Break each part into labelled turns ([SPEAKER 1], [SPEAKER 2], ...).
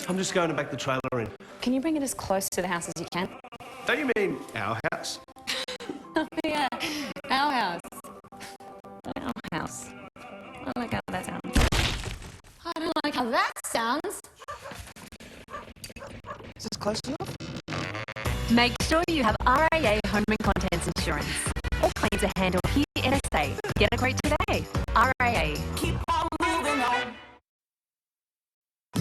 [SPEAKER 1] I'm just going to back the trailer in.
[SPEAKER 2] Can you bring it as close to the house as you can?
[SPEAKER 1] Don't you mean our house?
[SPEAKER 2] Yeah, our house. Our house. I don't like how that sounds. I don't like how that sounds.
[SPEAKER 3] Is this close enough?
[SPEAKER 4] Make sure you have RAA Home and Contents Insurance. All claims are handled here in SA. Get a quote today. RAA.
[SPEAKER 5] Keep on moving on.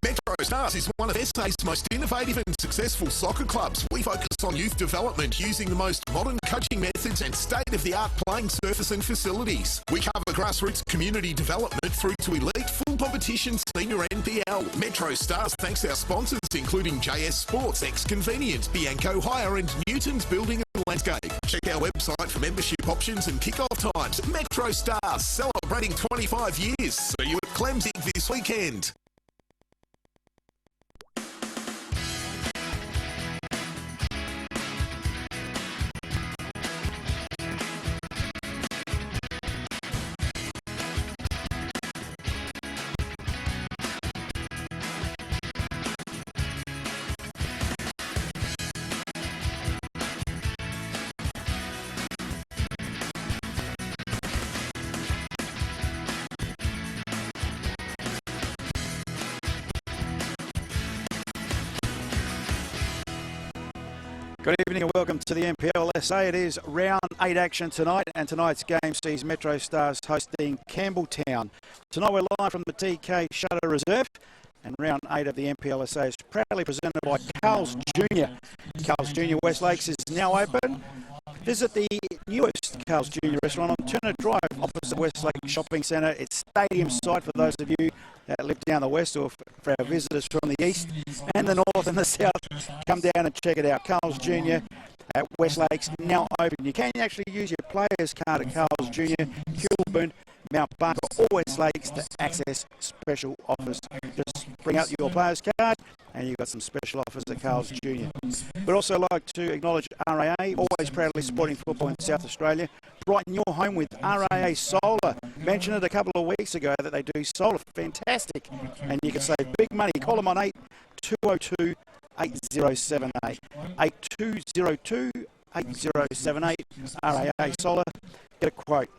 [SPEAKER 6] MetroStars is one of SA's most innovative and successful soccer clubs. We focus on youth development using the most modern coaching methods and state-of-the-art playing surface and facilities. We cover grassroots community development through to elite full competition senior NPL. MetroStars thanks our sponsors including JS Sports, X-Convenience, Bianco Hire and Newton's Building and Landscape. Check our website for membership options and kick-off times. MetroStars, celebrating 25 years. See you at Clemsig this weekend.
[SPEAKER 7] Good evening and welcome to the NPL SA. It is round 8 action tonight, and tonight's game sees MetroStars hosting Campbelltown. Tonight we're live from the TK Shutter Reserve, and round 8 of the NPL SA is proudly presented by Carl's Jr. Carl's Jr. West Lakes is now open. Visit the newest Carl's Jr. restaurant on Turner Drive opposite Westlake Shopping Centre. It's stadium side for those of you that live down the west, or for our visitors from the east and the north and the south. Come down and check it out. Carl's Jr. at Westlake's now open. You can actually use your player's card at Carl's Jr., Kilburn, Mount Barker or Westlakes to access special offers. Just bring out your player's card and you've got some special offers at Carl's Jr. We'd also like to acknowledge RAA, always proudly supporting football in South Australia. Brighten your home with RAA Solar. Mentioned it a couple of weeks ago that they do solar. Fantastic. And you can save big money. Call them on 8202 8078. 8202 8078. RAA Solar. Get a quote.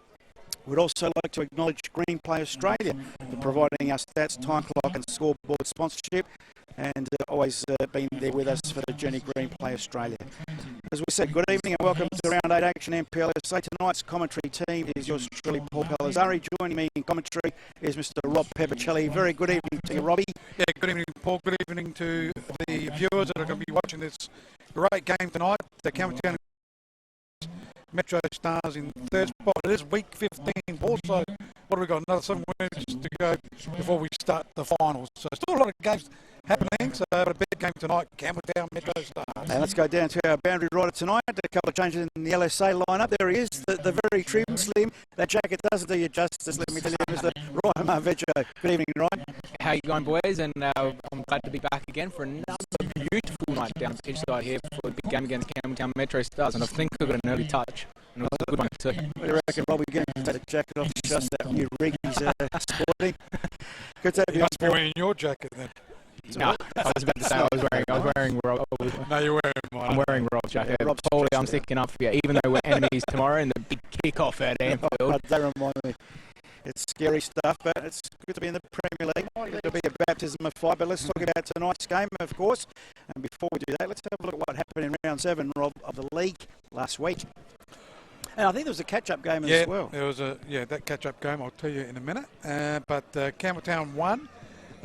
[SPEAKER 7] We'd also like to acknowledge Green Play Australia for providing our stats, time clock and scoreboard sponsorship, and always been there with us for the journey, Green Play Australia. As we said, good evening and welcome to round 8 action NPL SA. Tonight's commentary team is yours truly, Paul Palazzari. Joining me in commentary is Mr. Rob Peppercelli. Very good evening to you, Robbie.
[SPEAKER 8] Yeah, good evening, Paul. Good evening to the viewers that are going to be watching this great game tonight. The Campbelltown MetroStars in third spot. It is week 15. Also, what have we got? Another 7 weeks to go before we start the finals. So still a lot of games happening. So a big game tonight, Campbelltown MetroStars.
[SPEAKER 7] And let's go down to our boundary rider tonight. A couple of changes in the LSA lineup. There he is, the very trim, slim. That jacket doesn't do you justice, let me tell you, Mr. Ryan Marveggio. Good evening, Ryan.
[SPEAKER 9] How you going, boys? And I'm glad to be back again for another beautiful night down the pitch side here for the big game against Campbelltown MetroStars. And I think we've got an early touch. And it was a good one too.
[SPEAKER 7] What do you reckon, Robbie? We're going to take the jacket off just that new rig he's sporting. Good to have you on
[SPEAKER 8] must be wearing your jacket then.
[SPEAKER 9] No, I was about to say I was wearing Rob.
[SPEAKER 8] No, you're wearing mine.
[SPEAKER 9] I'm wearing Rob's jacket.
[SPEAKER 7] Rob's
[SPEAKER 9] Paulie, I'm sticking up for you, even though we're enemies tomorrow in the big kick-off at Anfield.
[SPEAKER 7] Don't remind me. It's scary stuff, but it's good to be in the Premier League. It'll be a baptism of fire. But let's talk about tonight's game, of course. And before we do that, let's have a look at what happened in round 7, Rob, of the league last week. And I think there was a catch-up game as well.
[SPEAKER 8] There was that catch-up game. I'll tell you in a minute. But Campbelltown won,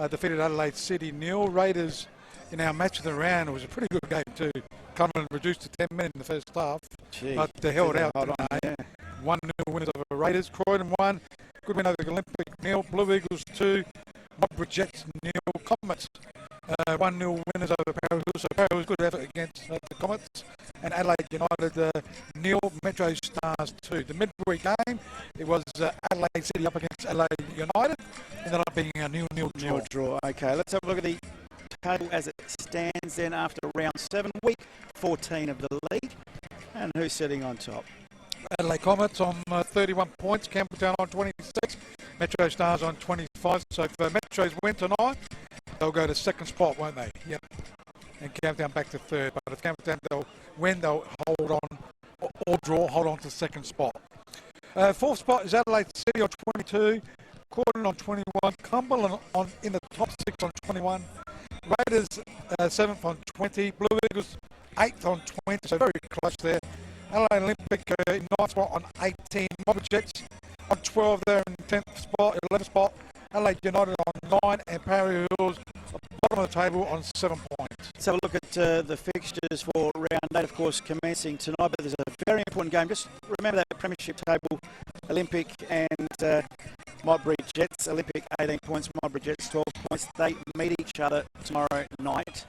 [SPEAKER 8] defeated Adelaide City 0. Raiders in our match of the round. It was a pretty good game too. Cumberland reduced to 10 men in the first half, but they held out. 1-0 winners over Raiders. Croydon 1. Good win over the Olympic 0. Blue Eagles 2. Modbridge Jets 0. Comets 1-0 winners over Parahills. So Parahills good effort against the Comets. And Adelaide United 0. MetroStars 2. The midweek game, it was Adelaide City up against Adelaide United. Ended up being a 0-0
[SPEAKER 7] draw. Okay, let's have a look at the table as it stands then after round 7, week 14 of the league. And who's sitting on top?
[SPEAKER 8] Adelaide Comets on 31 points, Campbelltown on 26, MetroStars on 25. So if Metro's win tonight, they'll go to second spot, won't they? Yep. And Campbelltown back to third. But if Campbelltown they'll win, they'll hold on or draw, hold on to second spot. Fourth spot is Adelaide City on 22, Croydon on 21, Cumberland in the top 6 on 21, Raiders 7th on 20, Blue Eagles 8th on 20, so very close there. Adelaide Olympic in 9th spot on 18, Mobber Jets on 12 there in 10th spot, 11th spot, Adelaide United on 9, and Parry Hills bottom of the table on 7 points.
[SPEAKER 7] Let's have a look at the fixtures for round 8, of course, commencing tonight. But there's a very important game. Just remember that premiership table, Olympic and Modbury Jets. Olympic 18 points, Modbury Jets 12 points. They meet each other tomorrow night.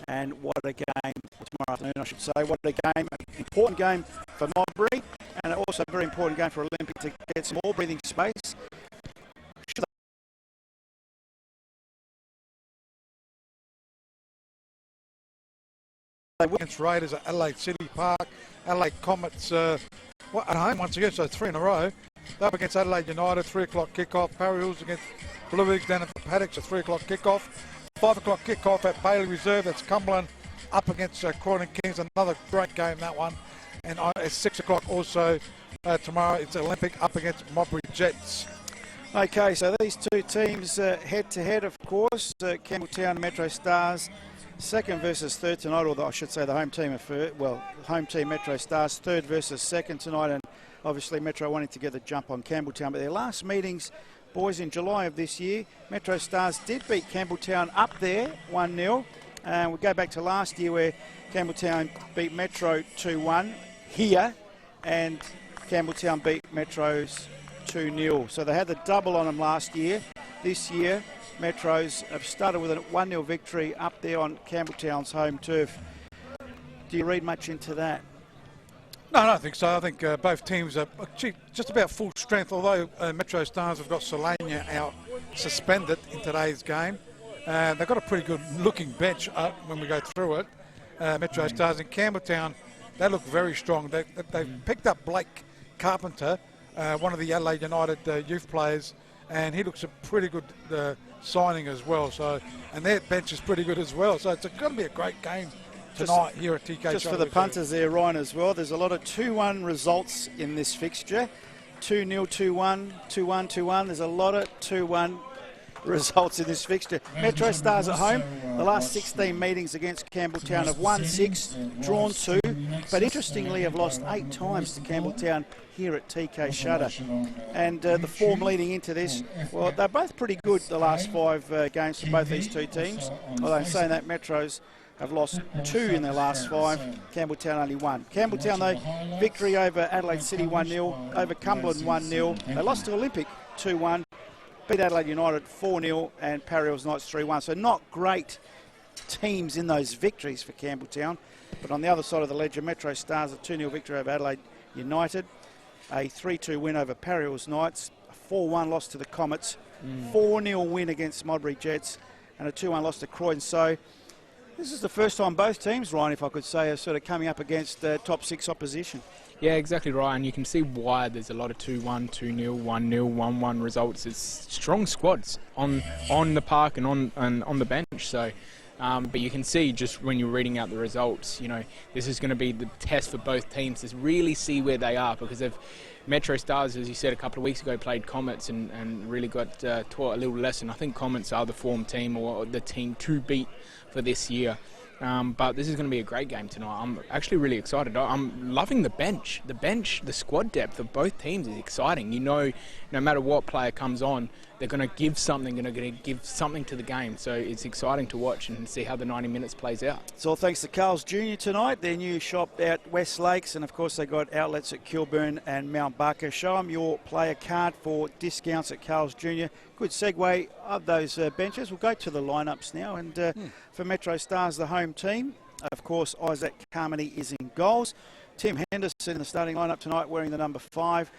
[SPEAKER 7] And what a game, tomorrow afternoon I should say, what a game, an important game for Modbury, and also a very important game for Olympic to get some more breathing space.
[SPEAKER 8] Against Raiders at Adelaide City Park, Adelaide Comets at home once again, so 3 in a row. They're up against Adelaide United, 3 o'clock kickoff. Parry Hills against Blue Eagles down at the Paddocks at 3 o'clock kickoff. 5 o'clock kickoff at Bailey Reserve, that's Cumberland up against Croydon Kings, another great game that one. And at 6 o'clock also tomorrow, it's Olympic up against Modbury Jets.
[SPEAKER 7] Okay, so these two teams head to head, of course, Campbelltown and MetroStars. Second versus third tonight, or I should say the home team home team MetroStars, third versus second tonight, and obviously Metro wanting to get the jump on Campbelltown. But their last meetings, boys, in July of this year, MetroStars did beat Campbelltown up there 1-0. And we go back to last year where Campbelltown beat Metro 2-1 here, and Campbelltown beat Metros 2-0. So they had the double on them last year. This year, Metros have started with a 1-0 victory up there on Campbelltown's home turf. Do you read much into that?
[SPEAKER 8] No, I don't think so. I think both teams are just about full strength, although MetroStars have got Solania out suspended in today's game. They've got a pretty good looking bench when we go through it. MetroStars in Campbelltown, they look very strong. They've picked up Blake Carpenter, one of the Adelaide United youth players, and he looks a pretty good signing as well. So, and their bench is pretty good as well. So it's going to be a great game tonight here at TK.
[SPEAKER 7] Just for the punters there, Ryan, as well, there's a lot of 2-1 results in this fixture. 2-0, 2-1, 2-1, 2-1. There's a lot of 2-1 results in this fixture. MetroStars at home, the last 16 meetings against Campbelltown have won 6, drawn 2, but interestingly have lost 8 times to Campbelltown here at TK Shutter. And the form leading into this, well, they're both pretty good the last 5 games for both these two teams. Although saying that, Metros have lost 2 in their last 5, Campbelltown only 1. Campbelltown, though, victory over Adelaide City 1-0, over Cumberland 1-0. They lost to Olympic 2-1, beat Adelaide United 4-0, and Parry Hills Knights 3-1. So not great teams in those victories for Campbelltown. But on the other side of the ledger, MetroStars, a 2-0 victory over Adelaide United, a 3-2 win over Parry Hills Knights, a 4-1 loss to the Comets, 4-0 win against Modbury Jets, and a 2-1 loss to Croydon. So this is the first time both teams, Ryan, if I could say, are sort of coming up against top 6 opposition.
[SPEAKER 9] Yeah, exactly right, and you can see why there's a lot of 2-1, 2-0, 1-0, 1-1 results. It's strong squads on the park and on the bench. So, but you can see just when you're reading out the results, you know, this is going to be the test for both teams to really see where they are, because they've MetroStars, as you said a couple of weeks ago, played Comets and really got taught a little lesson. I think Comets are the form team, or the team to beat for this year. But this is going to be a great game tonight. I'm actually really excited. I'm loving the bench. The squad depth of both teams is exciting. You know, no matter what player comes on, they're going to give something, to the game. So it's exciting to watch and see how the 90 minutes plays out.
[SPEAKER 7] It's all thanks to Carl's Jr. tonight, their new shop out West Lakes, and of course they got outlets at Kilburn and Mount Barker. Show them your player card for discounts at Carl's Jr. Good segue of those benches. We'll go to the lineups now, and for MetroStars, the home team, of course, Isaac Carmody is in goals. Tim Henderson in the starting lineup tonight, wearing the number 5.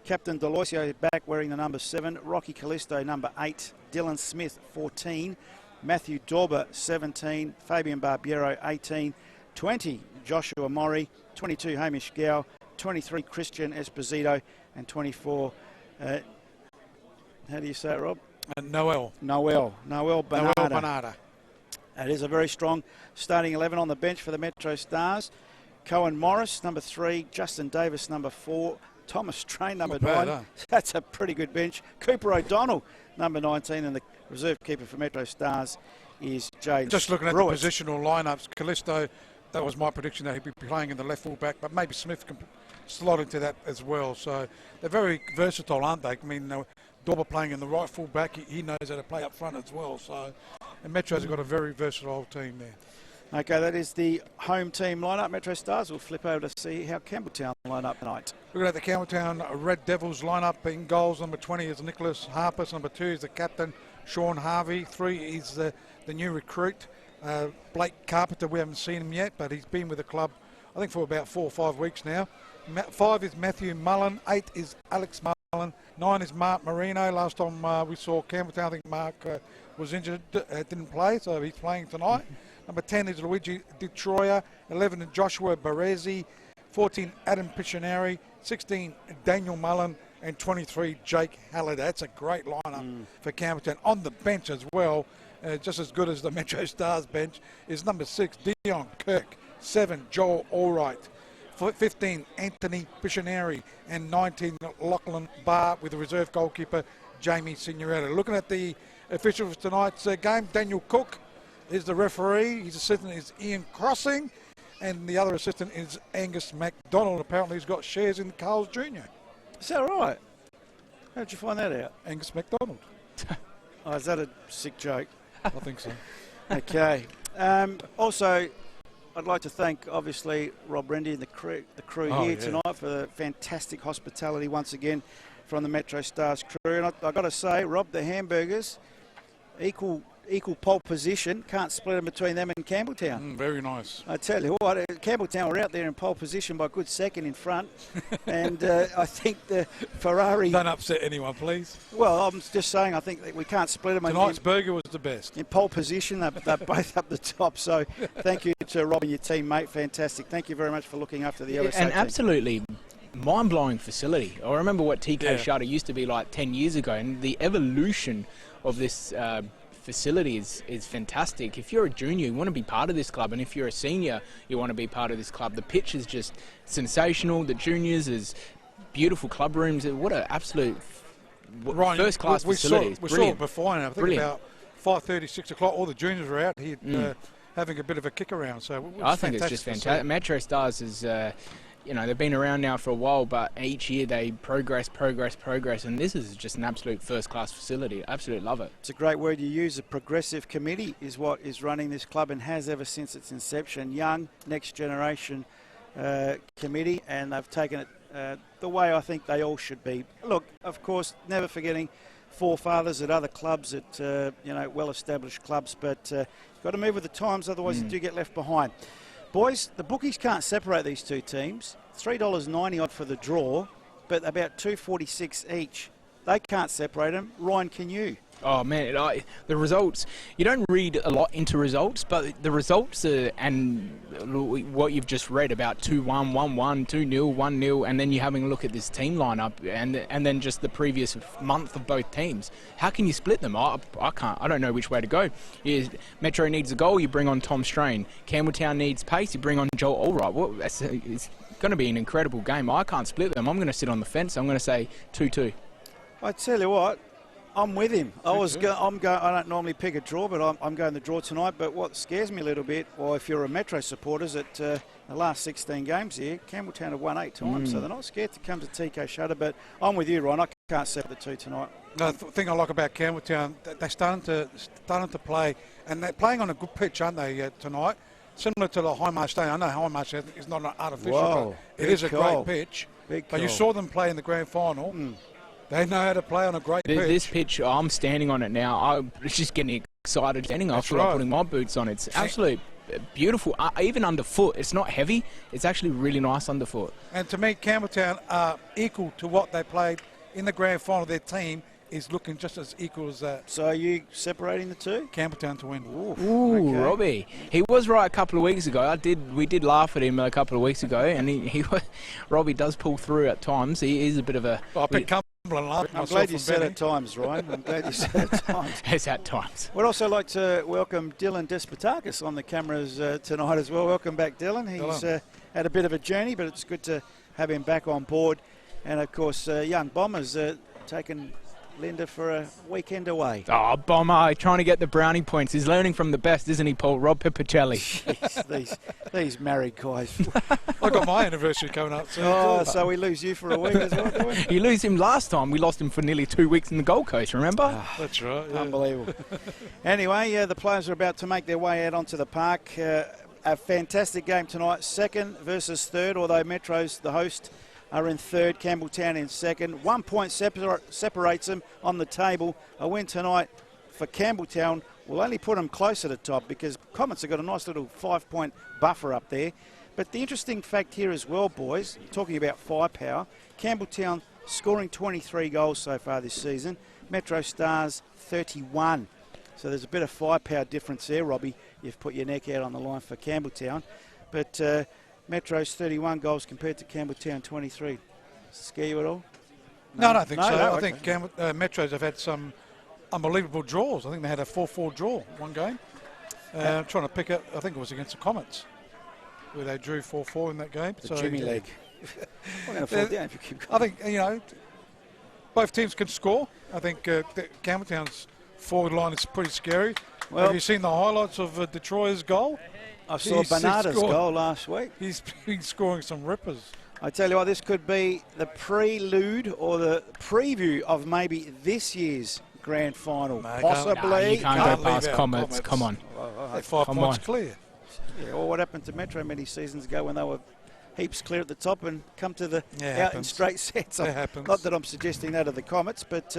[SPEAKER 7] Captain Deloisio back wearing the number 7. Rocky Callisto, number 8. Dylan Smith, 14. Matthew Dorber, 17. Fabian Barbiero, 18. 20, Joshua Murray. 22, Hamish Gow. 23, Christian Esposito. And 24, how do you say it, Rob?
[SPEAKER 8] And Noel
[SPEAKER 7] Bernarda. It is a very strong starting 11 on the bench for the MetroStars. Cohen Morris, number 3. Justin Davis, number 4. Thomas Train, number 9.
[SPEAKER 8] Bad, huh?
[SPEAKER 7] That's a pretty good bench. Cooper O'Donnell, number 19. And the reserve keeper for MetroStars is James
[SPEAKER 8] Just looking at
[SPEAKER 7] Brewitt.
[SPEAKER 8] the positional lineups, Callisto, that was my prediction that he'd be playing in the left full back, but maybe Smith can slot into that as well. So they're very versatile, aren't they? I mean, Dorber playing in the right full back, he knows how to play up front as well. So, and Metro's got a very versatile team there.
[SPEAKER 7] Okay, that is the home team lineup. MetroStars will flip over to see how Campbelltown line up tonight.
[SPEAKER 8] Looking at the Campbelltown Red Devils lineup, in goals, number 20 is Nicholas Harpers, number 2 is the captain, Sean Harvey, 3 is the new recruit, Blake Carpenter. We haven't seen him yet, but he's been with the club, I think, for about 4 or 5 weeks now. 5 is Matthew Mullen, 8 is Alex Mullen, 9 is Mark Marino. Last time we saw Campbelltown, I think Mark was injured, didn't play, so he's playing tonight. Number 10 is Luigi Di Troia, 11 is Joshua Baresi, 14 Adam Piccionari, 16 Daniel Mullen, and 23 Jake Halliday. That's a great lineup for Campbelltown. On the bench as well, just as good as the MetroStars bench, is number 6 Dion Kirk, 7 Joel Allwright, 15 Anthony Piccionari, and 19 Lachlan Barr with the reserve goalkeeper Jamie Signoretta. Looking at the officials for tonight's game, Daniel Cook is the referee. His assistant is Ian Crossing, and the other assistant is Angus MacDonald. Apparently he's got shares in Carl's Jr.
[SPEAKER 7] Is that right? How'd you find that out?
[SPEAKER 8] Angus MacDonald.
[SPEAKER 7] Oh, is that a sick joke?
[SPEAKER 8] I think so.
[SPEAKER 7] Okay. Also, I'd like to thank, obviously, Rob Rendy and the crew here tonight for the fantastic hospitality once again from the MetroStars crew. And I've got to say, Rob, the hamburgers, equal pole position. Can't split them between them and Campbelltown.
[SPEAKER 8] Very nice.
[SPEAKER 7] I tell you what, Campbelltown were out there in pole position by a good second in front. And I think the Ferrari...
[SPEAKER 8] Don't upset anyone, please.
[SPEAKER 7] Well, I'm just saying, I think that we can't split them.
[SPEAKER 8] Tonight's burger was the best.
[SPEAKER 7] In pole position, they're both up the top. So thank you to Rob and your team, mate. Fantastic. Thank you very much for looking after the LSA
[SPEAKER 9] And
[SPEAKER 7] team.
[SPEAKER 9] absolutely mind-blowing facility. I remember what TK Shutter used to be like 10 years ago, and the evolution of this facility is fantastic. If you're a junior, you want to be part of this club, and if you're a senior, you want to be part of this club. The pitch is just sensational. The juniors is beautiful club rooms. What an absolute first-class facility.
[SPEAKER 8] We saw it before, and I think about 5:30, 6 o'clock, all the juniors were out here having a bit of a kick around. So
[SPEAKER 9] I think it's just fantastic. MetroStars is... they've been around now for a while, but each year they progress, and this is just an absolute first-class facility. Absolutely love it.
[SPEAKER 7] It's a great word you use. A progressive committee is what is running this club and has ever since its inception. Young, next generation committee, and they've taken it the way I think they all should be. Look, of course, never forgetting forefathers at other clubs, at well-established clubs, but you've got to move with the times, otherwise you do get left behind. Boys, the bookies can't separate these two teams. $3.90 odd for the draw, but about $2.46 each. They can't separate them. Ryan, can you?
[SPEAKER 9] Oh, man, the results, you don't read a lot into results, but the results and what you've just read about 2-1, 1-1, 2-0, 1-0, and then you're having a look at this team lineup and then just the previous month of both teams. How can you split them? I can't. I don't know which way to go. Metro needs a goal, you bring on Tom Strain. Campbelltown needs pace, you bring on Joel Allwright. It's going to be an incredible game. I can't split them. I'm going to sit on the fence. I'm going to say 2-2.
[SPEAKER 7] I tell you what, I'm with him. I don't normally pick a draw, but I'm going the draw tonight. But what scares me a little bit, well, if you're a Metro supporter, is that the last 16 games here, Campbelltown have won 8 times, so they're not scared to come to TK Shutter. But I'm with you, Ron. I can't set the two tonight.
[SPEAKER 8] The thing I like about Campbelltown, they're starting to play, and they're playing on a good pitch, aren't they, tonight? Similar to the Highmarsh Stadium. I know Highmarsh is not an artificial, but it is a great pitch. But you saw them play in the grand final. They know how to play on a great pitch.
[SPEAKER 9] This pitch, I'm standing on it now. I'm just getting excited standing. I feel like putting my boots on. It's absolutely beautiful. Even underfoot, it's not heavy. It's actually really nice underfoot.
[SPEAKER 8] And to me, Campbelltown are equal to what they played in the grand final. Their team is looking just as equal as that.
[SPEAKER 7] So are you separating the two?
[SPEAKER 8] Campbelltown to win.
[SPEAKER 9] Ooh, okay. Robbie. He was right a couple of weeks ago. We did laugh at him a couple of weeks ago, and Robbie does pull through at times. He is a bit of a...
[SPEAKER 8] I picked
[SPEAKER 7] I'm glad you said at times, Ryan. I'm glad you said at times.
[SPEAKER 9] It's at times.
[SPEAKER 7] We'd also like to welcome Dylan Despotakis on the cameras tonight as well. Welcome back, Dylan. He's had a bit of a journey, but it's good to have him back on board. And, of course, young Bomber's taken Linda for a weekend away.
[SPEAKER 9] Oh, Bomber, trying to get the brownie points. He's learning from the best, isn't he, Paul? Rob Pipicelli.
[SPEAKER 7] Jeez, these married guys.
[SPEAKER 8] I got my anniversary coming up soon.
[SPEAKER 7] Oh, so we lose you for a week as well, do we?
[SPEAKER 9] You lose him last time. We lost him for nearly 2 weeks in the Gold Coast, remember?
[SPEAKER 8] That's right. Yeah.
[SPEAKER 7] Unbelievable. Anyway, the players are about to make their way out onto the park. A fantastic game tonight, second versus third, although Metro's, the host, are in third, Campbelltown in second. 1 point separates them on the table. A win tonight for Campbelltown will only put them closer to top because Comets have got a nice little 5 point buffer up there. But the interesting fact here as well, boys, talking about firepower, Campbelltown scoring 23 goals so far this season, MetroStars 31. So there's a bit of firepower difference there, Robbie. You've put your neck out on the line for Campbelltown. But Metro's 31 goals compared to Campbelltown 23. Scare you at all?
[SPEAKER 8] No, I don't think so.
[SPEAKER 7] No,
[SPEAKER 8] I think Metros have had some unbelievable draws. I think they had a 4-4 draw one game. I'm trying to pick up, I think it was against the Comets, where they drew 4-4 in that game.
[SPEAKER 7] The Jimmy leg. We're going to fall down if you keep
[SPEAKER 8] I
[SPEAKER 7] going.
[SPEAKER 8] think, both teams can score. I think Campbelltown's forward line is pretty scary.
[SPEAKER 7] Well,
[SPEAKER 8] have you seen the highlights of Detroit's goal?
[SPEAKER 7] I saw Bernarda's goal last week.
[SPEAKER 8] He's been scoring some rippers.
[SPEAKER 7] I tell you what, this could be the prelude or the preview of maybe this year's grand final.
[SPEAKER 8] No,
[SPEAKER 7] Possibly.
[SPEAKER 9] You can't go past Comets. Come on.
[SPEAKER 8] They're 5
[SPEAKER 9] Come
[SPEAKER 8] points
[SPEAKER 9] on.
[SPEAKER 8] clear.
[SPEAKER 7] Yeah, or what happened to Metro many seasons ago when they were heaps clear at the top and come to the out in straight sets.
[SPEAKER 8] It happens.
[SPEAKER 7] Not that I'm suggesting that of the Comets, but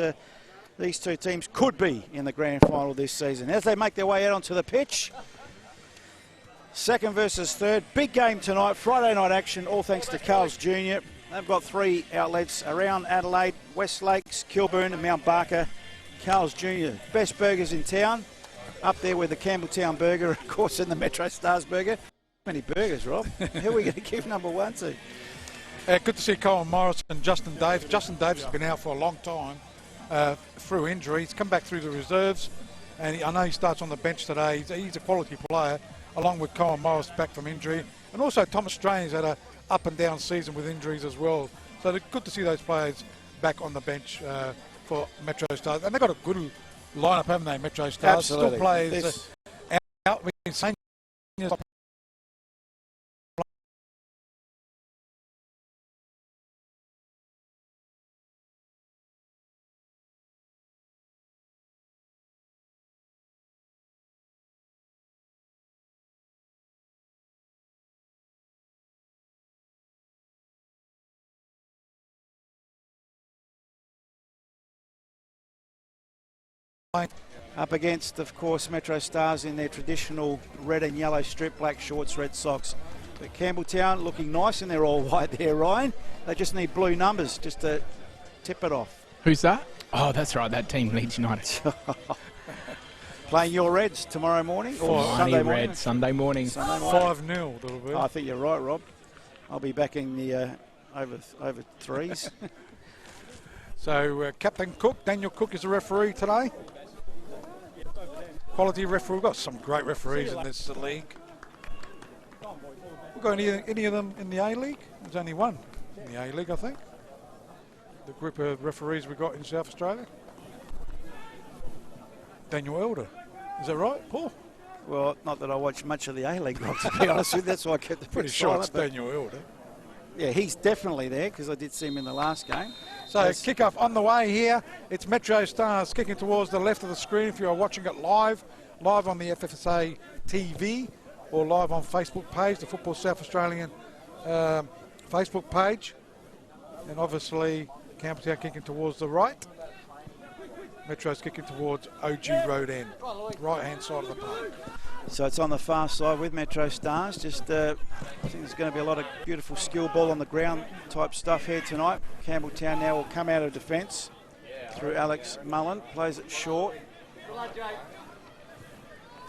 [SPEAKER 7] these two teams could be in the grand final this season. As they make their way out onto the pitch, second versus third. Big game tonight, Friday night action, all thanks to Carl's Jr. They've got 3 outlets around Adelaide, West Lakes, Kilburn and Mount Barker. Carl's Jr. Best burgers in town. Up there with the Campbelltown burger, of course, and the MetroStars burger. How many burgers, Rob? Who are we going to give number 1 to?
[SPEAKER 8] Good to see Colin Morris and Justin Davis. Justin Davis has been out for a long time through injury. He's come back through the reserves, and I know he starts on the bench today. He's a quality player, along with Colin Morris back from injury. And also Thomas Strain's had a up and down season with injuries as well. So it's good to see those players back on the bench for MetroStars. And they've got a good lineup, haven't they, MetroStars?
[SPEAKER 7] Absolutely.
[SPEAKER 8] Still players out. We've been saying
[SPEAKER 7] Up against, of course, MetroStars in their traditional red and yellow strip, black shorts, red socks. But Campbelltown looking nice in their all white there, Ryan. They just need blue numbers just to tip it off.
[SPEAKER 9] Who's that? Oh, that's right, that team, Leeds United.
[SPEAKER 7] Playing your Reds tomorrow morning or
[SPEAKER 9] Mighty
[SPEAKER 7] Sunday morning?
[SPEAKER 9] Red, Sunday morning.
[SPEAKER 8] 5-0. That'll be.
[SPEAKER 7] I think you're right, Rob. I'll be backing the over threes.
[SPEAKER 8] So Captain Cook, Daniel Cook is the referee today. Quality referee. We've got some great referees in this league. We've got any of them in the A-League? There's only one in the A-League, I think. The group of referees we got in South Australia. Daniel Elder. Is that right, Paul?
[SPEAKER 7] Well, not that I watch much of the A-League, Rob, to be honest with you. That's why I kept it
[SPEAKER 8] Pretty sure it's Daniel Elder.
[SPEAKER 7] Yeah, he's definitely there because I did see him in the last game.
[SPEAKER 8] So kick-off on the way here. It's MetroStars kicking towards the left of the screen if you are watching it live on the FFSA TV or live on Facebook page, the Football South Australian Facebook page. And obviously Campbelltown kicking towards the right. Metro's kicking towards OG Road End, right-hand side of the park.
[SPEAKER 7] So it's on the far side with MetroStars. Just I think there's going to be a lot of beautiful skill ball on the ground type stuff here tonight. Campbelltown now will come out of defence through Alex Mullen. Plays it short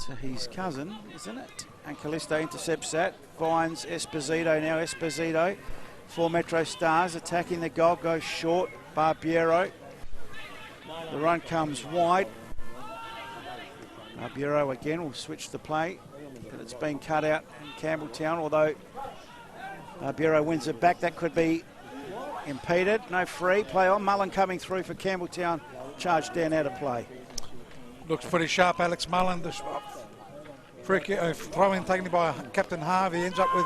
[SPEAKER 7] to his cousin, isn't it? And Callisto intercepts that. Finds Esposito now. Esposito for MetroStars attacking the goal. Goes short. Barbiero. The run comes wide. Barbiero again will switch the play, but it's been cut out in Campbelltown, although Barbiero wins it back. That could be impeded. No free play on. Mullen coming through for Campbelltown. Charge down out of play.
[SPEAKER 8] Looks pretty sharp, Alex Mullen. The throw in taken by Captain Harvey. Ends up with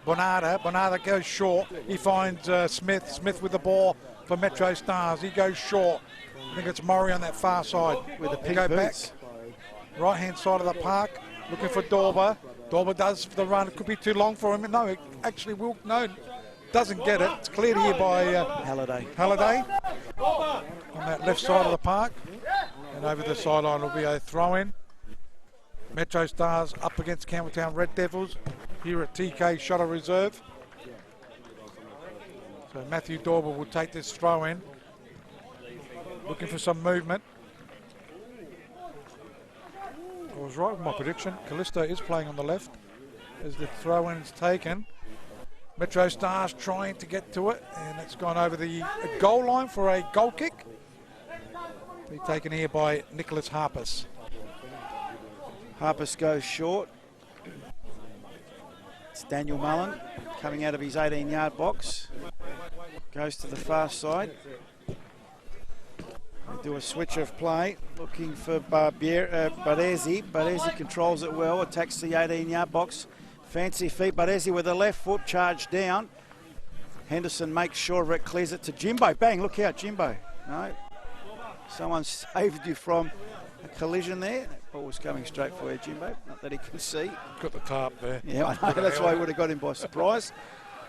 [SPEAKER 8] Bonada. Bonada goes short. He finds Smith. Smith with the ball for MetroStars. He goes short. I think it's Murray on that far side.
[SPEAKER 7] With the pink
[SPEAKER 8] go
[SPEAKER 7] boots.
[SPEAKER 8] back. Right-hand side of the park. Looking for Dorber. Dorber does the run. It could be too long for him. No, it actually will. No, doesn't get it. It's cleared here by
[SPEAKER 7] Halliday.
[SPEAKER 8] Halliday on that left side of the park. And over the sideline will be a throw-in. MetroStars up against Campbelltown Red Devils here at TK Shuttle Reserve. So Matthew Dorber will take this throw-in. Looking for some movement. I was right with my prediction. Callisto is playing on the left as the throw-in is taken. MetroStars trying to get to it, and it's gone over the goal line for a goal kick. Be taken here by Nicholas Harpus.
[SPEAKER 7] Harpus goes short. It's Daniel Mullen coming out of his 18-yard box. Goes to the far side. They do a switch of play, looking for Baresi. Baresi controls it well, attacks the 18-yard box. Fancy feet, Baresi with the left foot, charged down. Henderson makes sure of it, clears it to Jimbo. Bang, look out, Jimbo. No, someone saved you from a collision there. That ball was coming straight for you, Jimbo, not that he can see.
[SPEAKER 8] Got the tarp there.
[SPEAKER 7] Yeah, I know, that's why he would have got him by surprise.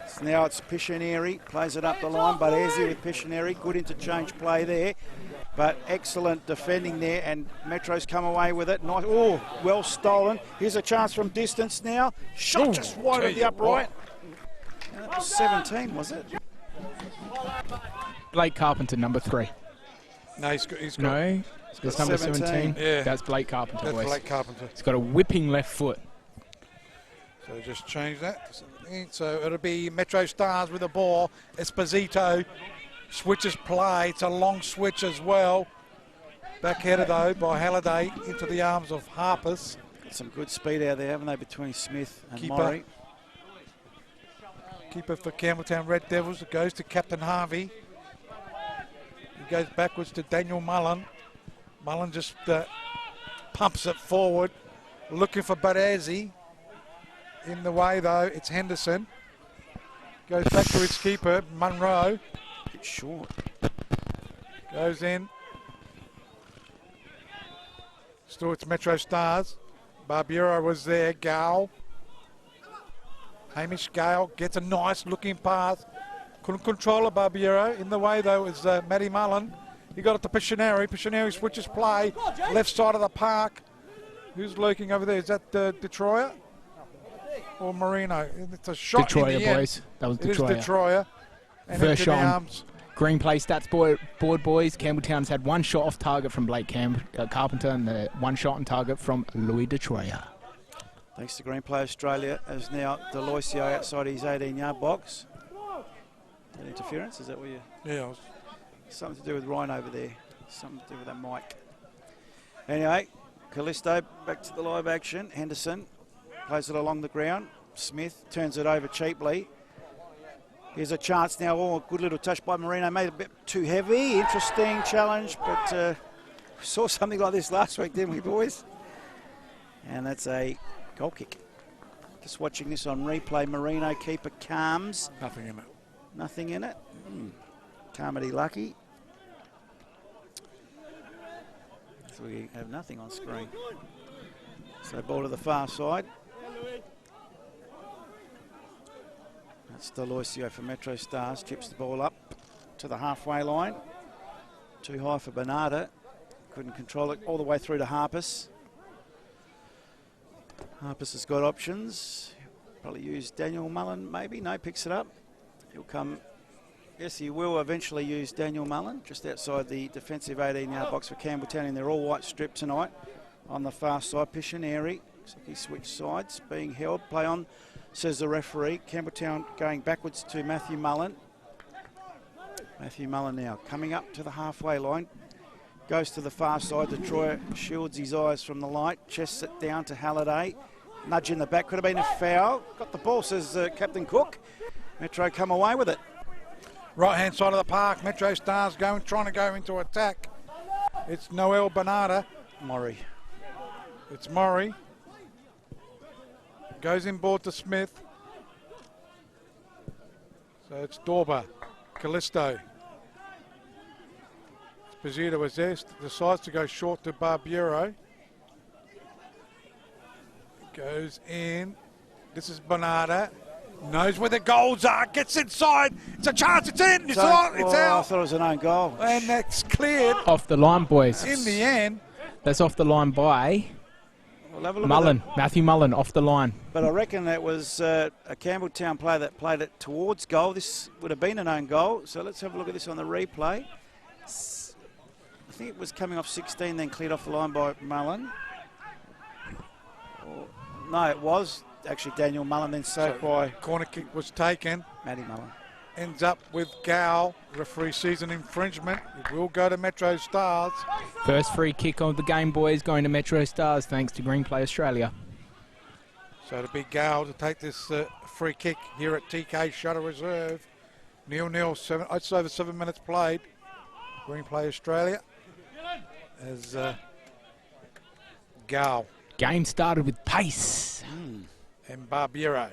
[SPEAKER 7] So now it's Piscineri, plays it up the line, Baresi with Piscineri, good interchange play there. But excellent defending there, and Metro's come away with it. Nice. Oh, well stolen. Here's a chance from distance now. Shot just wide of the upright. And that was 17, was it?
[SPEAKER 9] Blake Carpenter, number 3.
[SPEAKER 8] No, he's got
[SPEAKER 9] No, it's number 17.
[SPEAKER 8] Yeah.
[SPEAKER 9] That's Blake Carpenter,
[SPEAKER 8] That's
[SPEAKER 9] boys.
[SPEAKER 8] Blake Carpenter.
[SPEAKER 9] He's got a whipping left foot.
[SPEAKER 8] So just change that. So it'll be MetroStars with the ball. Esposito switches play. It's a long switch as well. Backheaded though by Halliday into the arms of Harpus.
[SPEAKER 7] Got some good speed out there, haven't they, between Smith and
[SPEAKER 8] Keeper.
[SPEAKER 7] Murray.
[SPEAKER 8] Keeper for Campbelltown Red Devils. It goes to Captain Harvey. He goes backwards to Daniel Mullen. Mullen just pumps it forward. Looking for Baresi. In the way though, it's Henderson. Goes back to his keeper, Munro.
[SPEAKER 7] Bit short.
[SPEAKER 8] Goes in. Still it's MetroStars. Barbiero was there, Gale. Hamish Gale gets a nice looking pass. Couldn't control it, Barbiero. In the way though is Matty Mullen. He got it to Piscineri. Piscineri switches play. Left side of the park. Who's lurking over there? Is that Detroit? Or Marino? It's a shot
[SPEAKER 9] Detroit,
[SPEAKER 8] in the end.
[SPEAKER 9] boys. That was
[SPEAKER 8] It is
[SPEAKER 9] Detroit.
[SPEAKER 8] Detroit. And
[SPEAKER 9] First
[SPEAKER 8] into the
[SPEAKER 9] shot.
[SPEAKER 8] arms.
[SPEAKER 9] Green play stats board, boys. Campbelltown's had one shot off target from Blake Carpenter and one shot on target from Louis Detroit.
[SPEAKER 7] Thanks to Green Play Australia, as now Deloisio outside his 18-yard box. That interference, is that what you...
[SPEAKER 8] Yeah.
[SPEAKER 7] Something to do with Ryan over there. Something to do with that mic. Anyway, Callisto back to the live action. Henderson plays it along the ground. Smith turns it over cheaply. Here's a chance now. Oh, good little touch by Marino. Made it a bit too heavy. Interesting challenge, but we saw something like this last week, didn't we, boys? And that's a goal kick. Just watching this on replay. Marino keeper calms.
[SPEAKER 8] Nothing in it.
[SPEAKER 7] Nothing in it. Carmody lucky. So we have nothing on screen. So ball to the far side. That's Deloisio for MetroStars. Chips the ball up to the halfway line. Too high for Bernarda. Couldn't control it all the way through to Harpus. Harpus has got options. Probably use Daniel Mullen maybe. No, picks it up. He'll come. Yes, he will eventually use Daniel Mullen just outside the defensive 18-yard box for Campbelltown in their all-white strip tonight. On the far side, Piscineri. Looks like he switched sides, being held. Play on, says the referee. Campbelltown going backwards to Matthew Mullen. Matthew Mullen now coming up to the halfway line. Goes to the far side. Detroit shields his eyes from the light. Chests it down to Halliday. Nudge in the back. Could have been a foul. Got the ball, says Captain Cook. Metro come away with it.
[SPEAKER 8] Right-hand side of the park. MetroStars trying to go into attack. It's Noel Bernarda.
[SPEAKER 7] Murray.
[SPEAKER 8] It's Murray. Goes inboard to Smith. So it's Dorber. Callisto. Esposito was there. Decides to go short to Barbiero. Goes in. This is Bernarda. Knows where the goals are. Gets inside. It's a chance. It's in. It's on. It's out.
[SPEAKER 7] I thought it was an own goal.
[SPEAKER 8] And that's cleared.
[SPEAKER 9] Off the line, boys.
[SPEAKER 8] In the end.
[SPEAKER 9] That's off the line by
[SPEAKER 7] We'll have a look
[SPEAKER 9] Mullen.
[SPEAKER 7] at
[SPEAKER 9] Matthew Mullen off the line.
[SPEAKER 7] but I reckon that was a Campbelltown player that played it towards goal. This would have been an own goal. So let's have a look at this on the replay. I think it was coming off 16, then cleared off the line by Mullen. No, it was actually Daniel Mullen, then saved by
[SPEAKER 8] Corner kick was taken.
[SPEAKER 7] Matty Mullen.
[SPEAKER 8] Ends up with Gow. Referee sees an infringement. It will go to MetroStars.
[SPEAKER 9] First free kick of the game, boys, going to MetroStars thanks to Green Play Australia.
[SPEAKER 8] So it'll be Gow to take this free kick here at TK Shutter Reserve. 0-0, it's over 7 minutes played. Green Play Australia as Gow
[SPEAKER 9] Game started with pace.
[SPEAKER 8] and Barbiero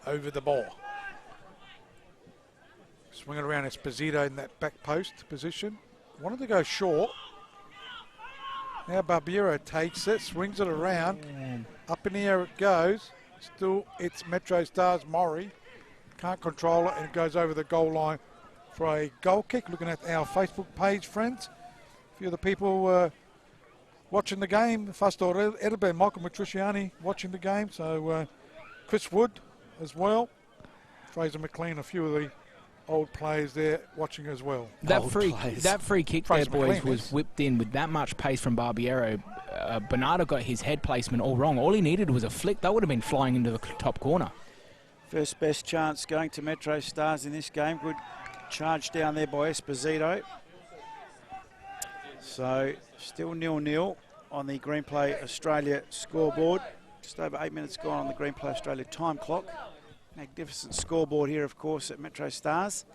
[SPEAKER 8] over the ball. Swing it around Esposito in that back post position. Wanted to go short. Now Barbiero takes it, swings it around. Up in the air it goes. Still, it's MetroStars Murray. Can't control it, and it goes over the goal line for a goal kick. Looking at our Facebook page, friends. A few of the people watching the game. First order, Edelberg, Michael Matriciani watching the game. So Chris Wood as well. Fraser McLean, a few of the old players there watching as well.
[SPEAKER 9] That free kick there,
[SPEAKER 8] Fraser
[SPEAKER 9] boys,
[SPEAKER 8] McLean
[SPEAKER 9] was
[SPEAKER 8] is.
[SPEAKER 9] whipped in with that much pace from Barbiero. Bernardo got his head placement all wrong. All he needed was a flick. That would have been flying into the top corner.
[SPEAKER 7] First best chance going to MetroStars in this game. Good charge down there by Esposito. So still 0-0 on the Green Play Australia scoreboard. Just over 8 minutes gone on the Green Play Australia time clock. Magnificent scoreboard here, of course, at MetroStars.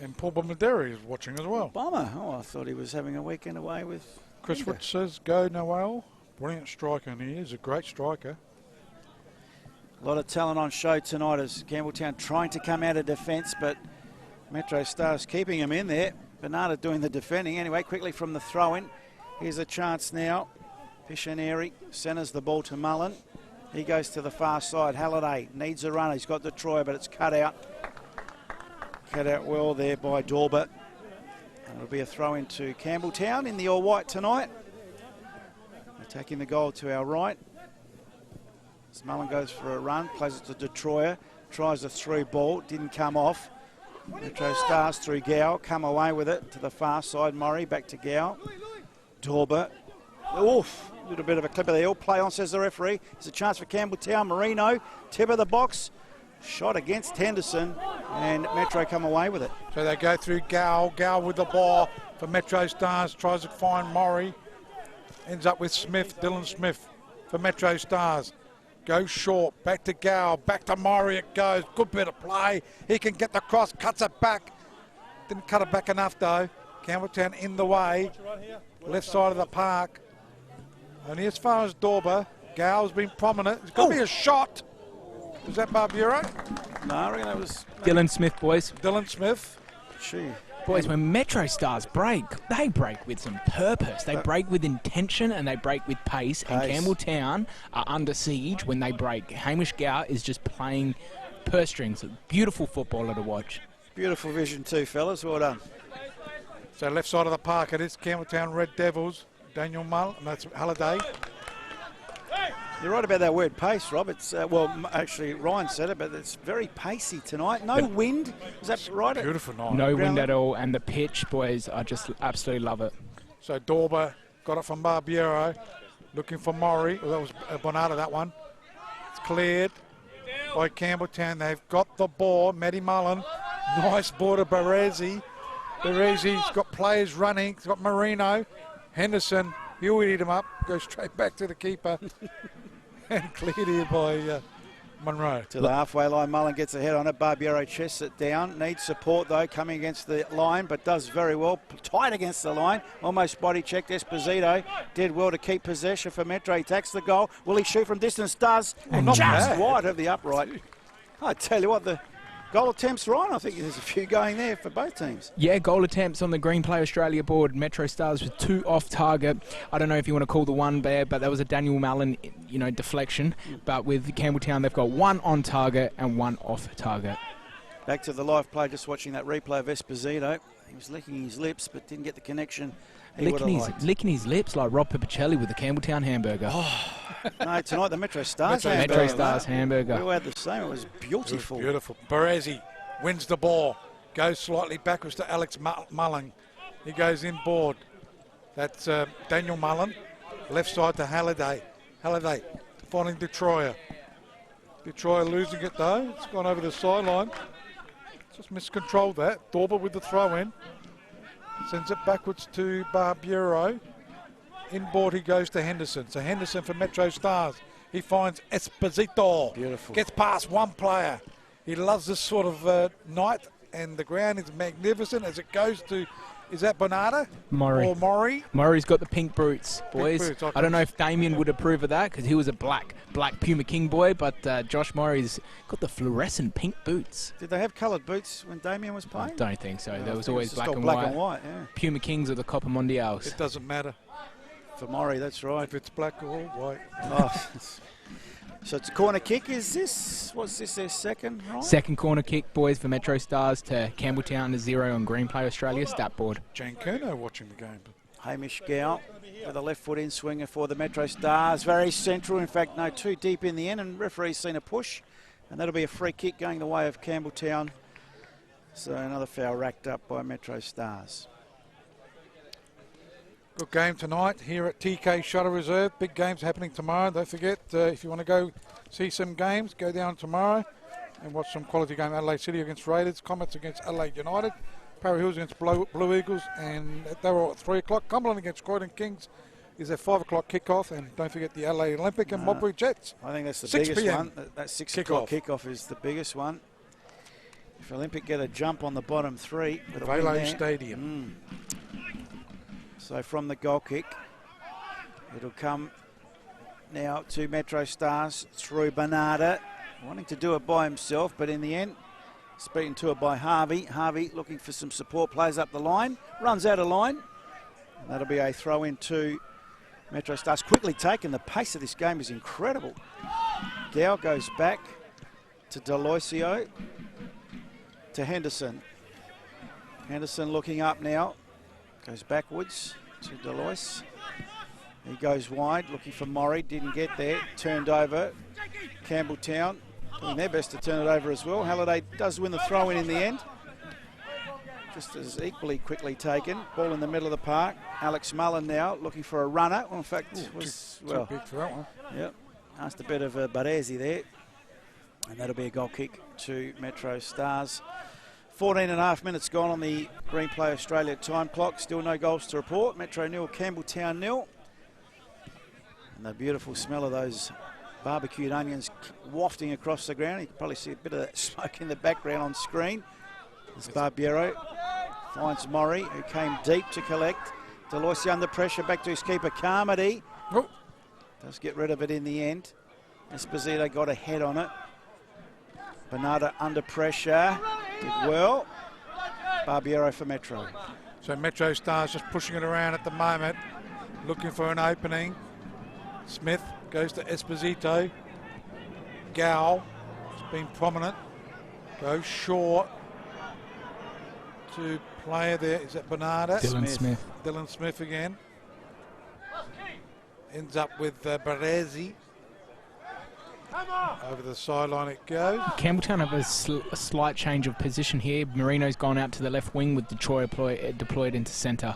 [SPEAKER 8] And Paul Bomaderi is watching as well.
[SPEAKER 7] Bomber. Oh, I thought he was having a weekend away with
[SPEAKER 8] Chris
[SPEAKER 7] Linda.
[SPEAKER 8] Wood says, go Noel. Brilliant striker, and he is a great striker.
[SPEAKER 7] A lot of talent on show tonight as Campbelltown trying to come out of defence, but MetroStars keeping him in there. Bernardo doing the defending. Anyway, quickly from the throw-in. Here's a chance now. Pishaneri centres the ball to Mullen. He goes to the far side. Halliday needs a runner. He's got Detroit, but it's cut out. Cut out well there by Dorber. And it'll be a throw into Campbelltown in the all-white tonight. Attacking the goal to our right. As Mullen goes for a run, plays it to Detroit. Tries a through ball, didn't come off. MetroStars through Gow, come away with it to the far side. Murray back to Gow. Dorber. Oof, a little bit of a clip of the hill. Play on, says the referee. It's a chance for Campbelltown. Marino, tip of the box. Shot against Henderson, and Metro come away with it.
[SPEAKER 8] So they go through Gow. Gow with the ball for MetroStars. Tries to find Murray. Ends up with Smith, Dylan Smith for MetroStars. Goes short, back to Gow, back to Murray it goes. Good bit of play. He can get the cross, cuts it back. Didn't cut it back enough though. Campbelltown in the way. Left side of the park. Only as far as Dorber. Gow's been prominent. It's going to be a shot. Was that Barbiero?
[SPEAKER 7] No, I reckon that was
[SPEAKER 9] Dylan Smith, boys.
[SPEAKER 8] Dylan Smith.
[SPEAKER 7] Gee.
[SPEAKER 9] Boys, when MetroStars break, they break with some purpose. They break with intention and they break with pace. And Campbelltown are under siege when they break. Hamish Gow is just playing purse strings. Beautiful footballer to watch.
[SPEAKER 7] Beautiful vision too, fellas. Well done.
[SPEAKER 8] So left side of the park it is Campbelltown Red Devils. Daniel Mull, and that's Halliday.
[SPEAKER 7] You're right about that word pace, Rob. It's, actually Ryan said it, but it's very pacey tonight. No wind. Is that right?
[SPEAKER 8] Beautiful night.
[SPEAKER 9] No wind at all. And the pitch, boys, I just absolutely love it.
[SPEAKER 8] So Dorber got it from Barbiero. Looking for Murray. Well, that was Bernardo, that one. It's cleared by Campbelltown. They've got the ball. Matty Mullen. Nice ball to Baresi. Berezi's got players running. He's got Marino. Henderson, he'll eat him up. Goes straight back to the keeper. And cleared here by Monroe.
[SPEAKER 7] To the halfway line, Mullen gets ahead on it. Barbiero chests it down. Needs support though, coming against the line, but does very well. Tight against the line. Almost body checked. Esposito did well to keep possession for Metro. He tacks the goal. Will he shoot from distance? Does.
[SPEAKER 9] And
[SPEAKER 7] Just
[SPEAKER 8] bad.
[SPEAKER 7] wide of the upright. I tell you what, the goal attempts, Ryan, I think there's a few going there for both teams.
[SPEAKER 9] Yeah, goal attempts on the Green Play Australia board. MetroStars with 2 off target. I don't know if you want to call the one there, but that was a Daniel Mullen, deflection. But with Campbelltown, they've got 1 on target and 1 off target.
[SPEAKER 7] Back to the live play, just watching that replay of Esposito. He was licking his lips, but didn't get the connection he would have liked.
[SPEAKER 9] Licking his lips like Rob Pipicelli with the Campbelltown hamburger.
[SPEAKER 7] No, tonight the MetroStars hamburger.
[SPEAKER 9] MetroStars hamburger.
[SPEAKER 7] We had the same. It was beautiful.
[SPEAKER 8] Beautiful. Berezi wins the ball. Goes slightly backwards to Alex Mullen. He goes inboard. That's Daniel Mullen. Left side to Halliday. Halliday finding Detroyer. Detroyer losing it though. It's gone over the sideline. Just miscontrolled that. Dorber with the throw in. Sends it backwards to Barbiero. Inboard he goes to Henderson. So Henderson for MetroStars. He finds Esposito.
[SPEAKER 7] Beautiful.
[SPEAKER 8] Gets past one player. He loves this sort of night, and the ground is magnificent as it goes to, is that Bernardo?
[SPEAKER 9] Murray.
[SPEAKER 8] Or Murray?
[SPEAKER 9] Murray's got the pink boots, boys.
[SPEAKER 8] boots,
[SPEAKER 9] I don't know if Damien would approve of that because he was a black Puma King boy, but Josh Murray's got the fluorescent pink boots.
[SPEAKER 7] Did they have coloured boots when Damien was
[SPEAKER 9] I
[SPEAKER 7] playing?
[SPEAKER 9] don't think so.
[SPEAKER 7] No,
[SPEAKER 9] There
[SPEAKER 7] I
[SPEAKER 9] was
[SPEAKER 7] think
[SPEAKER 9] always
[SPEAKER 7] it's just
[SPEAKER 9] black
[SPEAKER 7] all
[SPEAKER 9] and white.
[SPEAKER 7] yeah.
[SPEAKER 9] Puma Kings or the Copa Mundials.
[SPEAKER 8] It doesn't matter
[SPEAKER 7] For Murray, that's right.
[SPEAKER 8] if it's black or white.
[SPEAKER 7] Oh, so it's a corner kick. What's this, their second, right?
[SPEAKER 9] Second corner kick, boys, for MetroStars to Campbelltown to 0 on Green Play Australia stat board.
[SPEAKER 8] Jane Kerno watching the game.
[SPEAKER 7] Hamish Gow with a left foot in swinger for the MetroStars. Very central, in fact, no, too deep in the end, and referee's seen a push, and that'll be a free kick going the way of Campbelltown. So another foul racked up by MetroStars.
[SPEAKER 8] Good game tonight here at TK Shuttle Reserve. Big games happening tomorrow. Don't forget, if you want to go see some games, go down tomorrow and watch some quality game. Adelaide City against Raiders, Comets against Adelaide United, Parry Hills against Blue Eagles, and they were at 3 o'clock. Cumberland against Croydon Kings is a 5 o'clock kickoff, and don't forget the Adelaide Olympic and Modbury Jets.
[SPEAKER 7] I think that's the
[SPEAKER 8] 6
[SPEAKER 7] biggest
[SPEAKER 8] PM
[SPEAKER 7] one. That 6 o'clock kickoff is the biggest one. If Olympic get a jump on the bottom 3,
[SPEAKER 8] Velo Stadium.
[SPEAKER 7] So from the goal kick, it'll come now to MetroStars through Bernardo, wanting to do it by himself, but in the end, it's beaten to it by Harvey. Harvey looking for some support, plays up the line, runs out of line. And that'll be a throw in to MetroStars. Quickly taken, the pace of this game is incredible. Gow goes back to Deloisio, to Henderson. Henderson looking up now. Goes backwards to Delois. He goes wide, looking for Murray. Didn't get there. Turned over. Campbelltown doing their best to turn it over as well. Halliday does win the throw in the end. Just as equally quickly taken. Ball in the middle of the park. Alex Mullen now looking for a runner. Well, in fact, was
[SPEAKER 8] Too big for that one.
[SPEAKER 7] Yep. Asked a bit of Baresi there. And that'll be a goal kick to MetroStars. 14.5 minutes gone on the Green Play Australia time clock. Still no goals to report. Metro 0, Campbelltown 0. And the beautiful smell of those barbecued onions wafting across the ground. You can probably see a bit of that smoke in the background on screen. As Barbiero finds Murray, who came deep to collect. Deloisio under pressure, back to his keeper, Carmody. Does get rid of it in the end. Esposito got a head on it. Bernardo under pressure. Did well. Barbiero for Metro.
[SPEAKER 8] So MetroStars just pushing it around at the moment, looking for an opening. Smith goes to Esposito. Gow has been prominent. Goes short to player there. Is that Bernardo?
[SPEAKER 9] Dylan Smith.
[SPEAKER 8] Dylan Smith again. Ends up with Baresi. Over the sideline it goes.
[SPEAKER 9] Campbelltown have a slight change of position here. Marino's gone out to the left wing with Detroit deployed into centre.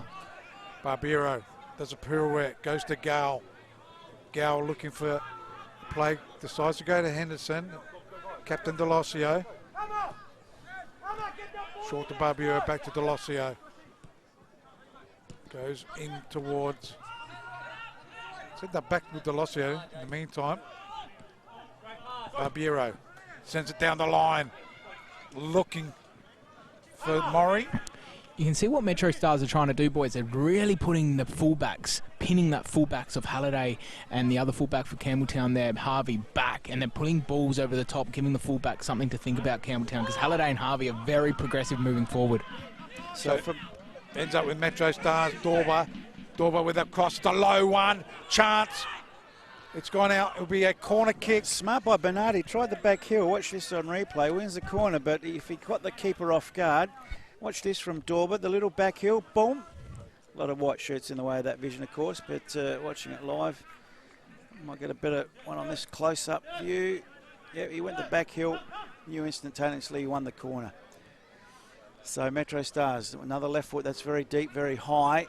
[SPEAKER 8] Barbiero does a pirouette, goes to Gow. Gow looking for play, decides to go to Henderson. Captain Deloisio. Short to Barbiero, back to Deloisio. Goes in towards... Send that back with Delosio in the meantime. Barbiero sends it down the line. Looking for Maury.
[SPEAKER 9] You can see what MetroStars are trying to do, boys. They're really putting the fullbacks, pinning that fullbacks of Halliday and the other fullback for Campbelltown there, Harvey, back, and they're putting balls over the top, giving the fullback something to think about Campbelltown, because Halliday and Harvey are very progressive moving forward.
[SPEAKER 8] So ends up with MetroStars, Dorber with a cross, the low one, chance. It's gone out, it'll be a corner kick.
[SPEAKER 7] Smart by Bernardi, tried the back heel, watch this on replay, wins the corner, but if he caught the keeper off guard, watch this from Dorber, the little back heel, boom. A lot of white shirts in the way of that vision, of course, but watching it live, might get a better one on this close-up view. Yeah, he went the back heel, knew instantaneously he won the corner. So MetroStars, another left foot that's very deep, very high.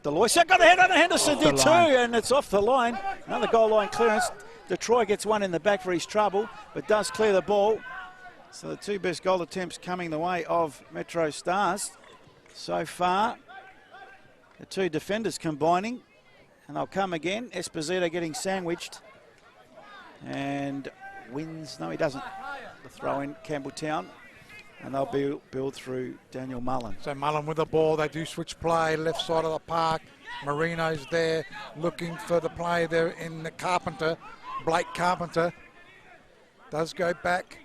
[SPEAKER 7] Deloitte got the head on Henderson, did too, and it's off the line. Another goal line clearance. Detroit gets one in the back for his trouble, but does clear the ball. So the two best goal attempts coming the way of MetroStars so far. The two defenders combining, and they'll come again. Esposito getting sandwiched, and wins. No, he doesn't. The throw in Campbelltown, and they'll build through Daniel Mullen.
[SPEAKER 8] So Mullen with the ball, they do switch play, left side of the park. Marino's there, looking for the play there in the Carpenter. Blake Carpenter does go back.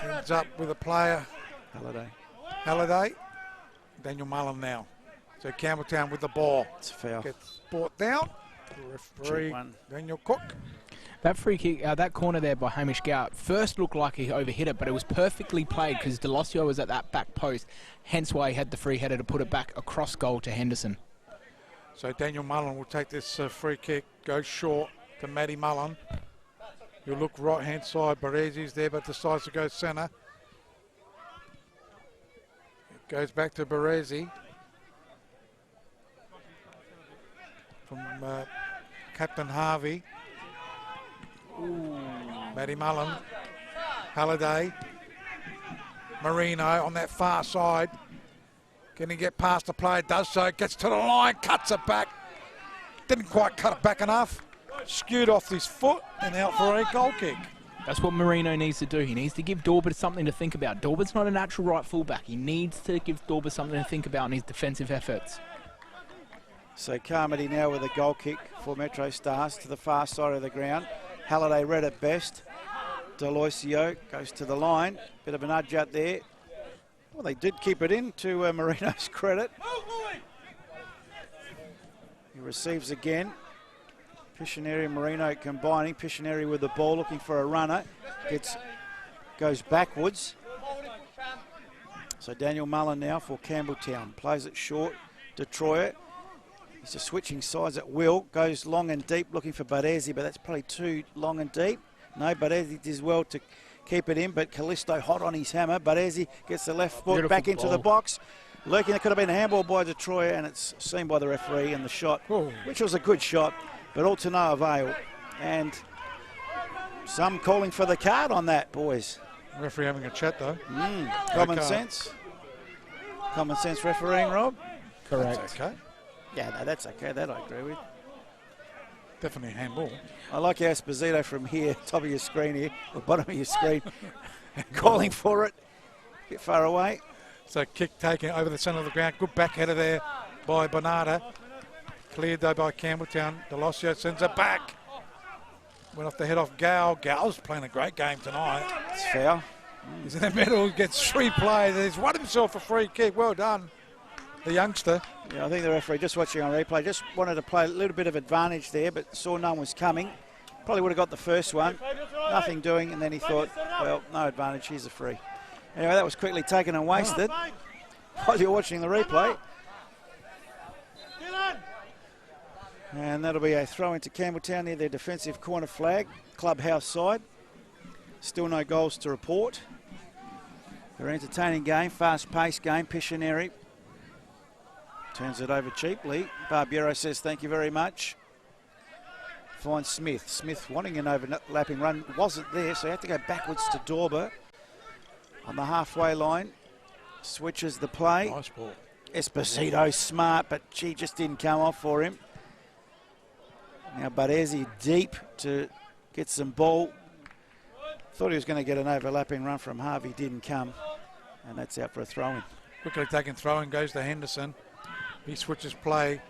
[SPEAKER 8] Ends up with a player. Halliday. Daniel Mullen now. So Campbelltown with the ball.
[SPEAKER 7] It's a foul.
[SPEAKER 8] Gets brought down. Referee Daniel Cook.
[SPEAKER 9] That free kick, that corner there by Hamish Gout, first looked like he overhit it, but it was perfectly played because Delosio was at that back post, hence why he had the free header to put it back across goal to Henderson.
[SPEAKER 8] So Daniel Mullen will take this free kick, goes short to Matty Mullen. You'll look right-hand side, Baresi's there, but decides to go centre. It goes back to Baresi. From Captain Harvey. Matty Mullen, Halliday, Marino on that far side. Can he get past the player? Does so, gets to the line, cuts it back. Didn't quite cut it back enough. Skewed off his foot and out for a goal kick.
[SPEAKER 9] That's what Marino needs to do. He needs to give Dorber something to think about. Dorber's not a natural right fullback. He needs to give Dorber something to think about in his defensive efforts.
[SPEAKER 7] So Carmody now with a goal kick for MetroStars to the far side of the ground. Halliday read it best. Deloisio goes to the line. Bit of a nudge out there. Well, they did keep it in to Marino's credit. He receives again. Piscineri and Marino combining. Piscineri with the ball looking for a runner. Goes backwards. So Daniel Mullen now for Campbelltown. Plays it short. Detroit. He's just switching sides at will. Goes long and deep looking for Baresi, but that's probably too long and deep. No, Baresi does well to keep it in, but Callisto hot on his hammer. Baresi gets the left foot back into the box. Lurking, that could have been a handball by Detroit, and it's seen by the referee in the shot, which was a good shot, but all to no avail. And some calling for the card on that, boys.
[SPEAKER 8] Referee having a chat, though.
[SPEAKER 7] Common sense. Common sense refereeing, Rob?
[SPEAKER 9] Correct.
[SPEAKER 8] That's okay.
[SPEAKER 7] Yeah, no, that's okay. That I agree with.
[SPEAKER 8] Definitely a handball.
[SPEAKER 7] I like how Esposito from here, top of your screen here, or bottom of your screen, calling for it. A bit far away.
[SPEAKER 8] So kick taken over the centre of the ground. Good back header there by Bernarda. Cleared though by Campbelltown. Delosio sends it back. Went off the head off Gal. Gal's playing a great game tonight.
[SPEAKER 7] It's foul.
[SPEAKER 8] He's in the middle, gets 3 plays. He's won himself a free kick. Well done, the youngster.
[SPEAKER 7] Yeah, I think the referee, just watching on replay, just wanted to play a little bit of advantage there, but saw no one was coming. Probably would have got the first one. Nothing doing, and then he thought, well, no advantage, here's a free. Anyway, that was quickly taken and wasted. While you're watching the replay. And that'll be a throw into Campbelltown near their defensive corner flag, clubhouse side. Still no goals to report. Very entertaining game, fast-paced game. Piscineri turns it over cheaply. Barbiero says thank you very much. Finds Smith. Smith wanting an overlapping run. Wasn't there, so he had to go backwards to Dorber on the halfway line. Switches the play.
[SPEAKER 8] Nice ball.
[SPEAKER 7] Esposito smart, but she just didn't come off for him. Now Baresi deep to get some ball. Thought he was going to get an overlapping run from Harvey, didn't come. And that's out for a throw-in.
[SPEAKER 8] Quickly taken throw-in, goes to Henderson. He switches play,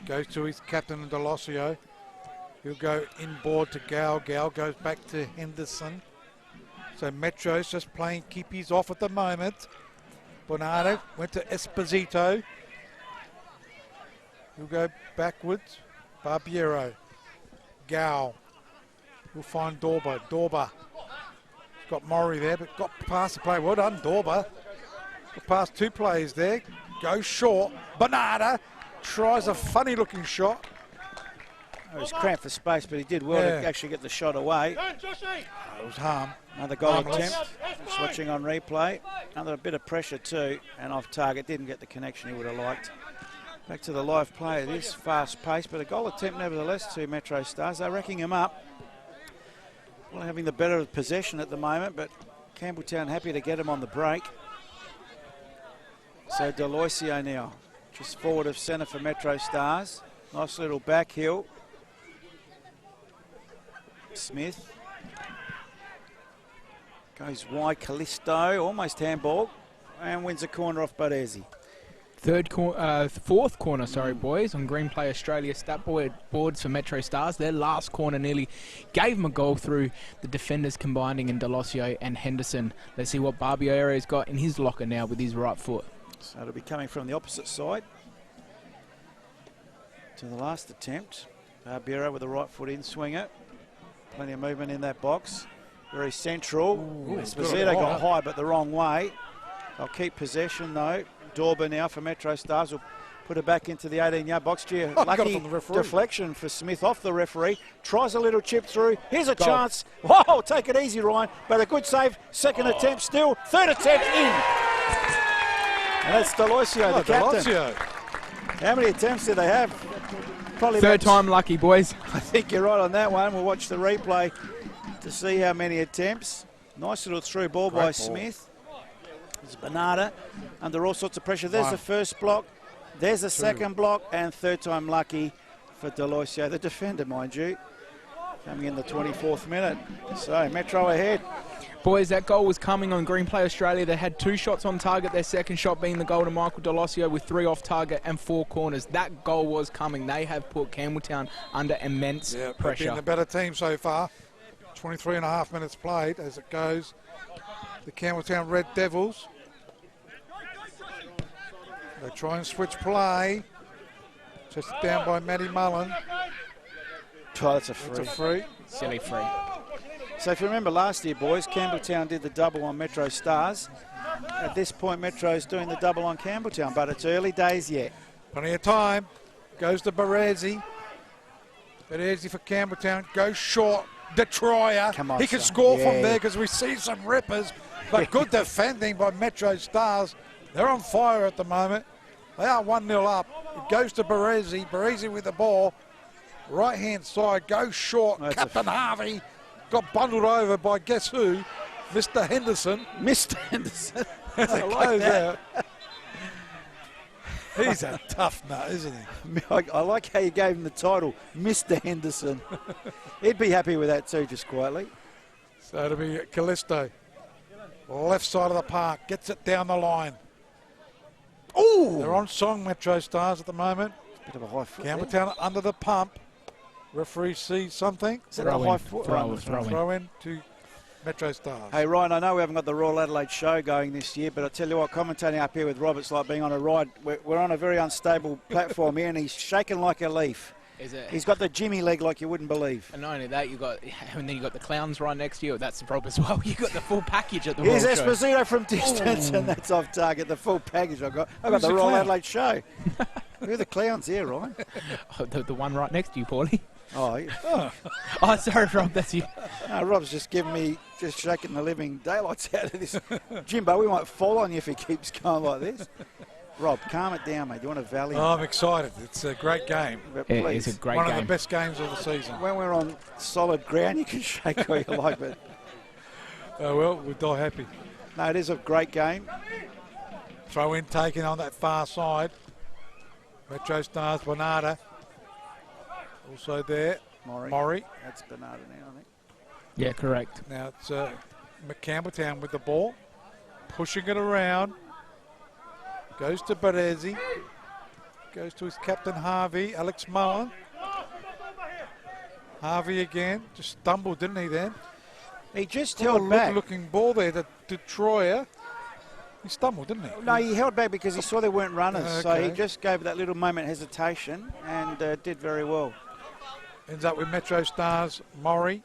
[SPEAKER 8] goes to his captain Delosio. He'll go inboard to Gal. Gal goes back to Henderson. So Metro's just playing keepies off at the moment. Bernardo went to Esposito. He'll go backwards. Barbiero. Gal. We'll find Dorba. Dorba. Got Maury there, but got past the play. Well done, Dorba. Got past two players there. Goes short. Bernardo tries a funny looking shot.
[SPEAKER 7] It was cramped for space, but he did well to actually get the shot away.
[SPEAKER 8] It was harm.
[SPEAKER 7] Another goal attempt. Just watching on replay. Another bit of pressure too, and off target. Didn't get the connection he would have liked. Back to the live play. It is fast paced, but a goal attempt nevertheless to MetroStars. They're racking him up. Well, having the better possession at the moment, but Campbelltown happy to get him on the break. So Deloisio now, just forward of centre for MetroStars. Nice little back heel. Smith goes wide. Callisto almost handball and wins a corner off Baresi.
[SPEAKER 9] Fourth corner, sorry, boys, on Green Play Australia stat boards for MetroStars. Their last corner nearly gave them a goal through the defenders combining in Delosio and Henderson. Let's see what Barbiero's got in his locker now with his right foot.
[SPEAKER 7] So it'll be coming from the opposite side to the last attempt. Barbiero with the right foot in swinger. Plenty of movement in that box. Very central. Esposito got high but the wrong way. They'll keep possession though. Dorba now for MetroStars will put it back into the 18-yard box. Lucky deflection for Smith off the referee. Tries a little chip through. Here's a chance. Whoa, take it easy, Ryan. But a good save. Second attempt still. Third attempt in. And that's Deloisio, the captain. How many attempts did they have? Probably
[SPEAKER 9] third time lucky, boys.
[SPEAKER 7] I think you're right on that one. We'll watch the replay to see how many attempts. Nice little through ball by Smith. There's Bernardo under all sorts of pressure. There's the first block. There's the second block. And third time lucky for Deloisio, the defender, mind you. Coming in the 24th minute. So Metro ahead.
[SPEAKER 9] Boys, that goal was coming on Green Play Australia. They had 2 shots on target, their second shot being the goal to Michael Delosio with 3 off target and 4 corners. That goal was coming. They have put Campbelltown under immense pressure.
[SPEAKER 8] Been the better team so far. 23 and a half minutes played as it goes. The Campbelltown Red Devils. They try and switch play. Just down by Matty Mullen.
[SPEAKER 7] Oh, that's a free.
[SPEAKER 8] That's a free.
[SPEAKER 9] Silly free.
[SPEAKER 7] So if you remember last year, boys, Campbelltown did the double on MetroStars. At this point, Metro's doing the double on Campbelltown, but it's early days yet.
[SPEAKER 8] Plenty of time. Goes to Baresi. Baresi for Campbelltown. Goes short. Detroyer.
[SPEAKER 7] Come on,
[SPEAKER 8] he can
[SPEAKER 7] son.
[SPEAKER 8] score from there because we see some rippers. But good defending by MetroStars. They're on fire at the moment. They are 1-0 up. It goes to Baresi. Baresi with the ball. Right-hand side. Goes short.
[SPEAKER 7] That's
[SPEAKER 8] Captain Harvey got bundled over by guess who? Mr. Henderson.
[SPEAKER 7] Mr. Henderson.
[SPEAKER 8] As it goes out. He's a tough nut, isn't he?
[SPEAKER 7] I like how you gave him the title, Mr. Henderson. He'd be happy with that too, just quietly.
[SPEAKER 8] So it'll be Callisto. Left side of the park. Gets it down the line.
[SPEAKER 7] Ooh!
[SPEAKER 8] They're on song, MetroStars at the moment.
[SPEAKER 7] Bit of a high foot.
[SPEAKER 8] Campbelltown under the pump. Referee sees something.
[SPEAKER 7] Is that a high foot?
[SPEAKER 8] Throw in to MetroStars.
[SPEAKER 7] Hey, Ryan, I know we haven't got the Royal Adelaide show going this year, but I tell you what, commentating up here with Robert's like being on a ride. We're on a very unstable platform here, and he's shaking like a leaf.
[SPEAKER 9] Is it?
[SPEAKER 7] He's got the Jimmy leg like you wouldn't believe.
[SPEAKER 9] And not only that, and then you got the clowns right next to you. That's the problem as well. You got the full package at the
[SPEAKER 7] Here's
[SPEAKER 9] Royal Show.
[SPEAKER 7] Esposito from distance, and that's off target. The full package I've got. I've got the Royal Adelaide show. Who are the clowns here, Ryan?
[SPEAKER 9] Oh, the one right next to you, Paulie.
[SPEAKER 7] Oh,
[SPEAKER 9] sorry, Rob, that's you.
[SPEAKER 7] No, Rob's just shaking the living daylights out of this. Jimbo, we might fall on you if he keeps going like this. Rob, calm it down, mate. You want a valley?
[SPEAKER 8] Oh, I'm excited. It's a great game.
[SPEAKER 9] It's a great game.
[SPEAKER 8] One of the best games of the season.
[SPEAKER 7] When we're on solid ground, you can shake all you like, but...
[SPEAKER 8] Oh, well, we'll die happy.
[SPEAKER 7] No, it is a great game.
[SPEAKER 8] Throw in taken on that far side. MetroStars, Bernarda. Also there. Maury.
[SPEAKER 7] That's Bernarda now, I think.
[SPEAKER 9] Yeah, correct.
[SPEAKER 8] Now it's Campbelltown with the ball. Pushing it around. Goes to Baresi. Goes to his captain Harvey, Alex Mullen. Harvey again. Just stumbled, didn't he then?
[SPEAKER 7] He just held back.
[SPEAKER 8] Looking ball there to Troyer. He stumbled, didn't he?
[SPEAKER 7] No, he held back because he saw there weren't runners.
[SPEAKER 8] Okay.
[SPEAKER 7] So he just gave that little moment hesitation and did very well.
[SPEAKER 8] Ends up with MetroStars, Maury.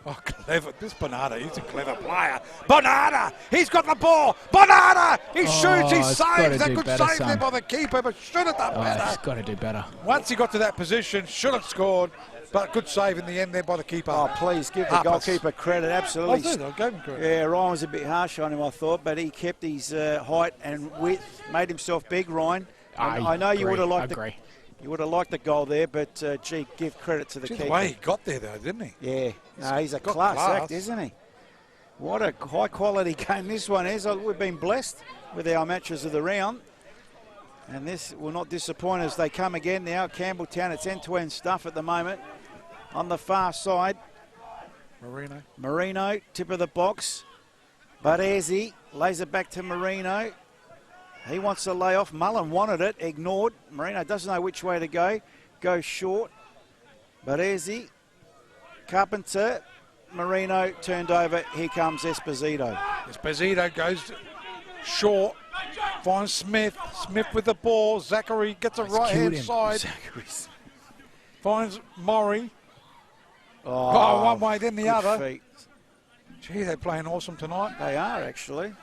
[SPEAKER 8] Oh, clever. This Bernarda, he's a clever player. Bernarda! He's got the ball! Bernarda! He shoots, he saves. A good save there by the keeper, but should have done better.
[SPEAKER 9] He's got to do better.
[SPEAKER 8] Once he got to that position, should have scored, but good save in the end there by the keeper.
[SPEAKER 7] Oh, please give the goalkeeper credit, absolutely.
[SPEAKER 8] I gave him credit.
[SPEAKER 7] Yeah, Ryan was a bit harsh on him, I thought, but he kept his height and width, made himself big, Ryan. I know you would have liked you would have liked the goal there, but gee, give credit to the keeper.
[SPEAKER 8] The way he got there, though, didn't he?
[SPEAKER 7] Yeah, he's a class act, isn't he? What a high-quality game this one is. We've been blessed with our matches of the round, and this will not disappoint as they come again now. Campbelltown, it's end-to-end stuff at the moment. On the far side, Marino, tip of the box. Baresi lays it back to Marino. He wants to lay off. Mullen wanted it, ignored. Marino doesn't know which way to go. Goes short. Baresi, Carpenter, Marino turned over. Here comes Esposito.
[SPEAKER 8] Esposito goes short. Finds Smith. Smith with the ball. Zachary gets a right-hand side. Finds Maury. Oh, one way, then the other.
[SPEAKER 7] Feet.
[SPEAKER 8] Gee, they're playing awesome tonight.
[SPEAKER 7] They are, actually.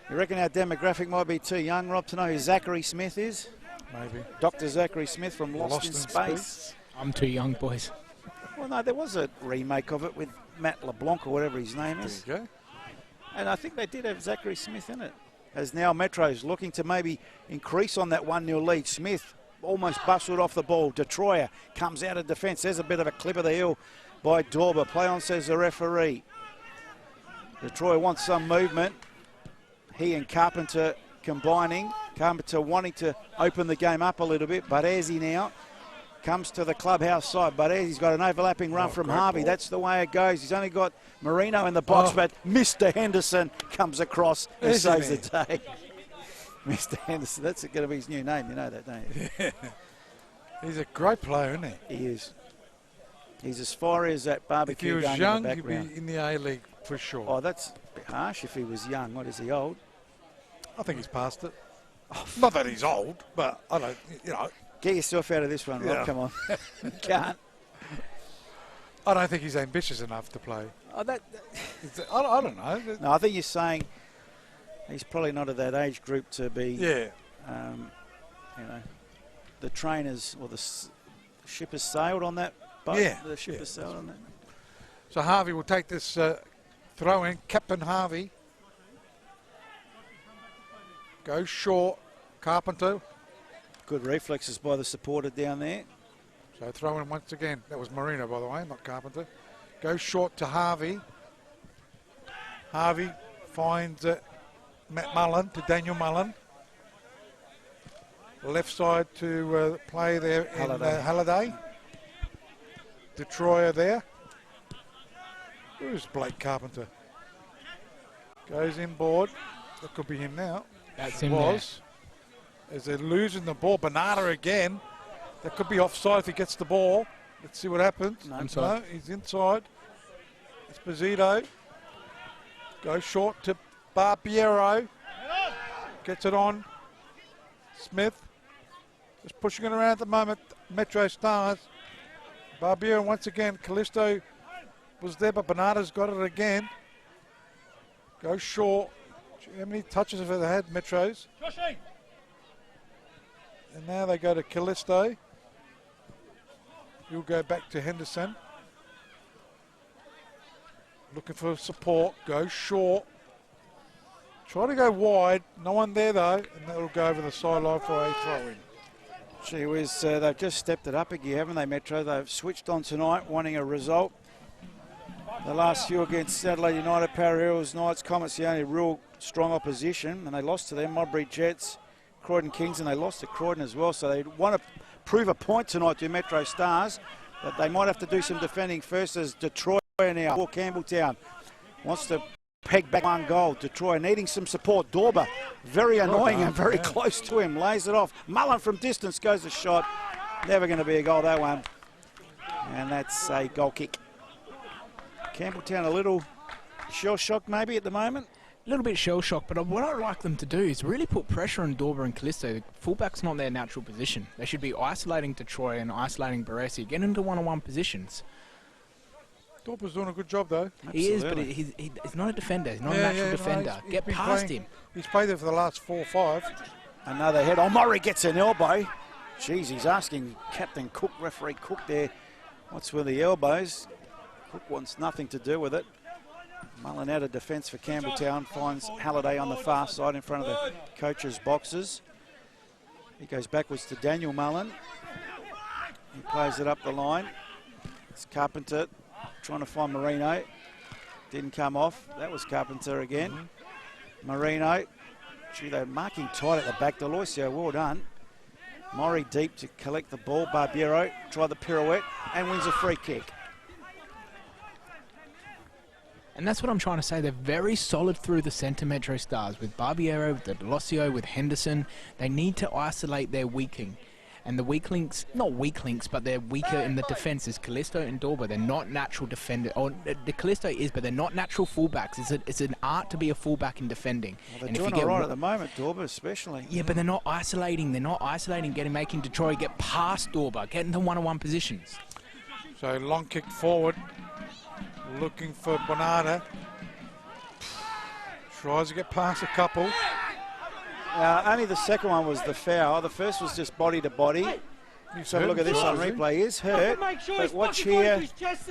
[SPEAKER 7] You reckon our demographic might be too young, Rob, to know who Zachary Smith is?
[SPEAKER 8] Maybe.
[SPEAKER 7] Dr. Zachary Smith from Lost in Space.
[SPEAKER 9] I'm too young, boys.
[SPEAKER 7] Well, no, there was a remake of it with Matt LeBlanc or whatever his name is.
[SPEAKER 8] There you go.
[SPEAKER 7] And I think they did have Zachary Smith in it. As now Metro's looking to maybe increase on that 1-0 lead. Smith almost bustled off the ball. Detroyer comes out of defence. There's a bit of a clip of the hill by Dorber. Play on, says the referee. Detroyer wants some movement. He and Carpenter combining. Carpenter wanting to open the game up a little bit. Baresi now comes to the clubhouse side. Baresi's got an overlapping run from Harvey. That's the way it goes. He's only got Marino in the box, but Mr. Henderson comes across and saves the day. Mr. Henderson, that's going to be his new name. You know that, don't you?
[SPEAKER 8] Yeah. He's a great player, isn't he?
[SPEAKER 7] He is. He's as far as that barbecue.
[SPEAKER 8] If he was young, he'd be in the A-League for sure.
[SPEAKER 7] Oh, that's a bit harsh if he was young. What is he, old?
[SPEAKER 8] I think he's past it. Not that he's old, but I don't,
[SPEAKER 7] Get yourself out of this one, Rob.
[SPEAKER 8] Yeah.
[SPEAKER 7] Come on. You can't.
[SPEAKER 8] I don't think he's ambitious enough to play.
[SPEAKER 7] Oh,
[SPEAKER 8] I don't know.
[SPEAKER 7] No, I think you're saying he's probably not at that age group to be, the trainers or the ship has sailed on that boat.
[SPEAKER 8] Yeah.
[SPEAKER 7] The ship has sailed on that.
[SPEAKER 8] So Harvey will take this throw in. Captain Harvey. Goes short. Carpenter.
[SPEAKER 7] Good reflexes by the supporter down there.
[SPEAKER 8] So throw in once again. That was Marino, by the way, not Carpenter. Goes short to Harvey. Harvey finds Matt Mullen to Daniel Mullen. Left side to play there in Halliday. Detroyer there. Who's Blake Carpenter? Goes inboard. That could be him now.
[SPEAKER 9] That's him.
[SPEAKER 8] Was. As they're losing the ball. Bernarda again. That could be offside if he gets the ball. Let's see what happens. No, he's inside. Esposito. Goes short to Barbiero. Gets it on. Smith. Just pushing it around at the moment. MetroStars. Barbiero once again. Callisto was there, but Bernarda's got it again. Goes short. How many touches have they had, Metros? And now they go to Callisto. He'll go back to Henderson. Looking for support. Goes short. Try to go wide. No one there though. And that'll go over the sideline for a throw-in.
[SPEAKER 7] Gee whiz, they've just stepped it up again, haven't they, Metro? They've switched on tonight, wanting a result. The last few against Adelaide United, Para Hills, Knights, Comets, the only real strong opposition, and they lost to them. Modbury Jets, Croydon Kings, and they lost to Croydon as well. So they want to prove a point tonight to Metro Stars, but they might have to do some defending first as Detroit now, or Campbelltown, wants to peg back one goal. Detroit needing some support. Dorber, very annoying and very close to him, lays it off. Mullen from distance goes a shot. Never going to be a goal, that one. And that's a goal kick. Campbelltown a little shell-shocked maybe at the moment.
[SPEAKER 9] A little bit shell-shocked, but what I'd like them to do is really put pressure on Dorber and Callisto. The fullback's not their natural position. They should be isolating Detroit and isolating Baresi, get into one-on-one positions.
[SPEAKER 8] Dorper's doing a good job, though.
[SPEAKER 9] Absolutely. He is, but he's not a defender. He's not a natural defender. Get past him.
[SPEAKER 8] He's played there for the last 4 or 5.
[SPEAKER 7] Another head. Oh, Murray gets an elbow. Jeez, he's asking Captain Cook, referee Cook there, what's with the elbows? Cook wants nothing to do with it. Mullen out of defence for Campbelltown, finds Halliday on the far side in front of the coach's boxes. He goes backwards to Daniel Mullen. He plays it up the line. It's Carpenter trying to find Marino. Didn't come off. That was Carpenter again. Marino. Gee, they're marking tight at the back. Deloisio, well done. Murray deep to collect the ball. Barbiero tried the pirouette and wins a free kick.
[SPEAKER 9] And that's what I'm trying to say. They're very solid through the centre, Metro Stars, with Barbiero, with Deloisio, with Henderson. They need to isolate their weaking. And the weak links, not weak links, but they're weaker in the defence is Callisto and Dorber. They're not natural defenders. Or the Callisto is, but they're not natural fullbacks. It's an art to be a fullback in defending.
[SPEAKER 7] Well, they're doing all right at the moment, Dorber especially.
[SPEAKER 9] Yeah, but they're not isolating. They're not isolating, making Detroit get past Dorber, get into one-on-one positions.
[SPEAKER 8] So long kick forward, looking for Bonata. Tries to get past a couple.
[SPEAKER 7] Only the second one was the foul. The first was just body to body. So look at this on replay. He is hurt, but watch here. Just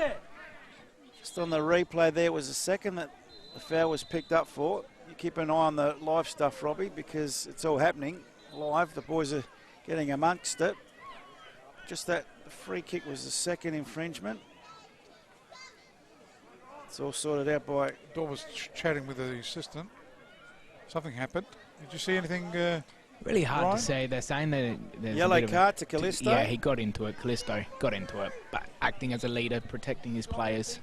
[SPEAKER 7] on the replay there was the second that the foul was picked up for. You keep an eye on the live stuff, Robbie, because it's all happening live. The boys are getting amongst it. Just that free kick was the second infringement. It's all sorted out by...
[SPEAKER 8] Dor was chatting with the assistant. Something happened. Did you see anything?
[SPEAKER 9] Really hard
[SPEAKER 8] Ryan?
[SPEAKER 9] To say. They're saying that there's
[SPEAKER 7] yellow card to Callisto.
[SPEAKER 9] Yeah, he got into it. Callisto got into it, but acting as a leader, protecting his players.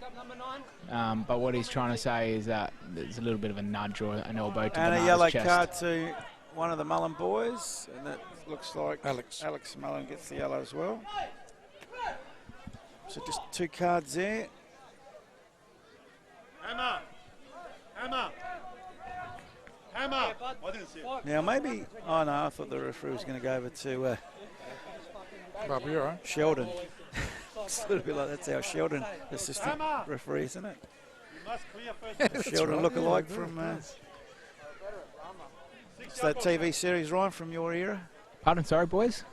[SPEAKER 9] But what he's trying to say is that there's a little bit of a nudge or an elbow to
[SPEAKER 7] and
[SPEAKER 9] Bernard's
[SPEAKER 7] a yellow
[SPEAKER 9] chest.
[SPEAKER 7] card to one of the Mullen boys, and that looks like
[SPEAKER 8] Alex
[SPEAKER 7] Mullen gets the yellow as well. So just 2 cards there.
[SPEAKER 3] Hammer! Hammer! Hammer! I didn't see it.
[SPEAKER 7] Now maybe, oh no, I thought the referee was going to go over to
[SPEAKER 8] Barbiero.
[SPEAKER 7] Sheldon. It's a little bit like that's our Sheldon assistant referee, isn't it?
[SPEAKER 3] You must clear first.
[SPEAKER 7] Sheldon look-alike from it's that TV series, Ryan, from your era.
[SPEAKER 9] Pardon, sorry, boys.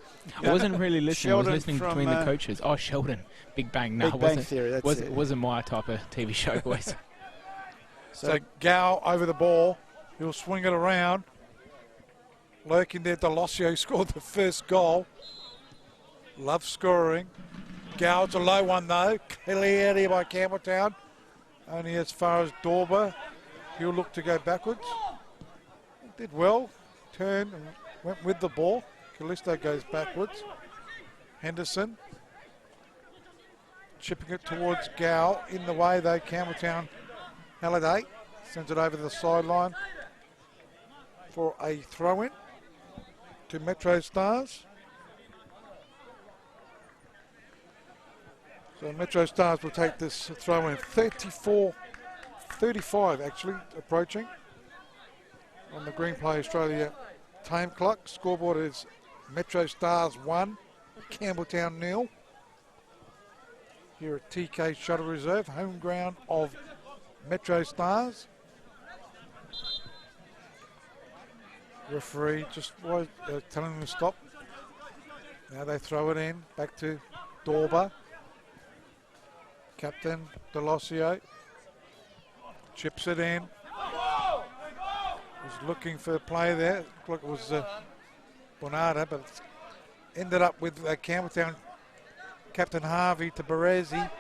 [SPEAKER 9] I wasn't really listening.
[SPEAKER 7] Sheldon
[SPEAKER 9] I was listening
[SPEAKER 7] from,
[SPEAKER 9] between the coaches. Oh, Sheldon, Big Bang. No,
[SPEAKER 7] Big Bang Theory. That's it.
[SPEAKER 9] Wasn't my type of TV show, boys.
[SPEAKER 8] So Gow over the ball. He'll swing it around. Lurking there, Deloisio scored the first goal. Love scoring. Gow's a low one though. Cleared here by Campbelltown. Only as far as Dorber. He'll look to go backwards. Did well. Turned and went with the ball. Callisto goes backwards. Henderson. Chipping it towards Gow. In the way though, Campbelltown. Halliday sends it over the sideline for a throw-in to Metro Stars. So Metro Stars will take this throw-in. 35 actually approaching on the Green Play Australia time clock. Scoreboard is Metro Stars 1, Campbelltown 0. Here at TK Shuttle Reserve, home ground of Metro Stars. Referee just was telling them to stop. Now they throw it in, back to Dorber. Captain Deloisio chips it in. Was looking for a play there. Looked like it was Bonata, but it's ended up with Campbelltown Captain Harvey to Baresi.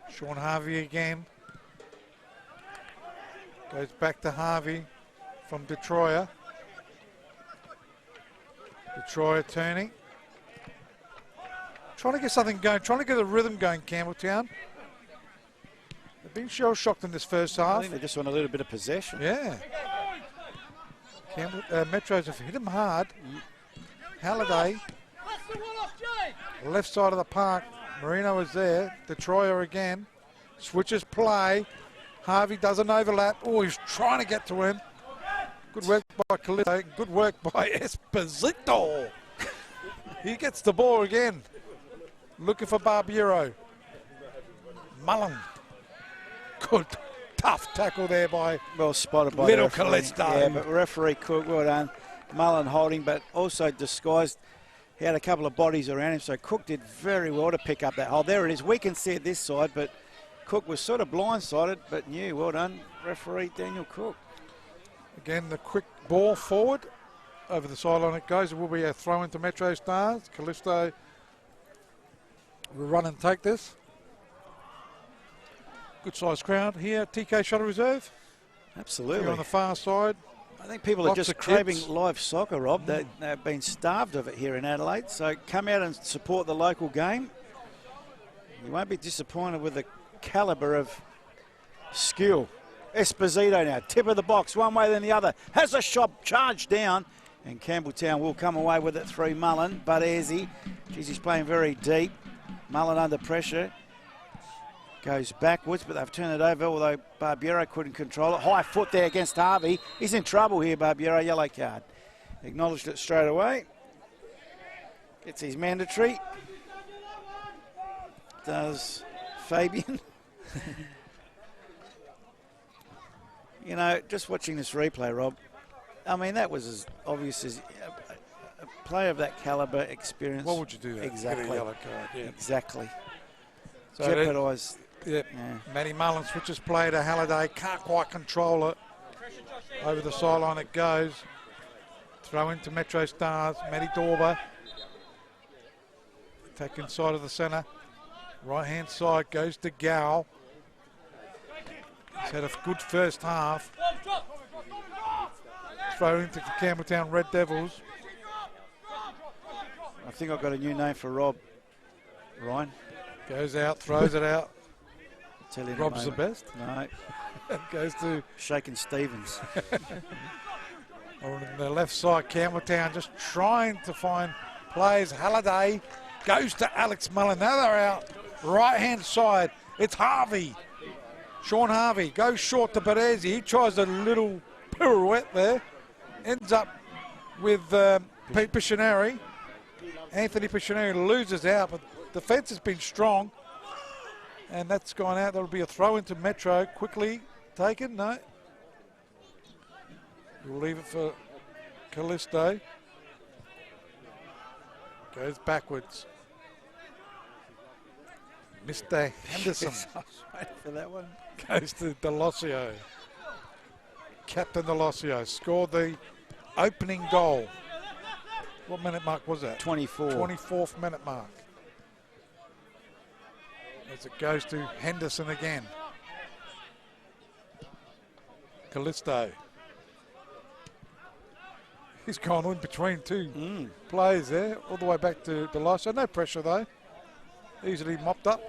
[SPEAKER 8] Sean Harvey again. Goes back to Harvey from Detroit. Detroit turning. Trying to get something going, trying to get a rhythm going, Campbelltown. They've been shell-shocked in this first half.
[SPEAKER 7] I think they just want a little bit of possession.
[SPEAKER 8] Yeah. Metros have hit him hard. Halliday. Left side of the park. Marino is there. Detroit again. Switches play. Harvey does an overlap. Oh, he's trying to get to him. Good work by Calippo. Good work by Esposito. He gets the ball again. Looking for Barbiero. Mullen. Good, tough tackle there by
[SPEAKER 7] well spotted by
[SPEAKER 8] little
[SPEAKER 7] the referee.
[SPEAKER 8] Callisto.
[SPEAKER 7] Yeah, but referee Cook, well done. Mullen holding, but also disguised. He had a couple of bodies around him, so Cook did very well to pick up that hole. There it is. We can see it this side, but Cook was sort of blindsided, but knew. Well done, referee Daniel Cook.
[SPEAKER 8] Again, the quick ball forward. Over the sideline it goes. It will be a throw into MetroStars. Callisto will run and take this. Good sized crowd here. TK Shuttle Reserve.
[SPEAKER 7] Absolutely.
[SPEAKER 8] Here on the far side.
[SPEAKER 7] I think people are just craving live soccer, Rob. They've been starved of it here in Adelaide. So come out and support the local game. You won't be disappointed with the calibre of skill. Esposito now, tip of the box, one way then the other. Has a shot charged down. And Campbelltown will come away with it through Mullen. But Ezzy, geez, he's playing very deep. Mullen under pressure. Goes backwards, but they've turned it over, although Barbiero couldn't control it. High foot there against Harvey. He's in trouble here, Barbiero, yellow card. Acknowledged it straight away. Gets his mandatory. Does Fabian. You know, just watching this replay, Rob, I mean, that was as obvious as a player of that calibre, experience.
[SPEAKER 8] What would you do that?
[SPEAKER 7] Exactly.
[SPEAKER 8] Get a yellow card, yeah.
[SPEAKER 7] Exactly.
[SPEAKER 8] So
[SPEAKER 7] Jeopardised.
[SPEAKER 8] Yep. Yeah. Matty Mullen switches play to Halliday. Can't quite control it. Over the sideline it goes. Throw into MetroStars. Matty Dorber. Attack inside of the centre. Right hand side goes to Gow. He's had a good first half. Throw into the Campbelltown Red Devils.
[SPEAKER 7] I think I've got a new name for Rob. Ryan.
[SPEAKER 8] Goes out, throws it out.
[SPEAKER 7] Tell you
[SPEAKER 8] Rob's the best?
[SPEAKER 7] No.
[SPEAKER 8] Goes to
[SPEAKER 7] Shakin' Stevens.
[SPEAKER 8] On the left side, Campbelltown just trying to find players. Halliday goes to Alex Mullen. Now they're out. Right hand side, it's Harvey. Sean Harvey goes short to Perez. He tries a little pirouette there. Ends up with Pictionary. Anthony Pictionary loses out, but defence has been strong. And that's gone out. That'll be a throw into Metro. Quickly taken. No. We'll leave it for Callisto. Goes backwards. Mr. Henderson.
[SPEAKER 7] For that one.
[SPEAKER 8] Goes to Delosio. Captain Delosio scored the opening goal. What minute mark was that?
[SPEAKER 7] 24.
[SPEAKER 8] 24th minute mark. As it goes to Henderson again. Callisto. He's gone in between two players there, all the way back to Delosio. No pressure though. Easily mopped up.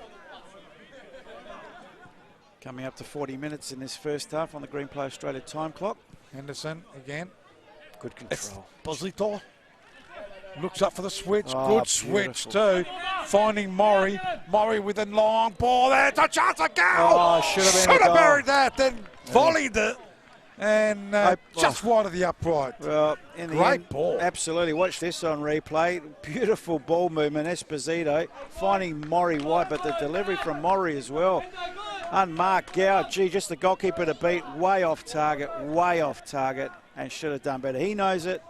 [SPEAKER 7] Coming up to 40 minutes in this first half on the Green Play Australia time clock.
[SPEAKER 8] Henderson again.
[SPEAKER 7] Good control.
[SPEAKER 8] Esposito looks up for the switch.
[SPEAKER 7] Oh,
[SPEAKER 8] good switch too. Finding Maury. Maury with a long ball there. It's a chance to go.
[SPEAKER 7] Oh, should have been a goal.
[SPEAKER 8] buried that. Then volleyed it. And just wide of the upright.
[SPEAKER 7] Well, in the
[SPEAKER 8] Great
[SPEAKER 7] end,
[SPEAKER 8] ball.
[SPEAKER 7] Absolutely. Watch this on replay. Beautiful ball movement. Esposito finding Maury wide, but the delivery from Maury as well. Unmarked Gow. Gee, just the goalkeeper to beat. Way off target, and should have done better. He knows it.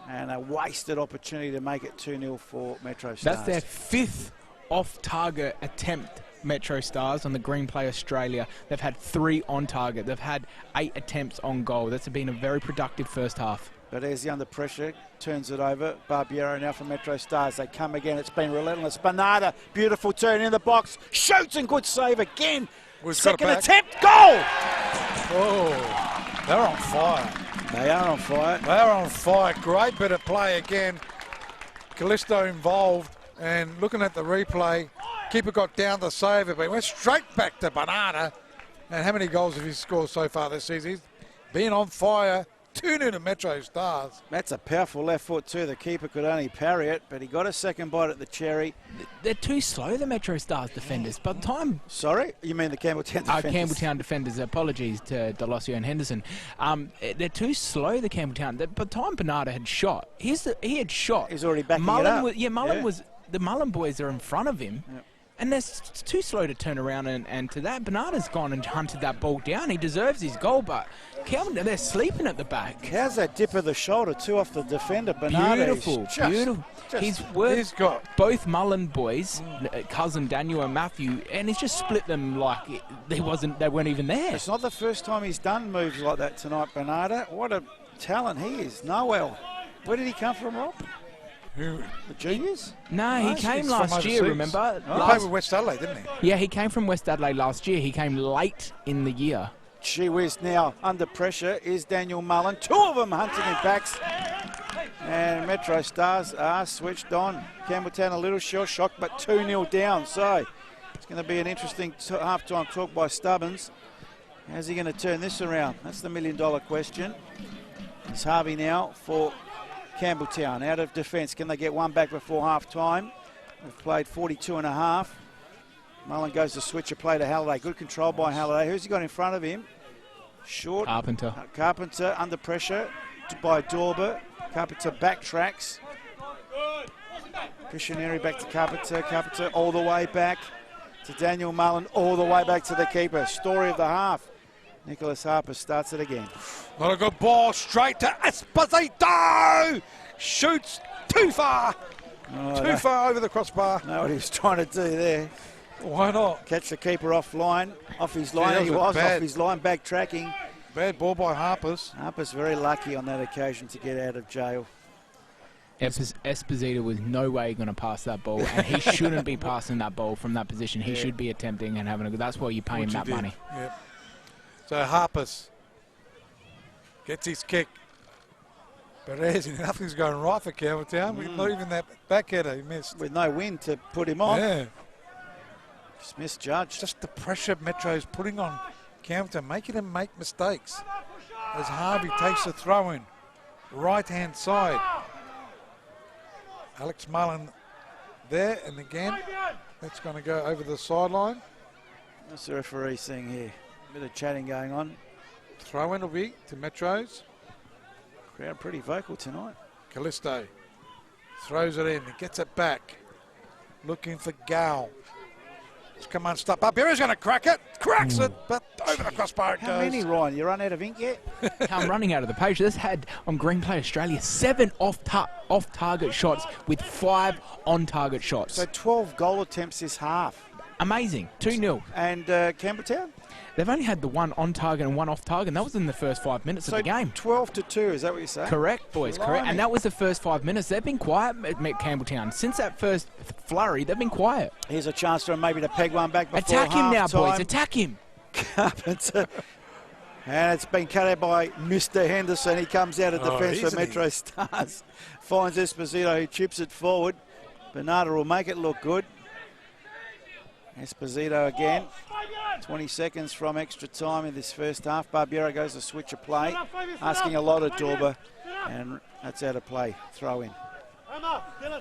[SPEAKER 7] And a wasted opportunity to make it 2-0 for MetroStars.
[SPEAKER 9] That's their 5th off-target attempt, MetroStars, on the Green Play Australia. They've had 3 on target. They've had 8 attempts on goal. That's been a very productive first half.
[SPEAKER 7] But as he under pressure, turns it over. Barbiero now for MetroStars. They come again. It's been relentless. Bernarda, beautiful turn in the box. Shoots and good save again. Second attempt, goal!
[SPEAKER 8] Oh, they're on fire.
[SPEAKER 7] They are on fire.
[SPEAKER 8] They're on fire. Great bit of play again. Callisto involved, and looking at the replay, keeper got down to save it, but he went straight back to Bernardo. And how many goals have he scored so far this season? He's been on fire. 2-0 to MetroStars.
[SPEAKER 7] That's a powerful left foot too. The keeper could only parry it, but he got a second bite at the cherry.
[SPEAKER 9] They're too slow, the MetroStars defenders. By the time...
[SPEAKER 7] Sorry? You mean the Campbelltown defenders?
[SPEAKER 9] Campbelltown defenders. Apologies to Delosio and Henderson. They're too slow, the Campbelltown. By the time Bernardo had shot, he had shot.
[SPEAKER 7] He's already backing
[SPEAKER 9] Mullen
[SPEAKER 7] it up.
[SPEAKER 9] Mullen was... The Mullen boys are in front of him.
[SPEAKER 7] Yep.
[SPEAKER 9] And they're too slow to turn around and to that. Bernardo's gone and hunted that ball down. He deserves his goal, but they're sleeping at the back.
[SPEAKER 7] How's that dip of the shoulder, two off the defender? Bernardo.
[SPEAKER 9] Beautiful. He's got both Mullen boys, cousin Daniel and Matthew, and he's just split them like they weren't even there.
[SPEAKER 7] It's not the first time he's done moves like that tonight, Bernardo. What a talent he is. Noel. Where did he come from, Rob?
[SPEAKER 8] Who?
[SPEAKER 7] The juniors?
[SPEAKER 9] No, he came last year, remember?
[SPEAKER 8] He played with West Adelaide, didn't he?
[SPEAKER 9] Yeah, he came from West Adelaide last year. He came late in the year.
[SPEAKER 7] Gee whiz, now under pressure is Daniel Mullen. Two of them hunting in backs. And MetroStars are switched on. Campbelltown a little shell shock, but 2-0 down. So it's going to be an interesting half-time talk by Stubbins. How's he going to turn this around? That's the million-dollar question. It's Harvey now for Campbelltown out of defence. Can they get one back before half-time? We've played 42 and a half. Mullen goes to switch a play to Halliday. Good control by Halliday. Who's he got in front of him? Short.
[SPEAKER 9] Carpenter.
[SPEAKER 7] Carpenter under pressure by Dorber. Carpenter backtracks. Piscineri back to Carpenter. Carpenter all the way back to Daniel Mullen. All the way back to the keeper. Story of the half. Nicholas Harper starts it again.
[SPEAKER 8] Not a good ball. Straight to Esposito. Shoots too far. Too far over the crossbar.
[SPEAKER 7] Know what he was trying to do there.
[SPEAKER 8] Why not?
[SPEAKER 7] Catch the keeper off line. Off his line.
[SPEAKER 8] Yeah,
[SPEAKER 7] He was
[SPEAKER 8] bad.
[SPEAKER 7] off his line, backtracking.
[SPEAKER 8] Bad ball by Harper's.
[SPEAKER 7] Harper's very lucky on that occasion to get out of jail.
[SPEAKER 9] Esposito was no way going to pass that ball, and he shouldn't be passing that ball from that position. He should be attempting and having a good. That's why you pay him that money.
[SPEAKER 8] Yep. So Harper's gets his kick. Perez, nothing's going right for Campbelltown. Not even that back header he missed.
[SPEAKER 7] With no wind to put him on.
[SPEAKER 8] Yeah.
[SPEAKER 7] Just misjudged.
[SPEAKER 8] Just the pressure Metro's putting on Campbelltown, making him make mistakes. As Harvey takes the throw in. Right-hand side. Alex Mullen there, and again, that's going to go over the sideline.
[SPEAKER 7] What's the referee seeing here? A bit of chatting going on.
[SPEAKER 8] Throw in will be to Metros.
[SPEAKER 7] Crowd pretty vocal tonight.
[SPEAKER 8] Callisto throws it in, gets it back. Looking for Gal. Come on, stop up. He's going to crack it. Cracks it, but over the crossbar it goes.
[SPEAKER 7] How many, Ryan? You run out of ink yet?
[SPEAKER 9] I'm running out of the page. This had on Green Play Australia 7 off-target shots with 5 on-target shots.
[SPEAKER 7] So 12 goal attempts this half.
[SPEAKER 9] Amazing. 2-0.
[SPEAKER 7] And Campbelltown?
[SPEAKER 9] They've only had the 1 on-target and 1 off-target, and that was in the first 5 minutes of the game.
[SPEAKER 7] 12-2, is that what you're saying?
[SPEAKER 9] Correct, boys, correct. And that was the first 5 minutes. They've been quiet at Campbelltown. Since that first flurry, they've been quiet.
[SPEAKER 7] Here's a chance for him maybe to peg one back before
[SPEAKER 9] Attack him now,
[SPEAKER 7] half-time.
[SPEAKER 9] boys. Attack him.
[SPEAKER 7] Carpenter. And it's been cut out by Mr. Henderson. He comes out of defence for MetroStars. Finds Esposito, who chips it forward. Bernardo will make it look good. Esposito again. 20 seconds from extra time in this first half. Barbiero goes to switch a play, asking a lot of Dorber, and that's out of play. Throw in.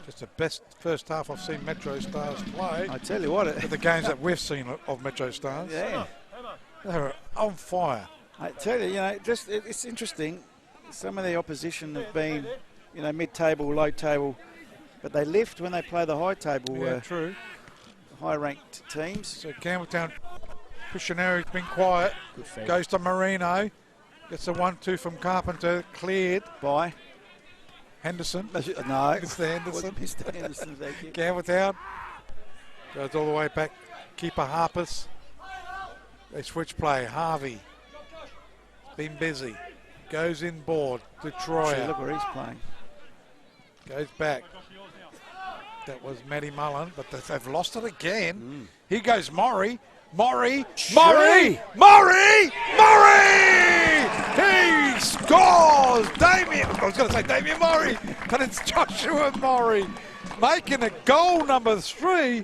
[SPEAKER 8] Just the best first half I've seen MetroStars play.
[SPEAKER 7] I tell you what,
[SPEAKER 8] the games that we've seen of MetroStars.
[SPEAKER 7] Yeah,
[SPEAKER 8] they're on fire.
[SPEAKER 7] I tell you, it's interesting. Some of the opposition have been, mid-table, low-table, but they lift when they play the high-table.
[SPEAKER 8] Yeah, true.
[SPEAKER 7] High-ranked teams.
[SPEAKER 8] So Campbelltown, Piscineri's been quiet. Goes to Marino. Gets the 1-2 from Carpenter. Cleared
[SPEAKER 7] by
[SPEAKER 8] Henderson.
[SPEAKER 7] No.
[SPEAKER 8] Mr. Henderson.
[SPEAKER 7] Mr. Henderson, thank you.
[SPEAKER 8] Campbelltown. Goes all the way back. Keeper Harpers. They switch play. Harvey. Been busy. Goes inboard to Troyer.
[SPEAKER 7] Look where he's playing.
[SPEAKER 8] Goes back. That was Matty Mullen, but they've lost it again. Here goes Maury. Murray! He scores! Damien! I was going to say Damien Murray, but it's Joshua Murray making a goal number 3.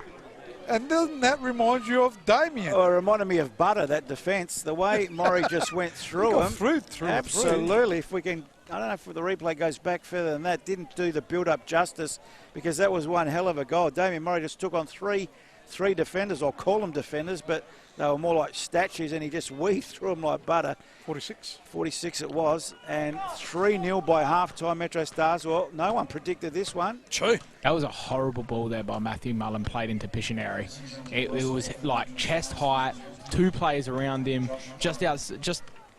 [SPEAKER 8] And doesn't that remind you of Damien?
[SPEAKER 7] Oh, it reminded me of Butter, that defence. The way Murray just went through him.
[SPEAKER 8] Through
[SPEAKER 7] Absolutely. If we can, I don't know if the replay goes back further than that. Didn't do the build-up justice because that was one hell of a goal. Damien Murray just took on three defenders. I'll call them defenders, but they were more like statues, and he just weaved through them like butter. 46 it was, and 3-0 by half-time, MetroStars. Well, no one predicted this one.
[SPEAKER 8] True.
[SPEAKER 9] That was a horrible ball there by Matthew Mullen, played into Pictionary. It was like chest height, 2 players around him, just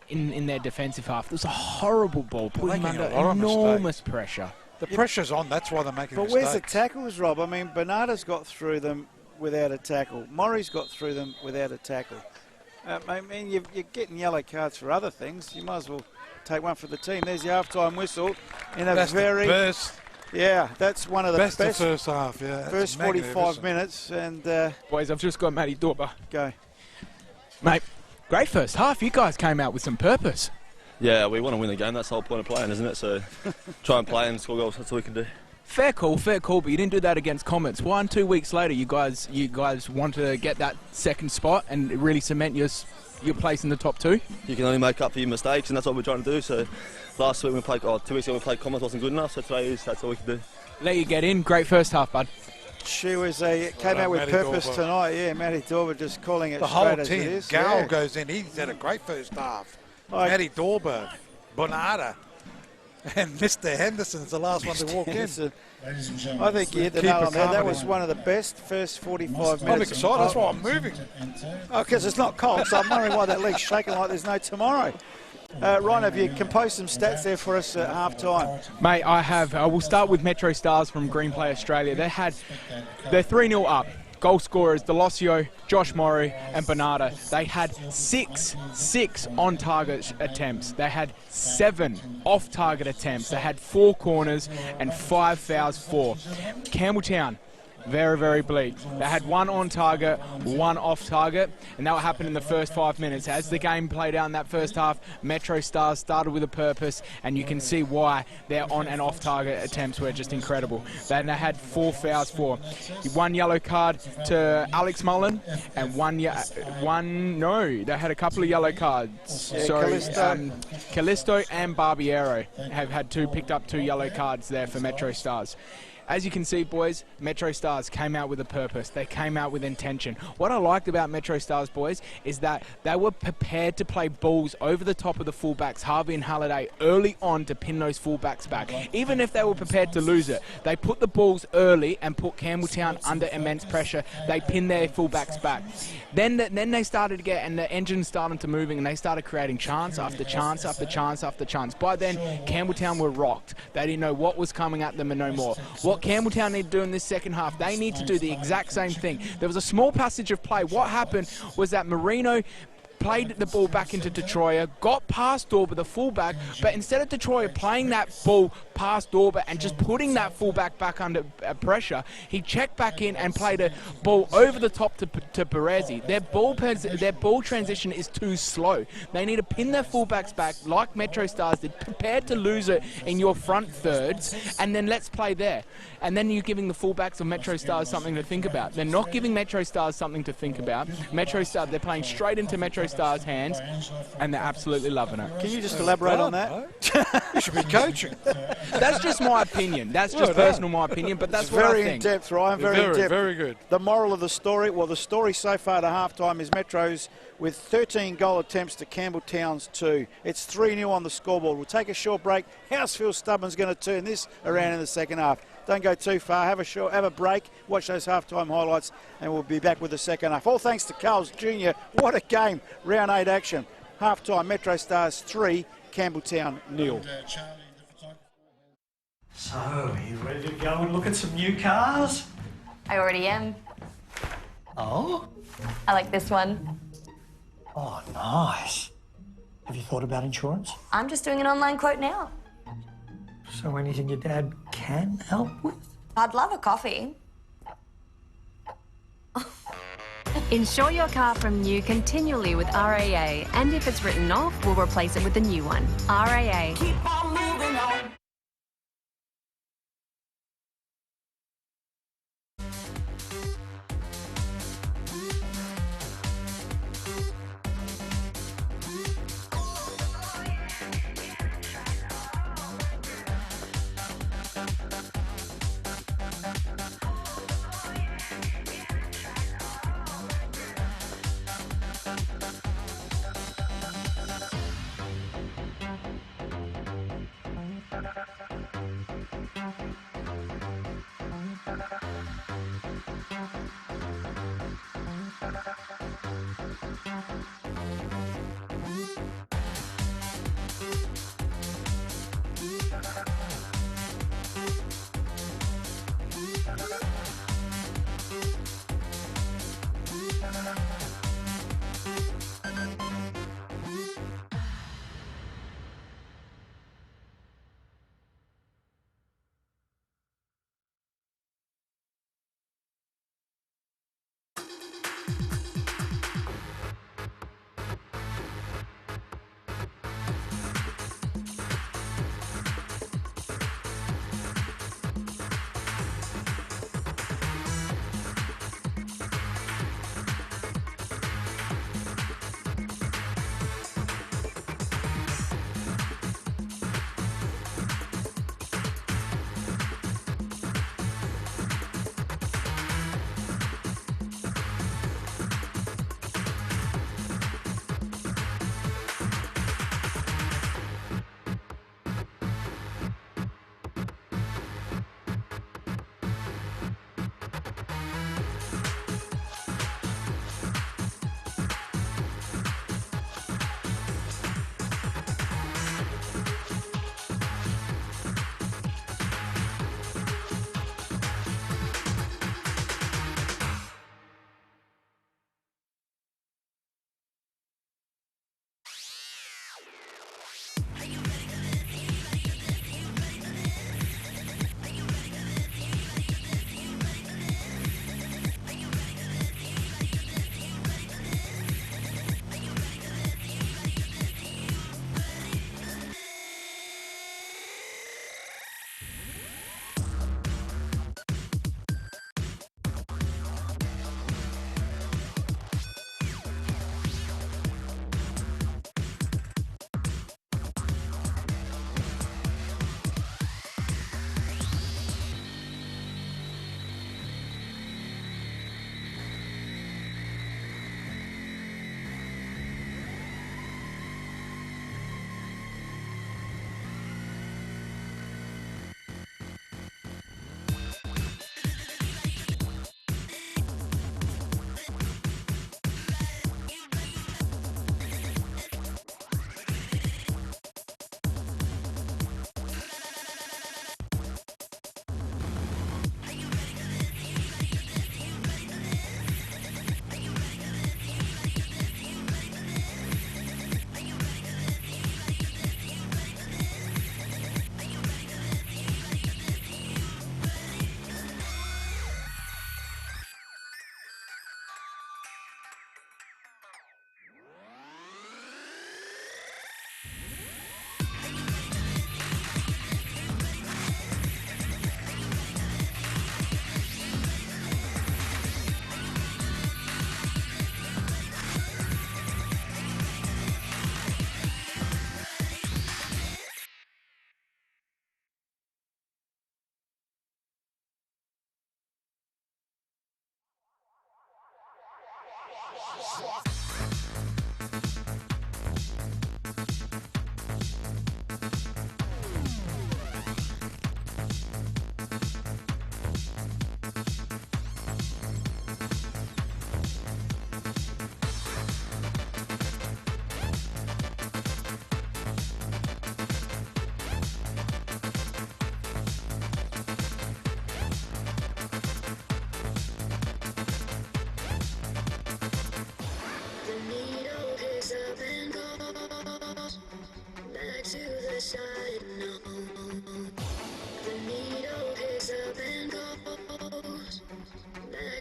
[SPEAKER 9] in their defensive half. It was a horrible ball, putting him under enormous pressure.
[SPEAKER 8] The pressure's on, that's why they're making
[SPEAKER 7] But
[SPEAKER 8] mistakes.
[SPEAKER 7] where's the tackles, Rob? I mean, Bernardo's got through them without a tackle. Murray's got through them without a tackle. I mean, you're getting yellow cards for other things. You might as well take one for the team. There's your half-time whistle in a
[SPEAKER 8] That's
[SPEAKER 7] very...
[SPEAKER 8] the best.
[SPEAKER 7] Yeah, that's one of the best
[SPEAKER 8] first half, yeah.
[SPEAKER 7] First 45 minutes. And
[SPEAKER 9] Boys, I've just got Matty Dorber.
[SPEAKER 7] Go.
[SPEAKER 9] Mate, great first half. You guys came out with some purpose.
[SPEAKER 10] Yeah, we want to win the game. That's the whole point of playing, isn't it? So try and play and score goals. That's all we can do.
[SPEAKER 9] Fair call, but you didn't do that against Comets. 2 weeks later, you guys want to get that second spot and really cement your place in the top 2?
[SPEAKER 10] You can only make up for your mistakes, and that's what we're trying to do. So last week 2 weeks ago we played Comets, wasn't good enough. So today that's all we can do.
[SPEAKER 9] Let you get in. Great first half, bud.
[SPEAKER 7] She came out with
[SPEAKER 8] Matty
[SPEAKER 7] purpose
[SPEAKER 8] Dorber.
[SPEAKER 7] tonight. Yeah, Matty Dorber just calling it
[SPEAKER 8] The
[SPEAKER 7] straight
[SPEAKER 8] whole
[SPEAKER 7] as it
[SPEAKER 8] team.
[SPEAKER 7] is.
[SPEAKER 8] Gal
[SPEAKER 7] Yeah.
[SPEAKER 8] goes in. He's had a great first half. Matty Dorber, Bonata, and Mr. Henderson's the last one to walk in.
[SPEAKER 7] I think you hit the nail on there. That was one of the best first 45 minutes.
[SPEAKER 8] I'm excited. That's why I'm moving.
[SPEAKER 7] Oh, because it's not cold, so I'm wondering why that leg's shaking like there's no tomorrow. Ryan, have you composed some stats there for us at half-time?
[SPEAKER 9] Mate, I have. We'll start with MetroStars from Green Play Australia. They're 3-0 up. Goal scorers, Delosio, Josh Murray and Bernardo. They had six on-target attempts. They had 7 off-target attempts. They had 4 corners and 5 fouls for. Campbelltown, very, very bleak. They had 1 on target, 1 off target, and that happened in the first 5 minutes. As the game played out in that first half, MetroStars started with a purpose, and you can see why their on and off target attempts were just incredible. They had 4 fouls for. 1 yellow card to Alex Mullen, and they had a couple of yellow cards.
[SPEAKER 7] Yeah,
[SPEAKER 9] Sorry, Callisto and Barbiero have picked up 2 yellow cards there for MetroStars. As you can see, boys, MetroStars came out with a purpose. They came out with intention. What I liked about MetroStars, boys, is that they were prepared to play balls over the top of the fullbacks, Harvey and Halliday, early on to pin those fullbacks back. Even if they were prepared to lose it, they put the balls early and put Campbelltown under immense pressure. They pinned their fullbacks back. Then they started to get, and the engine started to moving, and they started creating chance after chance after chance after chance. By then, Campbelltown were rocked. They didn't know what was coming at them and no more. What Campbelltown need to do in this second half, they need to do the exact same thing. There was a small passage of play. What happened was that Marino played the ball back into Detroit, got past Dorber, the fullback, but instead of Detroit playing that ball past Dorber and just putting that fullback back under pressure, he checked back in and played a ball over the top to Perezi. Their ball transition is too slow. They need to pin their fullbacks back like MetroStars did, prepared to lose it in your front thirds, and then let's play there. And then you're giving the fullbacks of MetroStars something to think about. They're not giving MetroStars something to think about. MetroStars, they're playing straight into MetroStars' hands, and they're absolutely loving it.
[SPEAKER 7] Can you just elaborate on that?
[SPEAKER 8] You should be coaching.
[SPEAKER 9] That's just my opinion. That's just personal my opinion, but that's what I think.
[SPEAKER 7] Very in-depth, Ryan. Very in-depth.
[SPEAKER 8] Very good.
[SPEAKER 7] The moral of the story, well, the story so far to half-time is Metros with 13 goal attempts to Campbelltown's 2. It's 3-0 on the scoreboard. We'll take a short break. Houseville Stubborn's going to turn this around in the second half. Don't go too far. Have a break. Watch those half-time highlights, and we'll be back with the second half. All thanks to Carl's Jr. What a game. Round 8 action. Half-time, MetroStars 3, Campbelltown 0.
[SPEAKER 11] So, are you ready to go and look at some new cars?
[SPEAKER 2] I already am.
[SPEAKER 11] Oh?
[SPEAKER 2] I like this one.
[SPEAKER 11] Oh, nice. Have you thought about insurance?
[SPEAKER 2] I'm just doing an online quote now.
[SPEAKER 11] So anything your dad can help with?
[SPEAKER 2] I'd love a coffee.
[SPEAKER 4] Insure your car from new continually with RAA, and if it's written off, we'll replace it with a new one. RAA.
[SPEAKER 5] Keep on moving on.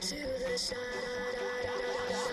[SPEAKER 12] to the side.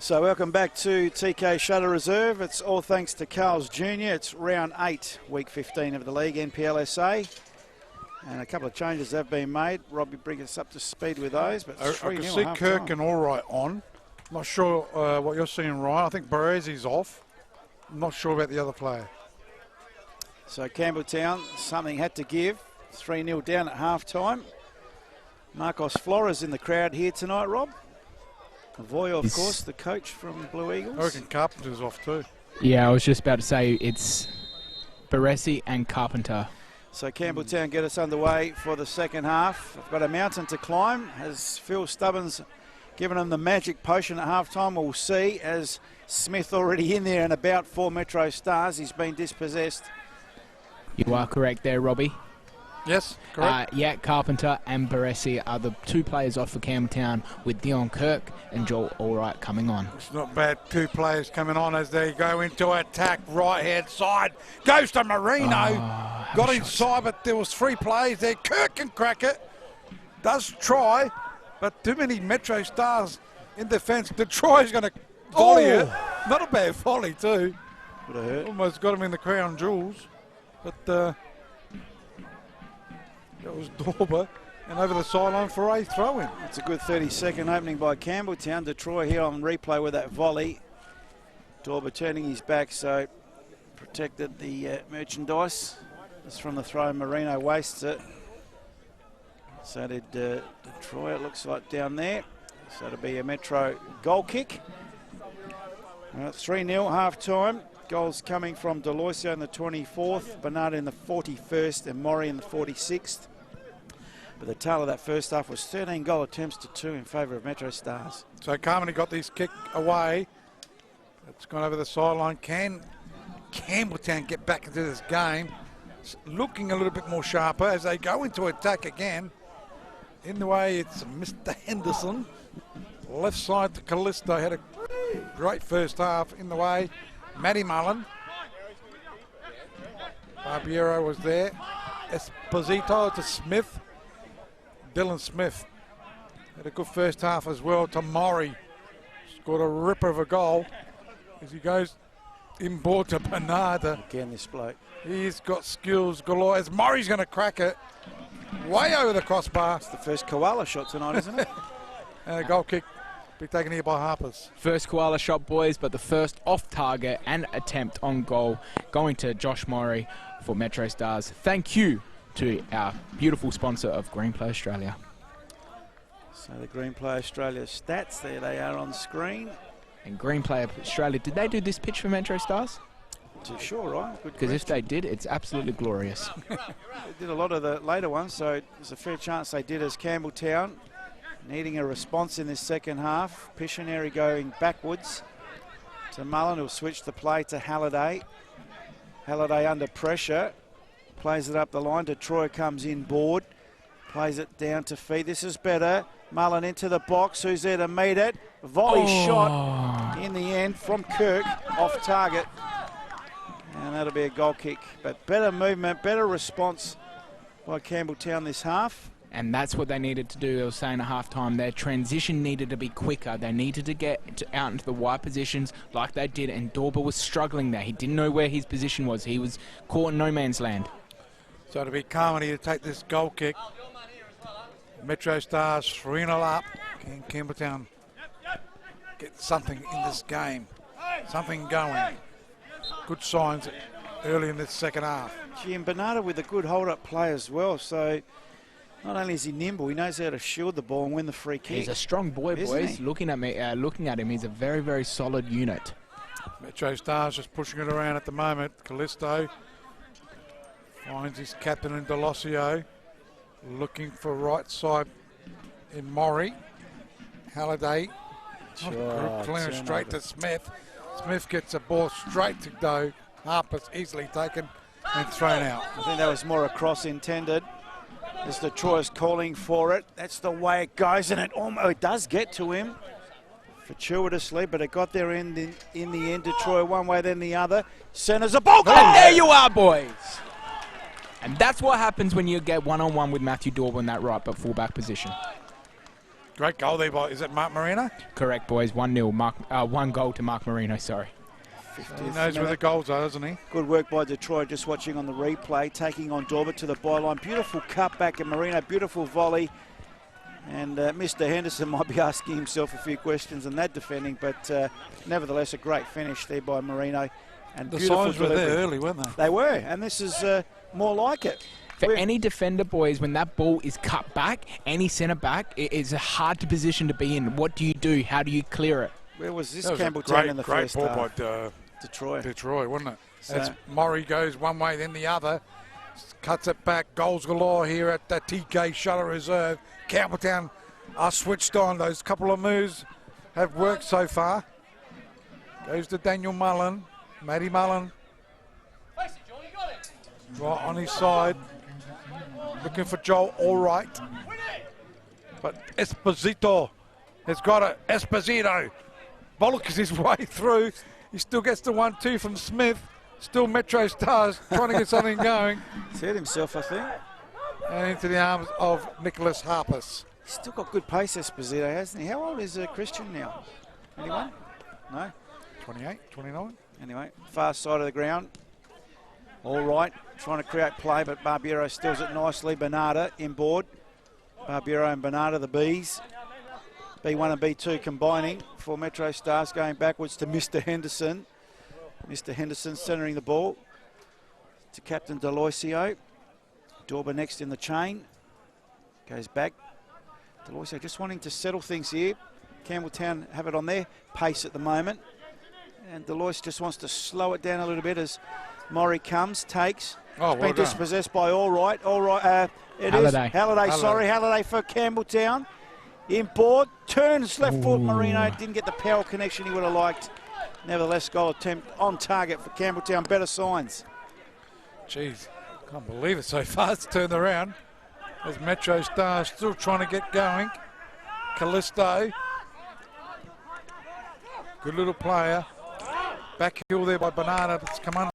[SPEAKER 7] So welcome back to TK Shutter Reserve. It's all thanks to Carl's Jr. It's round 8, week 15 of the league, NPL SA. And a couple of changes have been made. Robbie, bring us up to speed with those. But
[SPEAKER 8] I can see Kirk and Allright on. Not sure what you're seeing, Ryan. I think Baresi's off. I'm not sure about the other player.
[SPEAKER 7] So Campbelltown, something had to give. 3-0 down at half-time. Marcos Flores in the crowd here tonight, Rob. Voy, of course, the coach from Blue Eagles.
[SPEAKER 8] I reckon Carpenter's off too.
[SPEAKER 9] Yeah, I was just about to say it's Baresi and Carpenter.
[SPEAKER 7] So Campbelltown get us underway for the second half. I've got a mountain to climb. Has Phil Stubbins given them the magic potion at halftime? We'll see, as Smith already in there and about for MetroStars. He's been dispossessed.
[SPEAKER 9] You are correct there, Robbie.
[SPEAKER 8] Yes, correct.
[SPEAKER 9] Yeah, Carpenter and Baresi are the two players off for Campbelltown, with Dion Kirk and Joel Allright coming on.
[SPEAKER 8] It's not bad. Two players coming on as they go into attack. Right-hand side. Goes to Marino. Got inside, but there was 3 plays there. Kirk can crack it. Does try, but too many MetroStars in defence. Detroit's going to volley it. Not a bad volley too.
[SPEAKER 7] Would have hurt.
[SPEAKER 8] Almost got him in the crown jewels. But that was Dorber, and over the sideline for a throw-in.
[SPEAKER 7] It's a good 30-second opening by Campbelltown. Detroit here on replay with that volley. Dorber turning his back, so protected the merchandise. It's from the throw. Marino wastes it. So did Detroit, it looks like, down there. So it'll be a Metro goal kick. 3-0 half-time. Goals coming from Deloisio in the 24th, Bernard in the 41st, and Maury in the 46th. But the tale of that first half was 13 goal attempts to 2 in favour of MetroStars.
[SPEAKER 8] So Carmody got this kick away. It's gone over the sideline. Can Campbelltown get back into this game? It's looking a little bit more sharper as they go into attack again. In the way, it's Mr. Henderson. Left side to Callisto. Had a great first half in the way. Matty Mullen. Barbiero was there. Esposito to Smith. Dylan Smith had a good first half as well to Maury. Scored a ripper of a goal as he goes inboard to Bernarda.
[SPEAKER 7] Again, this bloke.
[SPEAKER 8] He's got skills galore as Maury's going to crack it. Way over the crossbar.
[SPEAKER 7] It's the first koala shot tonight, isn't it?
[SPEAKER 8] And a goal kick be taken here by Harpers.
[SPEAKER 9] First koala shot, boys, but the first off target and attempt on goal going to Josh Maury for MetroStars. Thank you to our beautiful sponsor of Greenplay Australia.
[SPEAKER 7] So the Greenplay Australia stats, there they are on screen.
[SPEAKER 9] And Greenplay Australia, did they do this pitch for MetroStars?
[SPEAKER 7] Too sure, right?
[SPEAKER 9] Because if they did, it's absolutely glorious.
[SPEAKER 7] They did a lot of the later ones, so there's a fair chance they did as Campbelltown. Needing a response in this second half. Pictionary going backwards to Mullen, who'll switch the play to Halliday. Halliday under pressure. Plays it up the line. Detroit comes in board. Plays it down to feed. This is better. Mullen into the box. Who's there to meet it? Volley shot in the end from Kirk off target. And that'll be a goal kick. But better movement, better response by Campbelltown this half.
[SPEAKER 9] And that's what they needed to do. They were saying at halftime, their transition needed to be quicker. They needed to get out into the wide positions like they did, and Dorber was struggling there. He didn't know where his position was. He was caught in no man's land.
[SPEAKER 8] So it'll be Carmody to take this goal kick. MetroStars 3-0 up. Can Campbelltown get something in this game? Something going. Good signs early in this second half.
[SPEAKER 7] Gee, and Bernardo with a good hold-up play as well, so not only is he nimble, he knows how to shield the ball and win the free kick.
[SPEAKER 9] He's a strong boy, boys. Looking at him, he's a very, very solid unit.
[SPEAKER 8] MetroStars just pushing it around at the moment. Callisto finds his captain in Deloisio, looking for right side in Maury. Halliday, clearance straight to Smith. Smith gets a ball straight to go. Harper's easily taken and thrown out.
[SPEAKER 7] I think that was more a cross intended. As Detroit's calling for it. That's the way it goes, and it does get to him fortuitously, but it got there in the end. Detroit one way, then the other. Centers a ball.
[SPEAKER 9] And there you are, boys. And that's what happens when you get one-on-one with Matthew Dorber in that right but fullback position.
[SPEAKER 8] Great goal there by, is it Mark Marino?
[SPEAKER 9] Correct, boys. 1-0. 1 goal to Mark Marino, sorry.
[SPEAKER 8] He knows where the goals are, doesn't he?
[SPEAKER 7] Good work by Detroit, just watching on the replay, taking on Dorber to the byline. Beautiful cut back at Marino, beautiful volley. And Mr. Henderson might be asking himself a few questions on that defending, but nevertheless a great finish there by Marino. And
[SPEAKER 8] the signs were there early, weren't they?
[SPEAKER 7] They were, and this is more like it.
[SPEAKER 9] For any defender, boys, when that ball is cut back, any centre back, it is a hard position to be in. What do you do? How do you clear it?
[SPEAKER 7] Where was this Campbelltown in the first half?
[SPEAKER 8] Great ball by
[SPEAKER 7] Detroit.
[SPEAKER 8] Detroit, wasn't it?
[SPEAKER 7] So
[SPEAKER 8] As Maury goes one way, then the other. Cuts it back. Goals galore here at the TK Shutter Reserve. Campbelltown are switched on. Those couple of moves have worked so far. Goes to Daniel Mullen. Matty Mullen. Right on his side. Looking for Joel Allright. But Esposito has got it. Esposito bollocks his way through. He still gets the 1-2 from Smith. Still MetroStars trying to get something going.
[SPEAKER 7] He's hurt himself, I think.
[SPEAKER 8] And into the arms of Nicholas Harpus.
[SPEAKER 7] He's still got good pace, Esposito, hasn't he? How old is Christian now? 21? No?
[SPEAKER 8] 28, 29.
[SPEAKER 7] Anyway, far side of the ground. All right, trying to create play, but Barbiero steals it nicely. Bernarda inboard. Barbiero and Bernarda, the Bees. B1 and B2 combining for MetroStars, going backwards to Mr. Henderson. Mr. Henderson centering the ball to Captain Deloisio. Dorber next in the chain. Goes back. Deloisio just wanting to settle things here. Campbelltown have it on their pace at the moment. And Delois just wants to slow it down a little bit as Maury comes, takes.
[SPEAKER 8] Oh,
[SPEAKER 7] Been dispossessed by Allright. Allright, Halliday for Campbelltown. Inboard, turns left foot. Marino didn't get the power connection he would have liked. Nevertheless, goal attempt on target for Campbelltown. Better signs.
[SPEAKER 8] Jeez, can't believe it so fast turned around. As MetroStars still trying to get going. Callisto. Good little player. Back heel there by Bernarda. It's come on.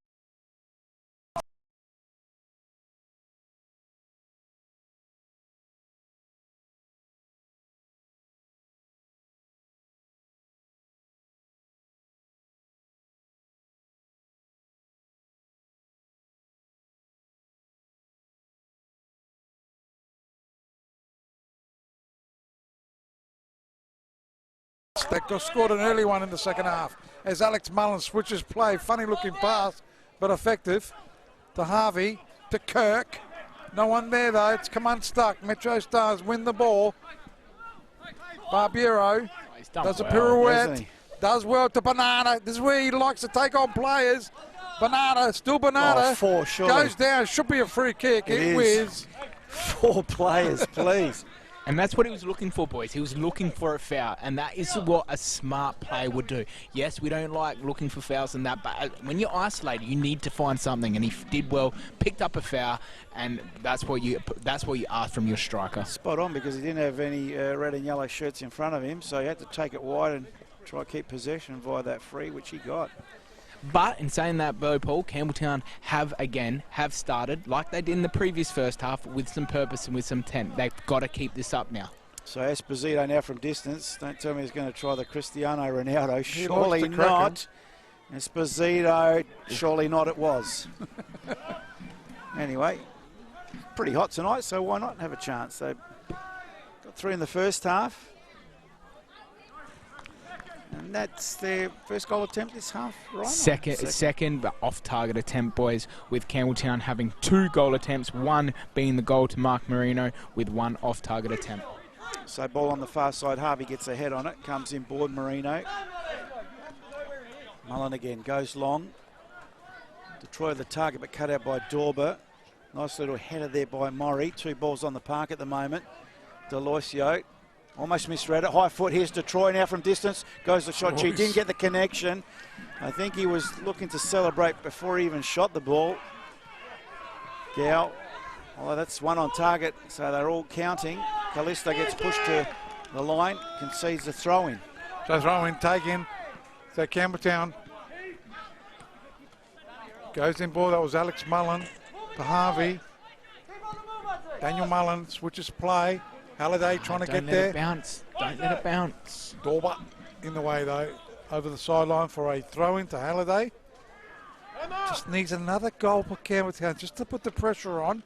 [SPEAKER 8] They scored an early one in the second half as Alex Mullen switches play. Funny looking pass, but effective. To Harvey, to Kirk. No one there though, it's come unstuck. MetroStars win the ball. Barbiero does a pirouette, does well to Bernarda. This is where he likes to take on players. Bernarda, still Bernarda.
[SPEAKER 7] Oh, 4, surely.
[SPEAKER 8] Goes down, should be a free kick. It is.
[SPEAKER 7] 4 players, please.
[SPEAKER 9] And that's what he was looking for, boys. He was looking for a foul, and that is what a smart player would do. Yes, we don't like looking for fouls and that, but when you're isolated, you need to find something, and he did well, picked up a foul, and that's what you ask from your striker.
[SPEAKER 7] Spot on, because he didn't have any red and yellow shirts in front of him, so he had to take it wide and try to keep possession via that free, which he got.
[SPEAKER 9] But in saying that, Paul, Campbelltown have started, like they did in the previous first half, with some purpose and with some intent. They've got to keep this up now.
[SPEAKER 7] So Esposito now from distance. Don't tell me he's going to try the Cristiano Ronaldo. Surely not. Esposito, surely not it was. Anyway, pretty hot tonight, so why not have a chance? They got 3 in the first half. And that's their first goal attempt this half, right?
[SPEAKER 9] Second off-target attempt, boys, with Campbelltown having 2 goal attempts, 1 being the goal to Mark Marino with 1 off-target attempt.
[SPEAKER 7] So ball on the far side, Harvey gets a head on it, comes in board Marino. Mullen again, goes long. Detroit the target, but cut out by Dorber. Nice little header there by Maury. 2 balls on the park at the moment. Deloisio. Almost misread it. High foot. Here's Detroit now from distance. Goes the shot. He didn't get the connection. I think he was looking to celebrate before he even shot the ball. Gow. Oh, that's 1 on target. So they're all counting. Callisto gets pushed to the line. Concedes the throw-in.
[SPEAKER 8] So throw-in taken. So Campbelltown goes in ball. That was Alex Mullen to Harvey. Daniel Mullen switches play. Halliday trying to get there.
[SPEAKER 9] Don't let it bounce.
[SPEAKER 8] Dorber in the way though, over the sideline for a throw-in to Halliday. Just needs another goal for Campbelltown just to put the pressure on.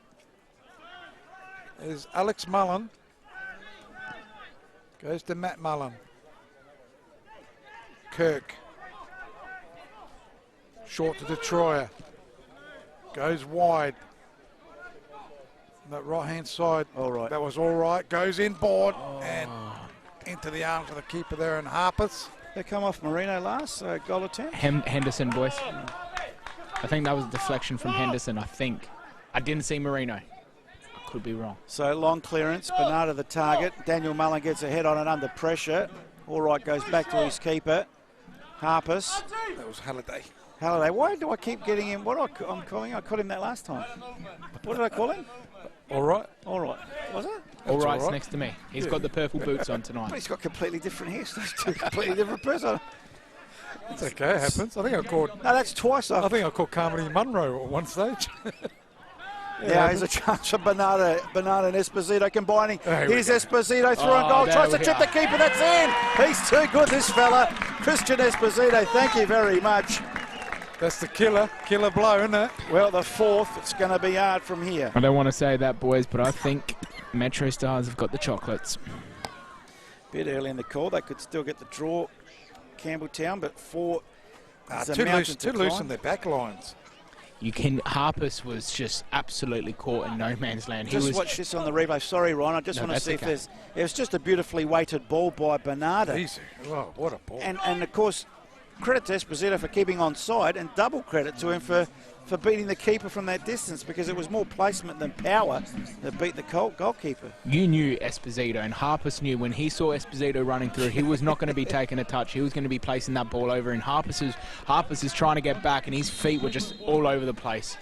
[SPEAKER 8] Is Alex Mullen. Goes to Matt Mullen. Kirk. Short to Detroyer. Goes wide. That right-hand side,
[SPEAKER 7] all right.
[SPEAKER 8] That was all right. Goes inboard and into the arms of the keeper there in Harpus.
[SPEAKER 7] They come off Marino last, goal attempt.
[SPEAKER 9] Henderson, boys. I think that was a deflection from Henderson, I think. I didn't see Marino. I could be wrong.
[SPEAKER 7] So long clearance, Bernardo the target. Daniel Mullen gets a head on it under pressure. All right, goes back to his keeper. Harpus.
[SPEAKER 8] That was Halliday.
[SPEAKER 7] Halliday. Why do I keep getting him? What I'm calling him? I called him that last time. What did I call him?
[SPEAKER 8] All right.
[SPEAKER 7] All right. Was it?
[SPEAKER 9] All right's next to me. He's got the purple boots on tonight.
[SPEAKER 7] But he's got completely different hairstyles. Two completely different person.
[SPEAKER 8] It's okay, it happens. I think I called...
[SPEAKER 7] No, that's twice.
[SPEAKER 8] I think I called Carmody Munro at one stage.
[SPEAKER 7] Now there's a chance for Bernardo and Esposito combining. Here's Esposito through on goal.
[SPEAKER 9] there
[SPEAKER 7] Tries to
[SPEAKER 9] we
[SPEAKER 7] chip
[SPEAKER 9] go.
[SPEAKER 7] the keeper. That's in. He's too good, this fella. Christian Esposito, thank you very much.
[SPEAKER 8] That's the killer blow, isn't it?
[SPEAKER 7] Well, the fourth, it's going to be hard from here.
[SPEAKER 9] I don't want to say that, boys, but I think MetroStars have got the chocolates.
[SPEAKER 7] Bit early in the call. They could still get the draw, Campbelltown, but four...
[SPEAKER 8] Too loose in their back lines.
[SPEAKER 9] Harpus was just absolutely caught in no man's land.
[SPEAKER 7] Just watch this on the replay. Sorry, Ron. I just want to see if there's... It was just a beautifully weighted ball by Bernardo.
[SPEAKER 8] Easy. Oh, what a ball.
[SPEAKER 7] And of course, credit to Esposito for keeping on side, and double credit to him for beating the keeper from that distance, because it was more placement than power that beat the goalkeeper.
[SPEAKER 9] You knew Esposito, and Harpus knew when he saw Esposito running through, he was not going to be taking a touch. He was going to be placing that ball over, and Harpus is trying to get back, and his feet were just all over the place.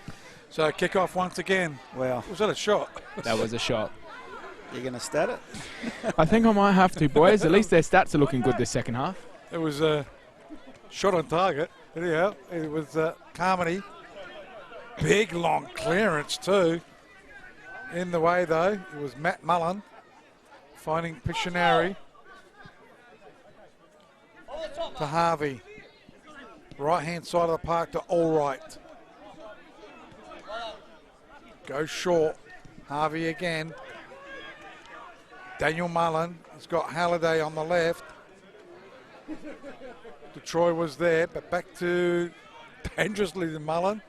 [SPEAKER 8] So kick off once again.
[SPEAKER 7] Wow.
[SPEAKER 8] Was that a shot?
[SPEAKER 9] That was a shot.
[SPEAKER 7] You're going to stat it?
[SPEAKER 9] I think I might have to, boys. At least their stats are looking good this second half.
[SPEAKER 8] It was a shot on target. Anyhow, it was Carmody. Big long clearance too. In the way though, it was Matt Mullen finding Pictionary to Harvey. Right hand side of the park to Allright. Go short. Harvey again. Daniel Mullen has got Halliday on the left. Detroit was there, but back to dangerously to Mullen.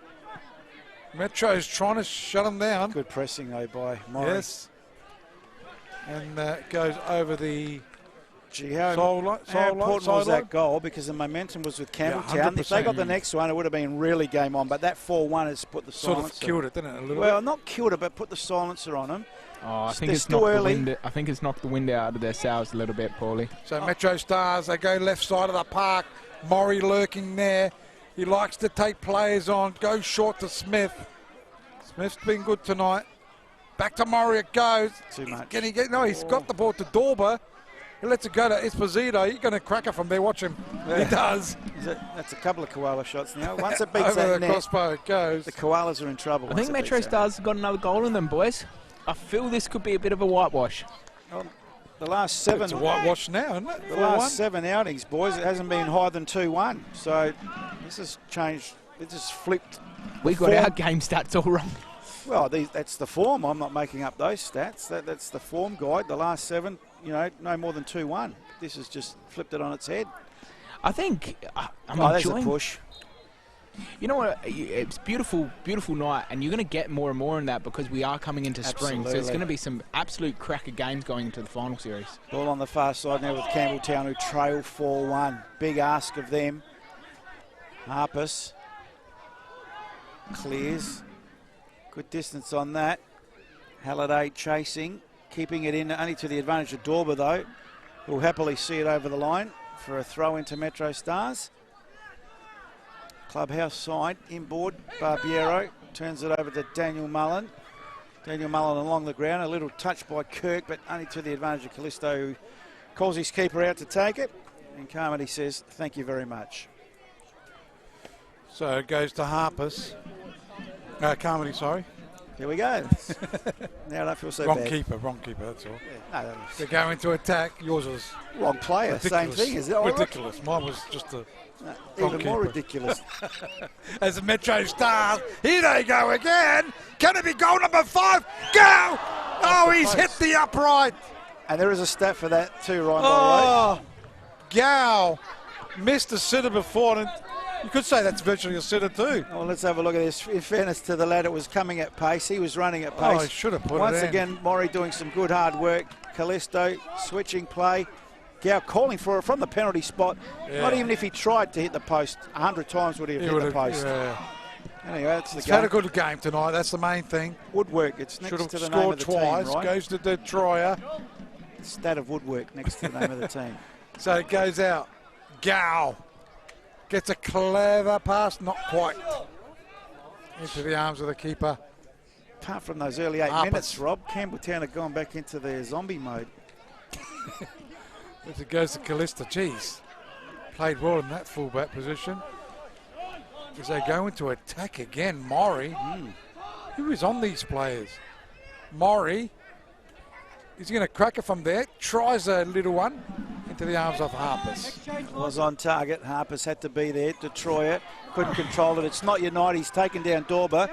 [SPEAKER 8] Metro's trying to shut him down.
[SPEAKER 7] Good pressing though by Morris.
[SPEAKER 8] Yes. And it goes over the
[SPEAKER 7] how important was that goal, because the momentum was with Campbelltown. If they got the next one, it would have been really game on, but that 4-1 has put the silencer.
[SPEAKER 8] Sort of killed it, didn't it, a little bit?
[SPEAKER 7] Well, not killed it, but put the silencer on them.
[SPEAKER 9] Oh, I think it's knocked the wind out of their sails a little bit, Paulie.
[SPEAKER 8] So MetroStars, they go left side of the park. Maury lurking there. He likes to take players on. Goes short to Smith. Smith's been good tonight. Back to Maury it goes.
[SPEAKER 7] Too much.
[SPEAKER 8] Can he get? No, he's got the ball to Dorber. He lets it go to Esposito. He's going to crack it from there. Watch him. Yeah. He does.
[SPEAKER 7] That's a couple of koala shots now. Once it beats
[SPEAKER 8] over
[SPEAKER 7] that
[SPEAKER 8] the
[SPEAKER 7] net,
[SPEAKER 8] crossbar it goes.
[SPEAKER 7] The koalas are in trouble.
[SPEAKER 9] I think MetroStars have got another goal in them, boys. I feel this could be a bit of a whitewash.
[SPEAKER 7] Well, the last 7...
[SPEAKER 8] It's a whitewash now, isn't it?
[SPEAKER 7] The last 7 outings, boys, it hasn't been higher than 2-1. So this has changed. It just flipped.
[SPEAKER 9] We got our game stats all wrong.
[SPEAKER 7] Well, that's the form. I'm not making up those stats. That's the form guide. The last 7, no more than 2-1. This has just flipped it on its head.
[SPEAKER 9] I think I'm
[SPEAKER 7] there's
[SPEAKER 9] enjoying.
[SPEAKER 7] A push.
[SPEAKER 9] You know what? It's beautiful, beautiful night, and you're going to get more and more in that because we are coming into spring. So there's going to be some absolute cracker games going into the final series.
[SPEAKER 7] Ball on the far side now with Campbelltown, who trail 4-1. Big ask of them. Harpus clears. Good distance on that. Halliday chasing, keeping it in only to the advantage of Dorber though. We'll happily see it over the line for a throw into MetroStars. Clubhouse side, inboard, Barbiero turns it over to Daniel Mullen. Daniel Mullen along the ground, a little touch by Kirk, but only to the advantage of Callisto, who calls his keeper out to take it. And Carmody says, thank you very much.
[SPEAKER 8] So it goes to Harpus. Carmody, sorry.
[SPEAKER 7] Here we go. Now I don't feel so
[SPEAKER 8] wrong
[SPEAKER 7] bad.
[SPEAKER 8] Wrong keeper, that's all.
[SPEAKER 7] Yeah, no,
[SPEAKER 8] they're going to attack. Yours was
[SPEAKER 7] wrong player,
[SPEAKER 8] ridiculous.
[SPEAKER 7] Same thing. Is it
[SPEAKER 8] ridiculous? Mine was just a
[SPEAKER 7] even more ridiculous.
[SPEAKER 8] As the MetroStars, here they go again. Can it be goal number 5? Go! Oh, he's hit the upright.
[SPEAKER 7] And there is a stat for that too, Ryan.
[SPEAKER 8] Oh, Gow missed the sitter before, and you could say that's virtually a sitter too.
[SPEAKER 7] Well, let's have a look at this. In fairness to the lad, it was coming at pace. He was running at pace.
[SPEAKER 8] Oh, he should have put
[SPEAKER 7] Once
[SPEAKER 8] it in.
[SPEAKER 7] again, Maury doing some good hard work. Callisto switching play. Gow calling for it from the penalty spot.
[SPEAKER 8] Yeah.
[SPEAKER 7] Not even if he tried to hit the post 100 times would he have hit the post.
[SPEAKER 8] Yeah.
[SPEAKER 7] Anyway, that's
[SPEAKER 8] He's
[SPEAKER 7] the game.
[SPEAKER 8] had a good game tonight. That's the main thing.
[SPEAKER 7] Woodwork. It's next
[SPEAKER 8] Should have
[SPEAKER 7] to the name
[SPEAKER 8] scored
[SPEAKER 7] of the
[SPEAKER 8] twice.
[SPEAKER 7] team, right?
[SPEAKER 8] Goes to Detroit.
[SPEAKER 7] Stat of Woodwork next to the name of the team.
[SPEAKER 8] So it goes out. Gow gets a clever pass, not quite into the arms of the keeper.
[SPEAKER 7] Apart from those early 8
[SPEAKER 8] Harpers.
[SPEAKER 7] minutes, Rob, Campbelltown have gone back into their zombie mode.
[SPEAKER 8] As it goes to Callista. Jeez, played well in that fullback position. As they go into attack again, Maury. Who is on these players? Maury. He's going to crack it from there. Tries a little one into the arms of Harpers.
[SPEAKER 7] Was on target. Harpers had to be there. Detroit couldn't control it. It's not your night. He's taken down Dorber.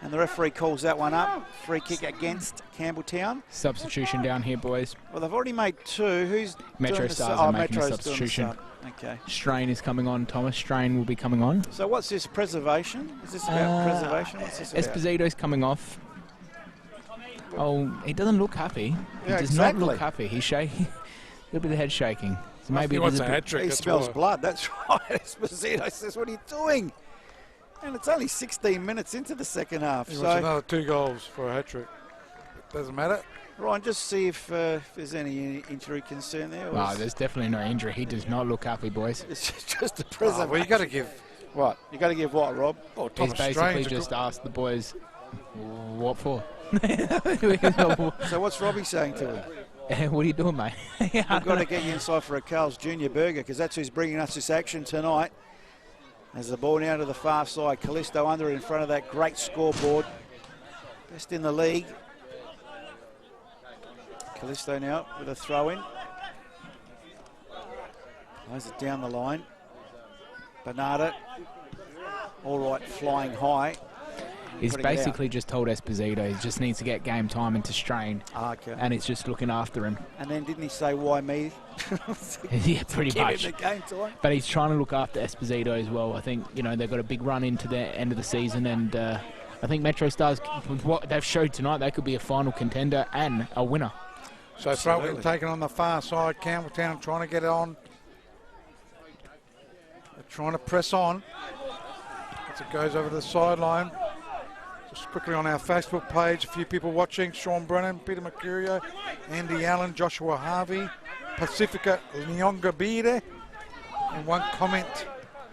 [SPEAKER 7] And the referee calls that one up. Free kick against Campbelltown.
[SPEAKER 9] Substitution down here, boys.
[SPEAKER 7] Well, they've already made 2. Who's
[SPEAKER 9] MetroStars are making a
[SPEAKER 7] Metro's
[SPEAKER 9] substitution.
[SPEAKER 7] doing the sub. Okay.
[SPEAKER 9] Strain is coming on, Thomas. Strain will be coming on.
[SPEAKER 7] So what's this, preservation? Is this about preservation? What's this about?
[SPEAKER 9] Esposito's coming off. Oh, he doesn't look happy. He
[SPEAKER 7] Yeah,
[SPEAKER 9] does
[SPEAKER 7] exactly.
[SPEAKER 9] not look happy. He's shaking. A little bit of head shaking. So maybe
[SPEAKER 8] he
[SPEAKER 9] it
[SPEAKER 8] wants
[SPEAKER 9] is
[SPEAKER 8] a
[SPEAKER 9] a bit-
[SPEAKER 8] hat trick.
[SPEAKER 7] He
[SPEAKER 8] that's
[SPEAKER 7] smells
[SPEAKER 8] why.
[SPEAKER 7] blood, that's right. Esposito says, what are you doing? And it's only 16 minutes into the second half.
[SPEAKER 8] He
[SPEAKER 7] So,
[SPEAKER 8] wants another 2 goals for a hat trick. Doesn't matter.
[SPEAKER 7] Ryan, just see if there's any injury concern there.
[SPEAKER 9] No, there's definitely no injury. He does not look happy, boys.
[SPEAKER 7] It's just a
[SPEAKER 8] Oh,
[SPEAKER 7] preservation.
[SPEAKER 8] well, you got to give.
[SPEAKER 7] What? You got to give what, Rob?
[SPEAKER 8] Oh,
[SPEAKER 9] He's
[SPEAKER 8] Thomas
[SPEAKER 9] basically
[SPEAKER 8] Strange.
[SPEAKER 9] just asked the boys, what for?
[SPEAKER 7] So what's Robbie saying to him?
[SPEAKER 9] What are you doing, mate?
[SPEAKER 7] We've got to get you inside for a Carl's Jr. burger because that's who's bringing us this action tonight. As the ball now to the far side, Callisto under it in front of that great scoreboard. Best in the league. Callisto now with a throw in. Plays it down the line. Bernardo. All right, flying high.
[SPEAKER 9] He's
[SPEAKER 7] Putting it out.
[SPEAKER 9] basically just told Esposito he just needs to get game time into Strain,
[SPEAKER 7] Okay.
[SPEAKER 9] and it's just looking after him.
[SPEAKER 7] And then didn't he say, why me?
[SPEAKER 9] Yeah, pretty
[SPEAKER 7] Give
[SPEAKER 9] much.
[SPEAKER 7] him the game time.
[SPEAKER 9] But he's trying to look after Esposito as well. I think, you know, they've got a big run into the end of the season, and I think MetroStars, with what they've showed tonight, they could be a final contender and a winner.
[SPEAKER 8] So throw-in taken on the far side. Campbelltown trying to get it on. They're trying to press on. As it goes over the sideline. Just quickly on our Facebook page, a few people watching. Sean Brennan, Peter Mercurio, Andy Allen, Joshua Harvey, Pacifica Nyongabire. And one comment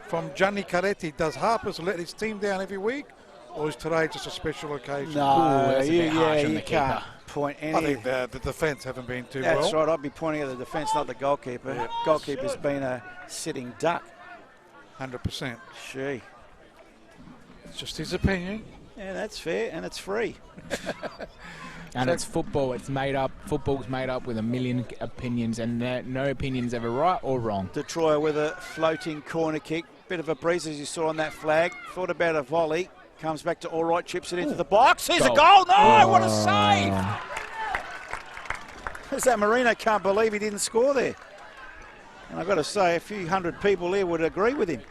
[SPEAKER 8] from Gianni Caretti. Does Harpers let his team down every week? Or is today just a special occasion?
[SPEAKER 7] No,
[SPEAKER 9] that's a bit harsh on
[SPEAKER 7] you
[SPEAKER 9] the
[SPEAKER 7] can't
[SPEAKER 9] keeper.
[SPEAKER 7] point any.
[SPEAKER 8] I think the defence haven't been too well.
[SPEAKER 7] That's right, I'd be pointing at the defence, not the goalkeeper.
[SPEAKER 8] Yeah.
[SPEAKER 7] Goalkeeper's been a sitting duck.
[SPEAKER 8] 100%.
[SPEAKER 7] Gee.
[SPEAKER 8] It's just his opinion.
[SPEAKER 7] Yeah, that's fair, and it's free.
[SPEAKER 9] And it's football. It's made up. Football's made up with a million opinions, and no opinion's ever right or wrong.
[SPEAKER 7] Detroit with a floating corner kick. Bit of a breeze as you saw on that flag. Thought about a volley. Comes back to all right, chips it into the box. Here's a goal. No, what a save! There's that Marino can't believe he didn't score there. And I've got to say, a few hundred people here would agree with him.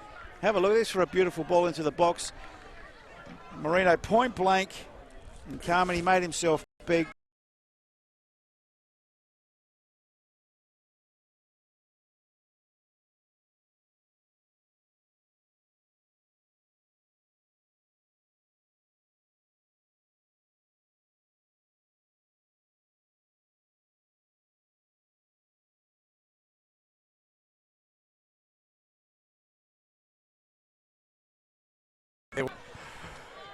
[SPEAKER 7] Have a look at this for a beautiful ball into the box. Marino point blank. And Carmody made himself big.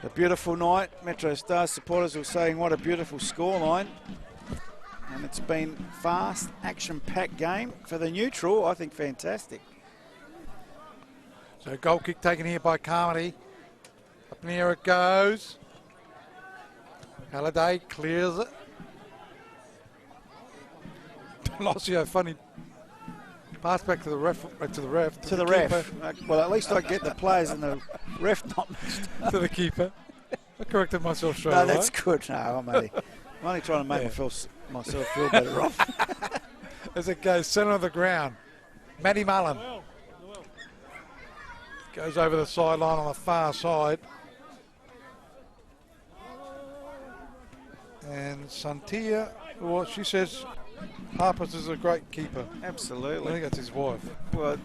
[SPEAKER 7] A beautiful night. MetroStars supporters were saying what a beautiful scoreline. And it's been fast, action-packed game. For the neutral, I think fantastic.
[SPEAKER 8] So goal kick taken here by Carmody. Up in the air it goes. Halliday clears it. Losio, funny pass back to the ref. To the ref.
[SPEAKER 7] To the ref. Well, at least I get the players and the ref not mixed up.
[SPEAKER 8] To the keeper. I corrected myself straight
[SPEAKER 7] No,
[SPEAKER 8] away.
[SPEAKER 7] that's good. No, I'm only trying to make myself feel better off.
[SPEAKER 8] As it goes centre of the ground. Matty Mullen. Goes over the sideline on the far side. And Santia, well, she says Harpers is a great keeper.
[SPEAKER 7] Absolutely.
[SPEAKER 8] I think that's his wife.
[SPEAKER 7] Well,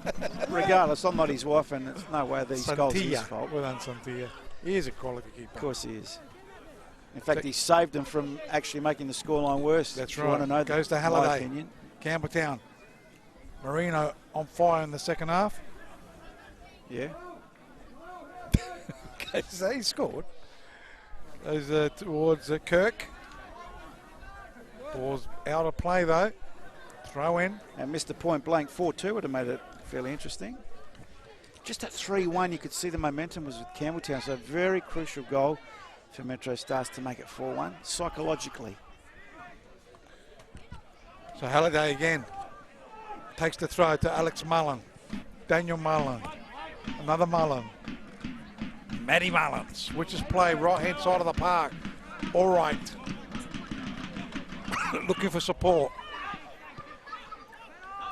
[SPEAKER 7] regardless, I'm not his wife, and it's no way these goals are his fault.
[SPEAKER 8] Well done, Santia. He is a quality keeper.
[SPEAKER 7] Of course he is. In fact, he saved them from actually making the scoreline worse.
[SPEAKER 8] That's
[SPEAKER 7] if you
[SPEAKER 8] right.
[SPEAKER 7] want to know
[SPEAKER 8] Goes to
[SPEAKER 7] my
[SPEAKER 8] Halliday.
[SPEAKER 7] opinion.
[SPEAKER 8] Campbelltown. Marino on fire in the second half.
[SPEAKER 7] Yeah.
[SPEAKER 8] So he scored. Goes towards Kirk. Ball's out of play though. Throw in.
[SPEAKER 7] And missed point blank 4-2 would have made it fairly interesting. Just at 3-1, you could see the momentum was with Campbelltown. So a very crucial goal for MetroStars to make it 4-1 psychologically.
[SPEAKER 8] So Halliday again takes the throw to Alex Mullen. Daniel Mullen. Another Mullen. Matty Mullen switches play right hand side of the park. All right. Looking for support.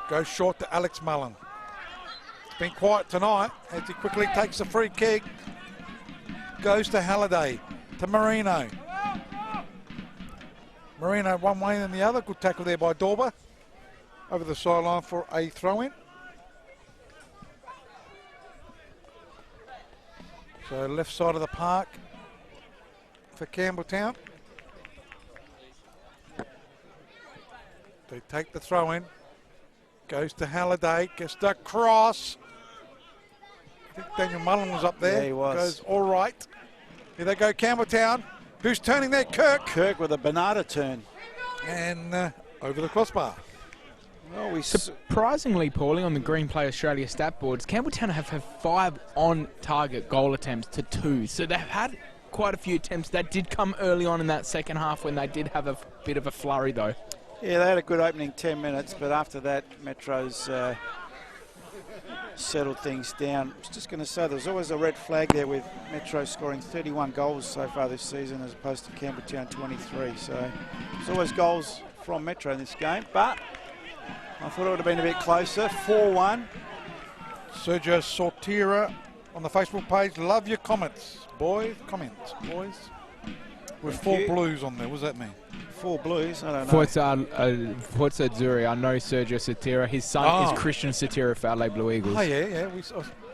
[SPEAKER 8] Goes short to Alex Mullen. It's been quiet tonight as he quickly takes the free kick. Goes to Halliday, to Marino. Marino one way and the other. Good tackle there by Dorber. Over the sideline for a throw-in. So left side of the park for Campbelltown. They take the throw in. Goes to Halliday, gets the cross. I think Daniel Mullen was up there.
[SPEAKER 7] Yeah, he was.
[SPEAKER 8] Goes all right. Here they go, Campbelltown. Who's turning there? Kirk.
[SPEAKER 7] Kirk with a Bernardo turn.
[SPEAKER 8] And over the crossbar.
[SPEAKER 7] Well, we
[SPEAKER 9] Surprisingly, Paulie, on the Green Play Australia stat boards, Campbelltown have had 5 on-target goal attempts to 2. So they've had quite a few attempts. That did come early on in that second half when they did have a bit of a flurry, though.
[SPEAKER 7] Yeah, they had a good opening 10 minutes, but after that, Metro's settled things down. I was just going to say, there's always a red flag there with Metro scoring 31 goals so far this season as opposed to Campbelltown 23. So there's always goals from Metro in this game, but I thought it would have been a bit closer. 4-1.
[SPEAKER 8] Sergio Sortira on the Facebook page. Love your comments, boys. Comments, boys. With
[SPEAKER 7] Thank
[SPEAKER 8] 4
[SPEAKER 7] you.
[SPEAKER 8] blues on there. What does that mean?
[SPEAKER 7] 4 blues? I don't know.
[SPEAKER 9] Forza Zuri, I know Sergio Satira. His son is Christian Satira for LA Blue Eagles.
[SPEAKER 8] Oh, yeah. I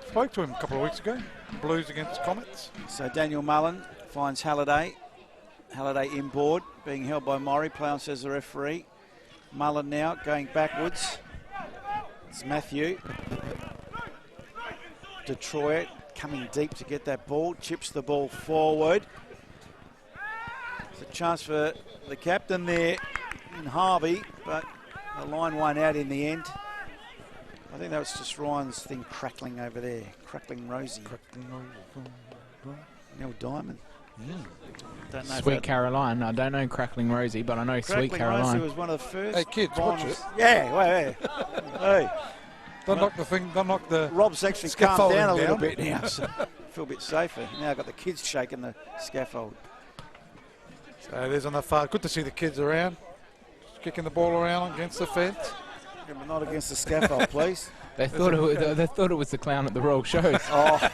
[SPEAKER 8] spoke to him a couple of weeks ago. Blues against Comets.
[SPEAKER 7] So Daniel Mullen finds Halliday. Halliday inboard, being held by Murray. Play on, says the referee. Mullen now going backwards. It's Matthew. Detroit coming deep to get that ball. Chips the ball forward. It's a chance for the captain there in Harvey, but the line won out in the end. I think that was just Ryan's thing crackling over there. Crackling Rosie. Neil Diamond. Don't know
[SPEAKER 9] Sweet Caroline. I don't know Crackling Rosie, but I know Sweet Caroline.
[SPEAKER 7] Rosie was one of the first.
[SPEAKER 8] Hey, kids, watch it.
[SPEAKER 7] Yeah, wait. Hey.
[SPEAKER 8] Don't knock the thing, don't knock the
[SPEAKER 7] Rob's actually calmed down a little
[SPEAKER 8] down.
[SPEAKER 7] bit now, so I feel a bit safer. Now I've got the kids shaking the scaffold.
[SPEAKER 8] So there's on the far. Good to see the kids around. Just kicking the ball around against the fence.
[SPEAKER 7] Yeah, but not against the scaffold, please.
[SPEAKER 9] They thought it was the clown at the Royal Shows.
[SPEAKER 7] Oh,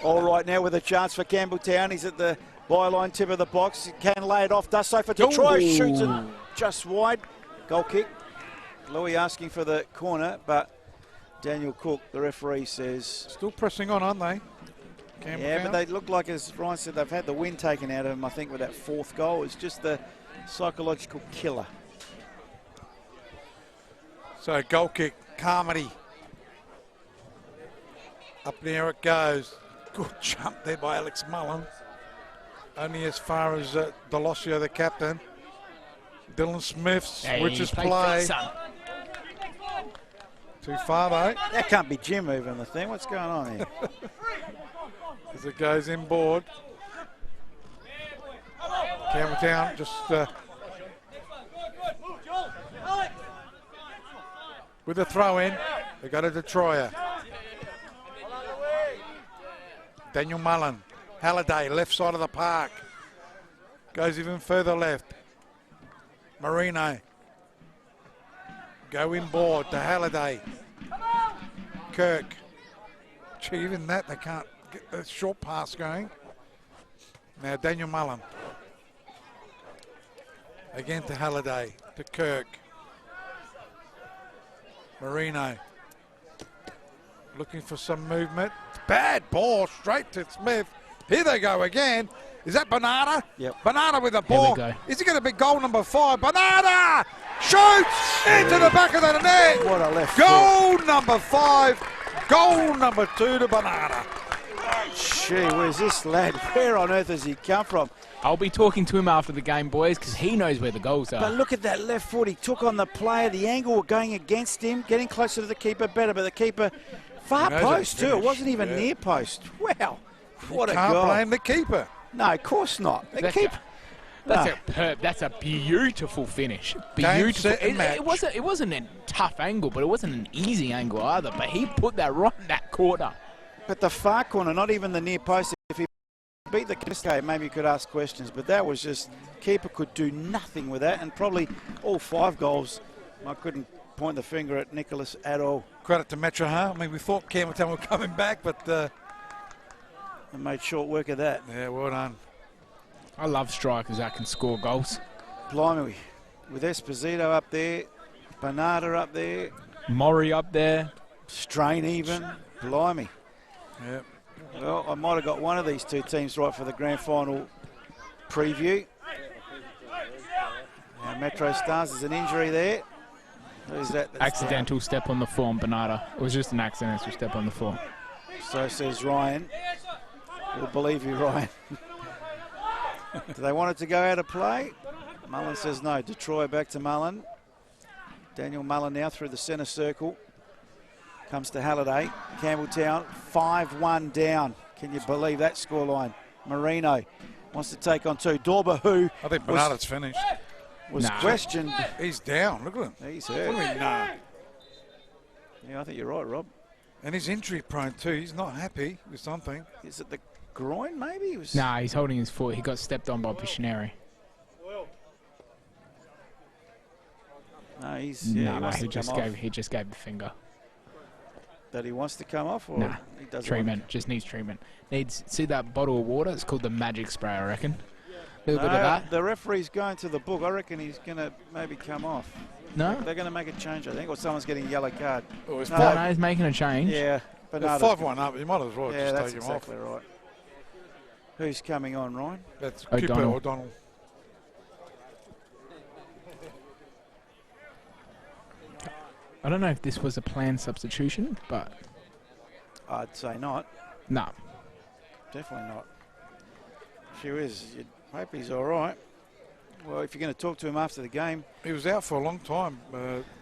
[SPEAKER 7] all right, now with a chance for Campbelltown. He's at the byline tip of the box. He can lay it off. Does so for Detroit.
[SPEAKER 9] Ooh.
[SPEAKER 7] Shoots it just wide. Goal kick. Louis asking for the corner, but Daniel Cook, the referee, says...
[SPEAKER 8] Still pressing on, aren't they?
[SPEAKER 7] Yeah, but they look like, as Ryan said, they've had the wind taken out of them, I think, with that 4th goal. It's just the psychological killer.
[SPEAKER 8] So goal kick, Carmody. Up there it goes. Good jump there by Alex Mullen. Only as far as Delosio, the captain. Dylan Smith switches play. Too far though.
[SPEAKER 7] That can't be Jim moving the thing. What's going on here?
[SPEAKER 8] As it goes inboard. Campbelltown just with a throw in. They got a Detroyer. Daniel Mullen. Halliday, left side of the park. Goes even further left. Marino. Go inboard to Halliday. Kirk. Gee, even that, they can't get the short pass going. Now Daniel Mullen. Again to Halliday, to Kirk. Marino. Looking for some movement. Bad ball straight to Smith. Here they go again. Is that Bernarda?
[SPEAKER 7] Yep.
[SPEAKER 8] Bernarda with the
[SPEAKER 9] Here we
[SPEAKER 8] ball.
[SPEAKER 9] go.
[SPEAKER 8] Is he going to be goal number 5? Bernarda shoots into the back of the net.
[SPEAKER 7] What a left
[SPEAKER 8] Goal number 5. Goal number 2 to Bernarda.
[SPEAKER 7] Gee, where's this lad? Where on earth has he come from?
[SPEAKER 9] I'll be talking to him after the game, boys, because he knows where the goals
[SPEAKER 7] But
[SPEAKER 9] are.
[SPEAKER 7] look at that left foot. He took on the player. The angle going against him, getting closer to the keeper better. But the keeper, far
[SPEAKER 8] He knows
[SPEAKER 7] post
[SPEAKER 8] it's
[SPEAKER 7] too. It
[SPEAKER 8] finished.
[SPEAKER 7] wasn't even
[SPEAKER 8] Yeah.
[SPEAKER 7] near post. Wow, what a
[SPEAKER 8] Can't
[SPEAKER 7] goal.
[SPEAKER 8] blame the keeper.
[SPEAKER 7] No, of course not. The
[SPEAKER 9] That's
[SPEAKER 7] keeper.
[SPEAKER 9] That's a beautiful finish.
[SPEAKER 8] Game,
[SPEAKER 9] Beautiful.
[SPEAKER 8] set, and match.
[SPEAKER 9] It wasn't a tough angle, but it wasn't an easy angle either. But he put that right in that corner.
[SPEAKER 7] But the far corner, not even the near post. If he beat the keeper, maybe you could ask questions. But that was just, keeper could do nothing with that. And probably all 5 goals, I couldn't point the finger at Nicholas at all.
[SPEAKER 8] Credit to Metro, huh? I mean, we thought Campbelltown were coming back, but
[SPEAKER 7] And made short work of that.
[SPEAKER 8] yeah, well done.
[SPEAKER 9] I love strikers that can score goals.
[SPEAKER 7] Blimey, with Esposito up there, Bernarda up there,
[SPEAKER 9] Murray up there.
[SPEAKER 7] Strain even, blimey.
[SPEAKER 8] Yep.
[SPEAKER 7] Well, I might have got one of these 2 teams right for the grand final preview. Now, MetroStars, there's an injury there. Who's that? That's
[SPEAKER 9] Accidental step on the floor on Bernarda. It was just an accidental step on the floor.
[SPEAKER 7] down. So says Ryan. We'll believe you, Ryan. Do they want it to go out of play? Mullen says no. Detroit back to Mullen. Daniel Mullen now through the centre circle. Comes to Halliday. Campbelltown 5-1 down. Can you believe that scoreline? Marino wants to take on 2. Dorber, who
[SPEAKER 8] I think Bernarda's finished.
[SPEAKER 7] was
[SPEAKER 9] Nah.
[SPEAKER 7] questioned.
[SPEAKER 8] He's down. Look at him.
[SPEAKER 7] He's
[SPEAKER 8] What do
[SPEAKER 7] hurt.
[SPEAKER 8] you mean, nah?
[SPEAKER 7] Yeah, I think you're right, Rob.
[SPEAKER 8] And he's injury prone too. He's not happy with something.
[SPEAKER 7] Is it the groin, maybe? It was...
[SPEAKER 9] Nah, he's holding his foot. He got stepped on by Piscineri.
[SPEAKER 7] No, he's... Yeah,
[SPEAKER 9] No,
[SPEAKER 7] wants
[SPEAKER 9] he
[SPEAKER 7] to
[SPEAKER 9] just
[SPEAKER 7] come
[SPEAKER 9] gave
[SPEAKER 7] off.
[SPEAKER 9] he just gave the finger.
[SPEAKER 7] That he wants to come off? Or
[SPEAKER 9] Nah,
[SPEAKER 7] he doesn't
[SPEAKER 9] treatment. Just needs treatment. Needs, see that bottle of water? It's called the magic spray, I reckon. A little bit of that.
[SPEAKER 7] The referee's going to the book. I reckon he's going to maybe come off.
[SPEAKER 9] No?
[SPEAKER 7] They're going to make a change, I think, or someo's getting a yellow card.
[SPEAKER 8] Oh, it's
[SPEAKER 7] No,
[SPEAKER 9] No, he's making a change.
[SPEAKER 7] Yeah, but
[SPEAKER 8] They're 5-1 up. You might as well
[SPEAKER 7] yeah,
[SPEAKER 8] just
[SPEAKER 7] that's
[SPEAKER 8] take him
[SPEAKER 7] exactly right. Who's coming on, Ryan?
[SPEAKER 8] off. That's
[SPEAKER 9] O'Donnell.
[SPEAKER 8] Cooper O'Donnell.
[SPEAKER 9] I don't know if this was a planned substitution, but
[SPEAKER 7] I'd say not.
[SPEAKER 9] no.
[SPEAKER 7] Definitely not. If he is, you'd hope he's all right. Well, if you're going to talk to him after the game,
[SPEAKER 8] He was out for a long time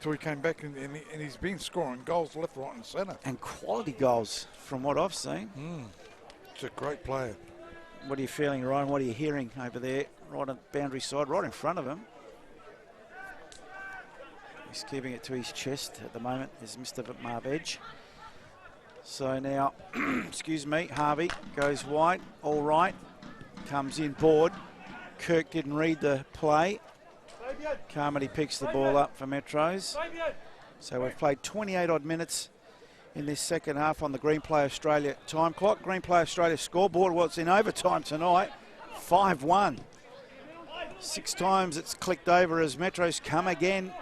[SPEAKER 8] till he came back, and he's been scoring goals left, right, and centre.
[SPEAKER 7] and quality goals from what I've seen.
[SPEAKER 8] He's a great player.
[SPEAKER 7] What are you feeling, Ryan? What are you hearing over there, right on the boundary side, right in front of him? He's keeping it to his chest at the moment, is Mr. Marbedge. So now, excuse me, Harvey goes wide, all right, comes in board. Kirk didn't read the play. Carmody picks the ball up for Metros. So we've played 28 odd minutes in this second half on the Green Play Australia time clock. Green Play Australia scoreboard, well, it's in overtime tonight, 5-1. 6 times it's clicked over as Metros come again.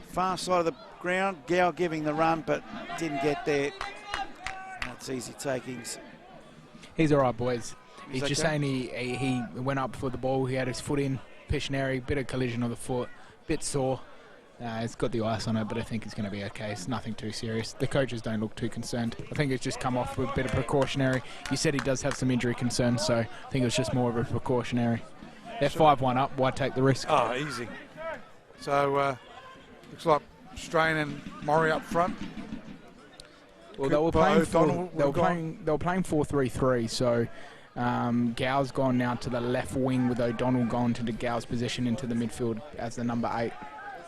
[SPEAKER 7] Far side of the ground, Gow giving the run, but didn't get there. That's easy takings.
[SPEAKER 9] He's all right, boys. He's
[SPEAKER 7] He's
[SPEAKER 9] just
[SPEAKER 7] okay?
[SPEAKER 9] saying he went up for the ball. He had his foot in. Piscineri, bit of collision on the foot, bit sore. It's got the ice on it, but I think it's going to be okay. It's nothing too serious. The coaches don't look too concerned. I think it's just come off with a bit of precautionary. You said he does have some injury concerns, so I think it's just more of a precautionary. They're 5-1 up. Why take the risk?
[SPEAKER 8] Oh, easy. So looks like Strain and Murray up front.
[SPEAKER 9] Well, they were
[SPEAKER 8] Cooper,
[SPEAKER 9] playing
[SPEAKER 8] O'Donnell
[SPEAKER 9] they were
[SPEAKER 8] were gone.
[SPEAKER 9] playing 4-3-3. So Gow's gone now to the left wing with O'Donnell gone to the Gow's position into the midfield as the number 8.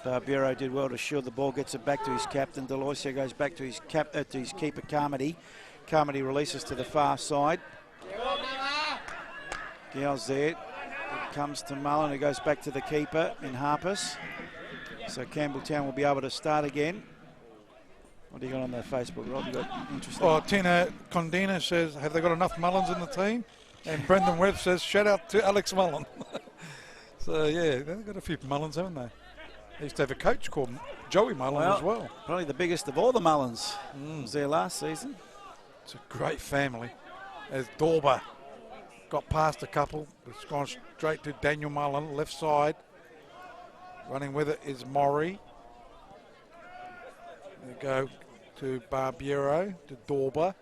[SPEAKER 7] Barbiero did well to shield the ball, gets it back to his captain. Deloisio goes back to his keeper, Carmody. Carmody releases to the far side. Gow's there. It comes to Mullen, who goes back to the keeper in Harpus. So Campbelltown will be able to start again. What do you got on the Facebook, Rob? You got interesting?
[SPEAKER 8] Oh, Tina Condina says, have they got enough Mullins in the team? And Brendan Webb says, shout out to Alex Mullen. So, yeah, they've got a few Mullins, haven't they? They used to have a coach called Joey Mullen as well.
[SPEAKER 7] Probably the biggest of all the Mullins. Was there last season.
[SPEAKER 8] It's a great family. as Dorber got past a couple. It's gone straight to Daniel Mullen, left side. Running with it is Maury. They go to Barbiero, to Dorber.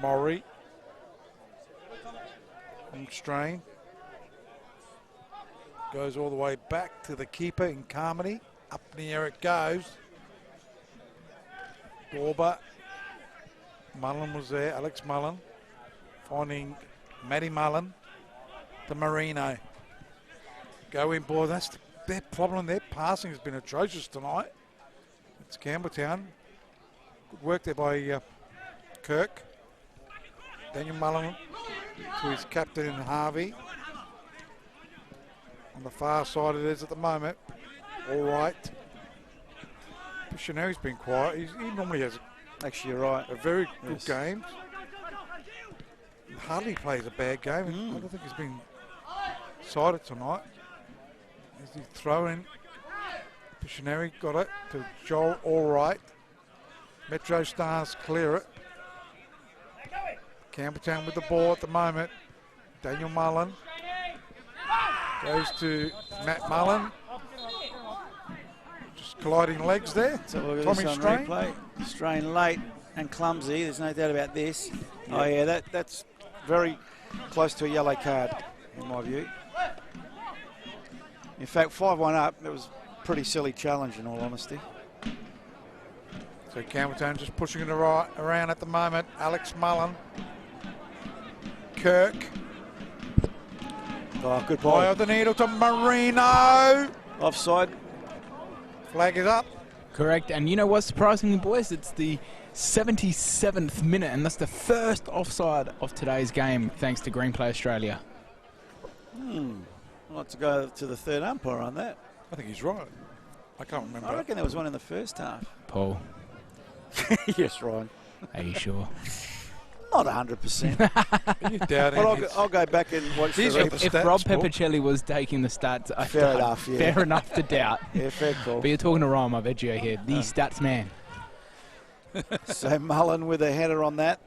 [SPEAKER 8] Maury. From Strain. Goes all the way back to the keeper in Carmody. Up in the air it goes. Dorber. Mullen was there, Alex Mullen. Finding Matty Mullen to Marino. Go in, boy. That's their problem. Their passing has been atrocious tonight. It's Campbelltown. Good work there by Kirk. Daniel Mullen to his captain Harvey. On the far side it is at the moment. All right. Chanel's been quiet. He normally has
[SPEAKER 7] Actually, you're right.
[SPEAKER 8] a very good game. Hardly plays a bad game. I don't think he's been sided tonight. As he throw in, Piscineri got it to Joel. All right. MetroStars clear it. Campbelltown with the ball at the moment. Daniel Mullen goes to Matt Mullen. Just colliding legs there.
[SPEAKER 7] So look at
[SPEAKER 8] Tommy
[SPEAKER 7] this on
[SPEAKER 8] Strain.
[SPEAKER 7] replay. Strain late and clumsy. There's no doubt about this. Yeah. Oh yeah, that's very close to a yellow card in my view. In fact, 5-1 up. It was a pretty silly challenge in all honesty.
[SPEAKER 8] So Campbelltown just pushing it around at the moment. Alex Mullen. Kirk.
[SPEAKER 7] Oh, good
[SPEAKER 8] Eye
[SPEAKER 7] ball.
[SPEAKER 8] of the needle to Marino.
[SPEAKER 7] Offside.
[SPEAKER 8] Flag is up.
[SPEAKER 9] Correct, and you know what, surprisingly, boys, it's the 77th minute, and that's the first offside of today's game, thanks to Green Play Australia.
[SPEAKER 7] I'd like to go to the third umpire on that.
[SPEAKER 8] I think he's right. I can't remember.
[SPEAKER 7] I reckon there was one in the first half.
[SPEAKER 9] Paul,
[SPEAKER 7] Yes, Ryan.
[SPEAKER 9] are you sure?
[SPEAKER 7] Not 100%.
[SPEAKER 8] Are you doubting
[SPEAKER 7] But
[SPEAKER 8] his-
[SPEAKER 7] I'll go back and watch the
[SPEAKER 8] These are the
[SPEAKER 7] replay.
[SPEAKER 9] If
[SPEAKER 8] stats,
[SPEAKER 9] Rob
[SPEAKER 8] Paul.
[SPEAKER 9] Peppercelli was taking the stats,
[SPEAKER 7] Fair enough, yeah.
[SPEAKER 9] Fair enough to doubt.
[SPEAKER 7] Yeah, fair call.
[SPEAKER 9] But you're talking to Ryan, I bet you here. The stats man.
[SPEAKER 7] So Mullen with a header on that.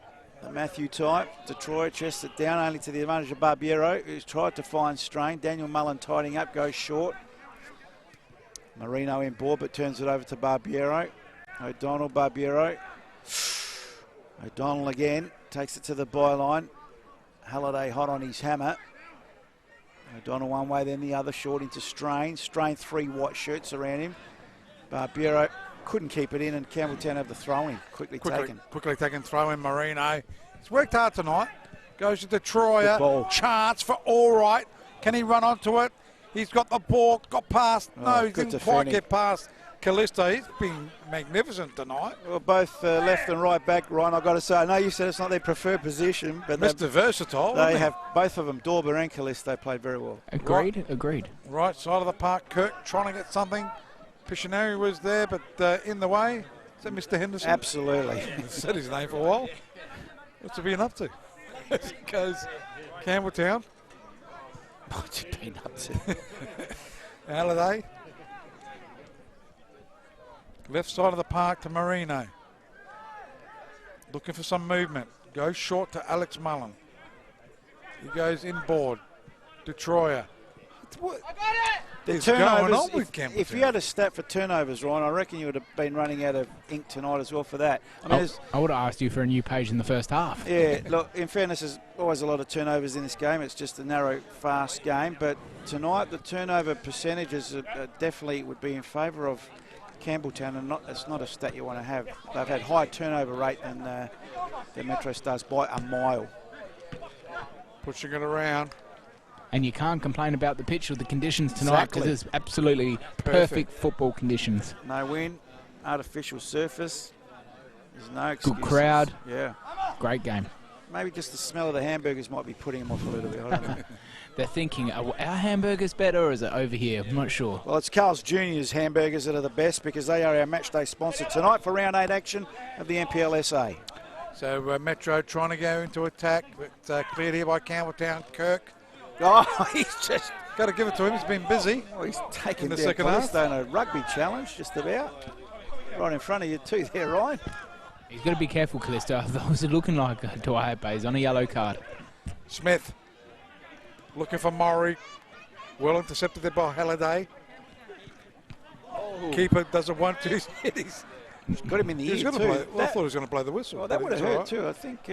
[SPEAKER 7] The Matthew type. Detroit chests it down only to the advantage of Barbiero, who's tried to find Strain. Daniel Mullen tidying up, goes short. Marino in board, but turns it over to Barbiero. O'Donnell, Barbiero. O'Donnell again. Takes it to the byline. Halliday hot on his hammer. O'Donnell one way, then the other, short into Strain. Strain 3 white shirts around him. Barbiero couldn't keep it in, and Campbelltown have the throw-in. Quickly taken.
[SPEAKER 8] Quickly taken, throw in Marino. He's worked hard tonight. Goes to
[SPEAKER 7] Good
[SPEAKER 8] Detroit.
[SPEAKER 7] ball.
[SPEAKER 8] Chance for all right. Can he run onto it? He's got the ball, got past.
[SPEAKER 7] Oh,
[SPEAKER 8] No, he
[SPEAKER 7] good
[SPEAKER 8] didn't quite
[SPEAKER 7] defending.
[SPEAKER 8] get past Callisto. He's been magnificent tonight.
[SPEAKER 7] Well, both left and right back, Ryan, I've got to say. I know you said it's not their preferred position, but
[SPEAKER 8] Mr. Versatile.
[SPEAKER 7] they
[SPEAKER 8] wasn't he?
[SPEAKER 7] have, both of them, Dorber and Callisto, played very well.
[SPEAKER 9] Agreed, agreed.
[SPEAKER 8] Right side of the park. Kirk trying to get something. Piscineri was there, but in the way. Is that Mr. Henderson?
[SPEAKER 7] Absolutely.
[SPEAKER 8] Said his name for a while. What's he been up to? Goes Campbelltown.
[SPEAKER 7] What's he been up to?
[SPEAKER 8] Halliday. Left side of the park to Marino. Looking for some movement. Goes short to Alex Mullen. He goes inboard. Detroit.
[SPEAKER 7] What?
[SPEAKER 8] The
[SPEAKER 7] The
[SPEAKER 8] turnovers.
[SPEAKER 7] turnovers, if you had a stat for turnovers, Ryan, I reckon you would have been running out of ink tonight as well for that. I mean,
[SPEAKER 9] I would have asked you for a new page in the first half.
[SPEAKER 7] yeah, look, in fairness, there's always a lot of turnovers in this game. It's just a narrow, fast game. But tonight, the turnover percentages definitely would be in favour of Campbelltown, and it's not a stat you want to have. They've had higher turnover rate than the MetroStars by a mile.
[SPEAKER 8] Pushing it around.
[SPEAKER 9] And you can't complain about the pitch or the conditions tonight because
[SPEAKER 7] Exactly.
[SPEAKER 9] it's absolutely perfect football conditions.
[SPEAKER 7] No wind, artificial surface. There's no excuses.
[SPEAKER 9] Good crowd.
[SPEAKER 7] Yeah.
[SPEAKER 9] Great game.
[SPEAKER 7] Maybe just the smell of the hamburgers might be putting them off a little bit. I don't know.
[SPEAKER 9] They're thinking, are our hamburgers better or is it over here? I'm not sure.
[SPEAKER 7] Well, it's Carl's Jr.'s hamburgers that are the best because they are our match day sponsor tonight for round 8 action of the NPL SA.
[SPEAKER 8] So Metro trying to go into attack, but cleared here by Campbelltown. Kirk.
[SPEAKER 7] Oh, he's just...
[SPEAKER 8] Got to give it to him. He's been busy.
[SPEAKER 7] Oh, he's taken
[SPEAKER 8] In the
[SPEAKER 7] down
[SPEAKER 8] second half.
[SPEAKER 7] Callisto in a rugby challenge, just about. Right in front of you too there, Ryan.
[SPEAKER 9] He's got to be careful, Callisto. That was looking like Dwight, but he's on a yellow card.
[SPEAKER 8] Smith looking for Murray. Well intercepted there by Halliday. Keeper doesn't want to. He's
[SPEAKER 7] got him in the ear too.
[SPEAKER 8] I thought he was going to blow the whistle.
[SPEAKER 7] Well, that would have hurt too. I think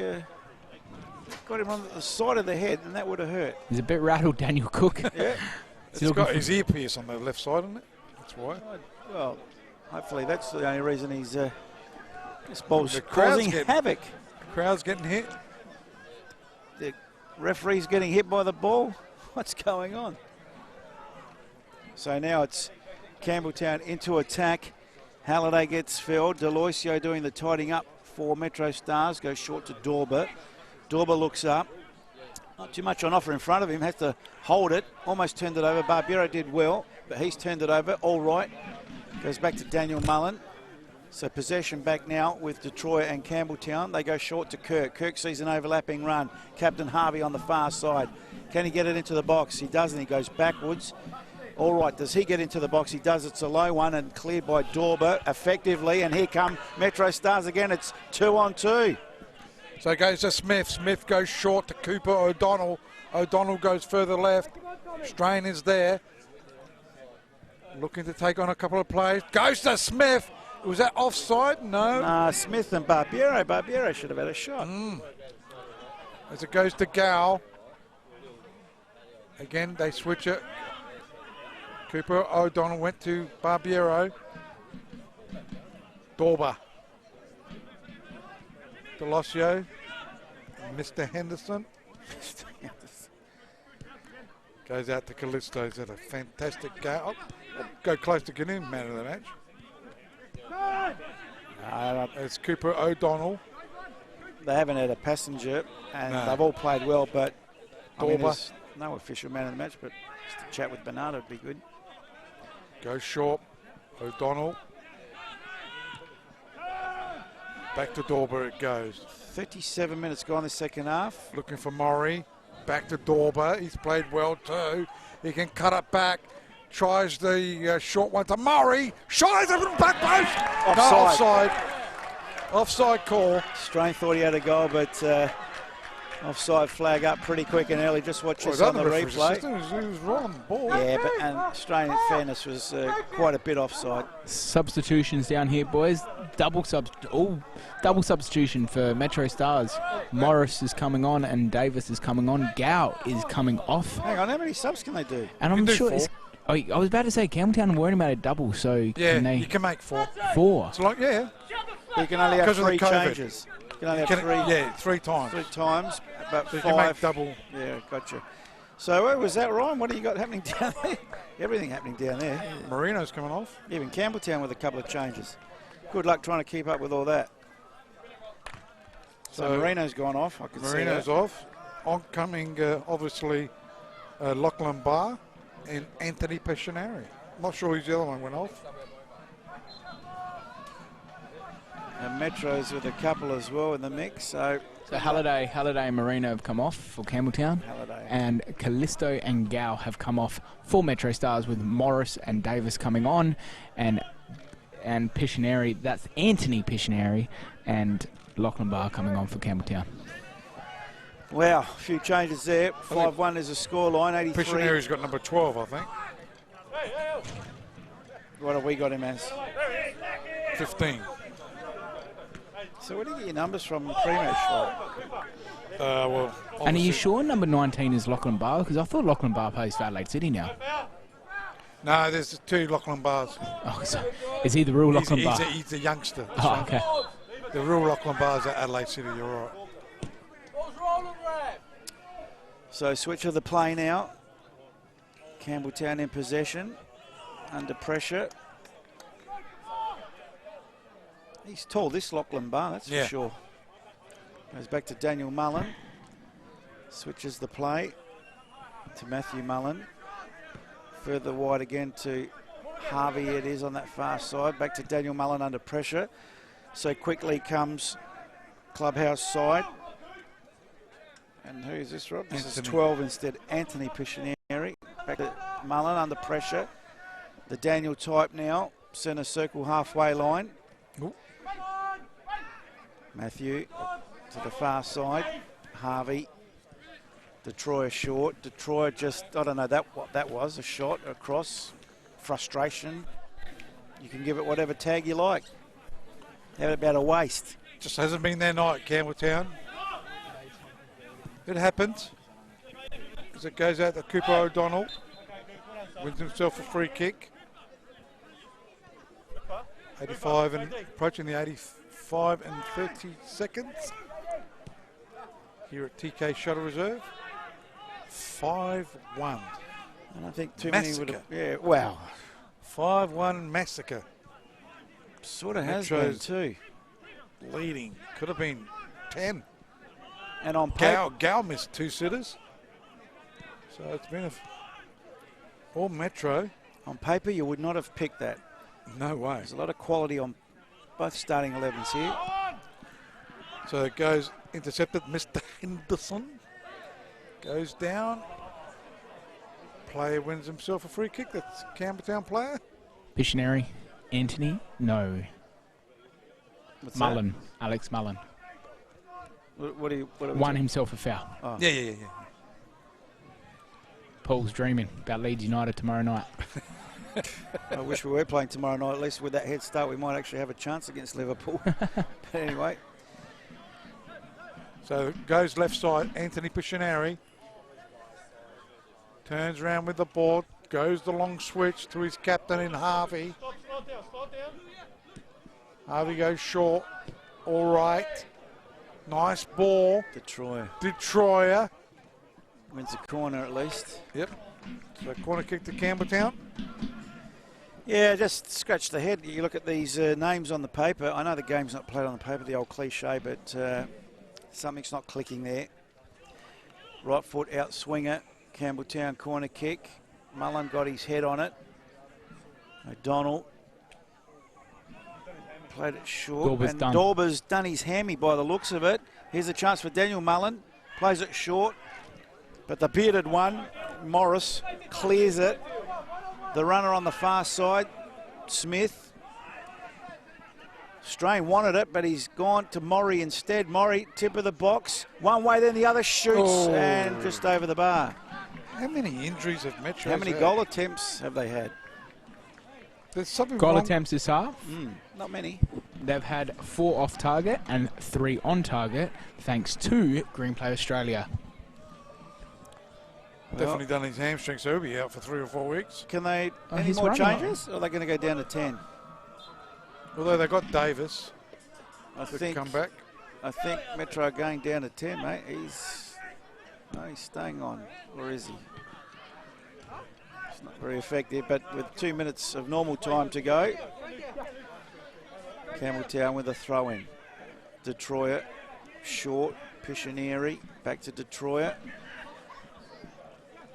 [SPEAKER 7] got him on the side of the head, and that would have hurt.
[SPEAKER 9] He's a bit rattled, Daniel Cook.
[SPEAKER 7] Yeah.
[SPEAKER 8] It's got his earpiece on the left side, isn't it? That's why.
[SPEAKER 7] Well, hopefully that's the only reason he's this ball's causing havoc.
[SPEAKER 8] The crowd's getting hit.
[SPEAKER 7] The referee's getting hit by the ball. What's going on? So now it's Campbelltown into attack. Halliday gets filled. Deloisio doing the tidying up for MetroStars. Goes short to Dorber. Dorber looks up. Not too much on offer in front of him. Has to hold it. Almost turned it over. Barbiero did well, but he's turned it over. All right. Goes back to Daniel Mullen. So possession back now with Detroit and Campbelltown. They go short to Kirk. Kirk sees an overlapping run. Captain Harvey on the far side. Can he get it into the box? He doesn't. He goes backwards. All right, does he get into the box? He does. It's a low one and cleared by Dorber effectively. And here come MetroStars again. It's 2-on-2.
[SPEAKER 8] So it goes to Smith. Smith goes short to Cooper O'Donnell. O'Donnell goes further left. Strain is there. Looking to take on a couple of players. Goes to Smith. Was that offside? No.
[SPEAKER 7] Smith and Barbiero. Barbiero should have had a shot.
[SPEAKER 8] As it goes to Gow. Again, they switch it. Cooper O'Donnell went to Barbiero. Dorber. Deloisio. Mr. Henderson. Goes out to Callisto. He's had a fantastic go. Go close to getting him man of the match. It's Cooper O'Donnell.
[SPEAKER 7] They haven't had a passenger, and they've all played well, but
[SPEAKER 8] Dorber.
[SPEAKER 7] No official man of the match, but just a chat with Bernardo would be good.
[SPEAKER 8] Goes short. O'Donnell. Back to Dorber it goes.
[SPEAKER 7] 37 minutes gone in the second half.
[SPEAKER 8] Looking for Murray. Back to Dorber. He's played well too. He can cut it back. Tries the short one to Murray. Shies it from the back post.
[SPEAKER 7] Offside.
[SPEAKER 8] No, offside. Offside call.
[SPEAKER 7] Strain thought he had a goal, but offside flag up pretty quick and early. Just watch this on the replay.
[SPEAKER 8] He was right on the ball.
[SPEAKER 7] Yeah, and Strain, in fairness, was quite a bit offside.
[SPEAKER 9] Substitutions down here, boys. Double substitution for MetroStars. Morris is coming on and Davis is coming on. Gow is coming off.
[SPEAKER 7] Hang on, how many subs can they do?
[SPEAKER 9] And I'm sure it's... I was about to say Campbelltown weren't about a double, so
[SPEAKER 8] yeah,
[SPEAKER 9] can they...
[SPEAKER 8] you can make 4.
[SPEAKER 9] 4?
[SPEAKER 8] It's like, yeah.
[SPEAKER 7] You can only have 3 changes. You can only have 3.
[SPEAKER 8] Yeah, 3 times.
[SPEAKER 7] 3 times, about
[SPEAKER 8] so
[SPEAKER 7] 5.
[SPEAKER 8] You can make double.
[SPEAKER 7] Yeah, gotcha. So where was that, Ryan? What do you got happening down there? Everything happening down there.
[SPEAKER 8] Marino's coming off.
[SPEAKER 7] Even Campbelltown with a couple of changes. Good luck trying to keep up with all that. So Marino's gone off. I can see that.
[SPEAKER 8] Marino's off. Oncoming, obviously, Lachlan Barr and Anthony Pescinari. Not sure who's the other one went off.
[SPEAKER 7] And Metro's with a couple as well in the mix. So
[SPEAKER 9] Halliday and Marino have come off for Campbelltown.
[SPEAKER 7] Halliday.
[SPEAKER 9] And Callisto and Gow have come off for MetroStars, with Morris and Davis coming on. And Pescinari, that's Anthony Pescinari, and Lachlan Barr coming on for Campbelltown.
[SPEAKER 7] Wow, a few changes there. 5-1 is a scoreline, 83.
[SPEAKER 8] Pescinari's got number 12, I think.
[SPEAKER 7] What have we got him as?
[SPEAKER 8] 15.
[SPEAKER 7] So where do you get your numbers from pre-match?
[SPEAKER 8] Well,
[SPEAKER 9] and are you sure number 19 is Lachlan Barr? Because I thought Lachlan Barr plays for Adelaide City now.
[SPEAKER 8] No, there's 2 Lachlan Bars.
[SPEAKER 9] Oh, so is he the real Lachlan Barr?
[SPEAKER 8] He's a youngster.
[SPEAKER 9] Oh, okay.
[SPEAKER 8] The real Lachlan Bars at Adelaide City, you're right.
[SPEAKER 7] So switch of the play now. Campbelltown in possession, under pressure. He's tall, this Lachlan Barr, that's for sure. Goes back to Daniel Mullen. Switches the play to Matthew Mullen. Further wide again to Harvey, it is on that far side. Back to Daniel Mullen under pressure. So quickly comes Clubhouse side. And who is this, Rob? This is 12 instead. Anthony Pescinari. Back to Mullen under pressure. The Daniel type now. Centre circle halfway line.
[SPEAKER 8] Ooh.
[SPEAKER 7] Matthew to the far side. Harvey. Detroit short. Detroit just, I don't know what that was, a shot across. Frustration. You can give it whatever tag you like. How about a waste?
[SPEAKER 8] Just hasn't been their night, Campbelltown. It happens. As it goes out to Cooper O'Donnell. Wins himself a free kick. 85 and approaching the 85 and 30 seconds. Here at TK Shuttle Reserve. 5-1.
[SPEAKER 7] I don't think too
[SPEAKER 8] massacre.
[SPEAKER 7] many would have. Yeah, wow.
[SPEAKER 8] 5-1 massacre.
[SPEAKER 7] Sort of has been too.
[SPEAKER 8] Leading. Could have been 10.
[SPEAKER 7] And on paper,
[SPEAKER 8] Gal missed 2 sitters. So it's been all Metro.
[SPEAKER 7] On paper, you would not have picked that.
[SPEAKER 8] No way.
[SPEAKER 7] There's a lot of quality on both starting 11s here.
[SPEAKER 8] So it goes intercepted. Mr. Henderson goes down. Player wins himself a free kick. That's Campbelltown player.
[SPEAKER 9] Pictionary, Anthony, no.
[SPEAKER 7] What's
[SPEAKER 9] Mullen, Alex Mullen.
[SPEAKER 7] What
[SPEAKER 9] Won himself a foul.
[SPEAKER 7] Oh.
[SPEAKER 8] Yeah.
[SPEAKER 9] Paul's dreaming about Leeds United tomorrow night.
[SPEAKER 7] I wish we were playing tomorrow night. At least with that head start, we might actually have a chance against Liverpool. But anyway.
[SPEAKER 8] So it goes left side. Anthony Pictionary turns around with the ball. Goes the long switch to his captain in Harvey. Harvey goes short. All right. Nice ball. Detroyer.
[SPEAKER 7] Wins the corner at least.
[SPEAKER 8] Yep. So corner kick to Campbelltown.
[SPEAKER 7] Yeah, just scratch the head. You look at these names on the paper. I know the game's not played on the paper, the old cliche, but something's not clicking there. Right foot out swinger. Campbelltown corner kick. Mullen got his head on it. O'Donnell played it short. Dorber's done his hammy by the looks of it. Here's a chance for Daniel Mullen. Plays it short. But the bearded one, Morris, clears it. The runner on the far side, Smith. Strain wanted it, but he's gone to Murray instead. Murray, tip of the box. One way, then the other shoots, and just over the bar.
[SPEAKER 8] How many injuries have Metro
[SPEAKER 7] How many goal attempts have they had?
[SPEAKER 8] There's something
[SPEAKER 9] Goal
[SPEAKER 8] wrong.
[SPEAKER 9] attempts this half?
[SPEAKER 7] Not many.
[SPEAKER 9] They've had 4 off target and 3 on target, thanks to Green Play Australia.
[SPEAKER 8] Definitely done his hamstring, so he'll be out for 3 or 4 weeks.
[SPEAKER 7] Can they, any
[SPEAKER 9] he's
[SPEAKER 7] more
[SPEAKER 9] running
[SPEAKER 7] changes? Or are they going to go down to 10?
[SPEAKER 8] Although they got Davis.
[SPEAKER 7] I
[SPEAKER 8] to
[SPEAKER 7] think
[SPEAKER 8] come back.
[SPEAKER 7] I think Metro are going down to 10, mate. He's staying on, or is he? It's not very effective, but with 2 minutes of normal time to go, Campbelltown with a throw-in. Detroit, short, Pictionary, back to Detroit.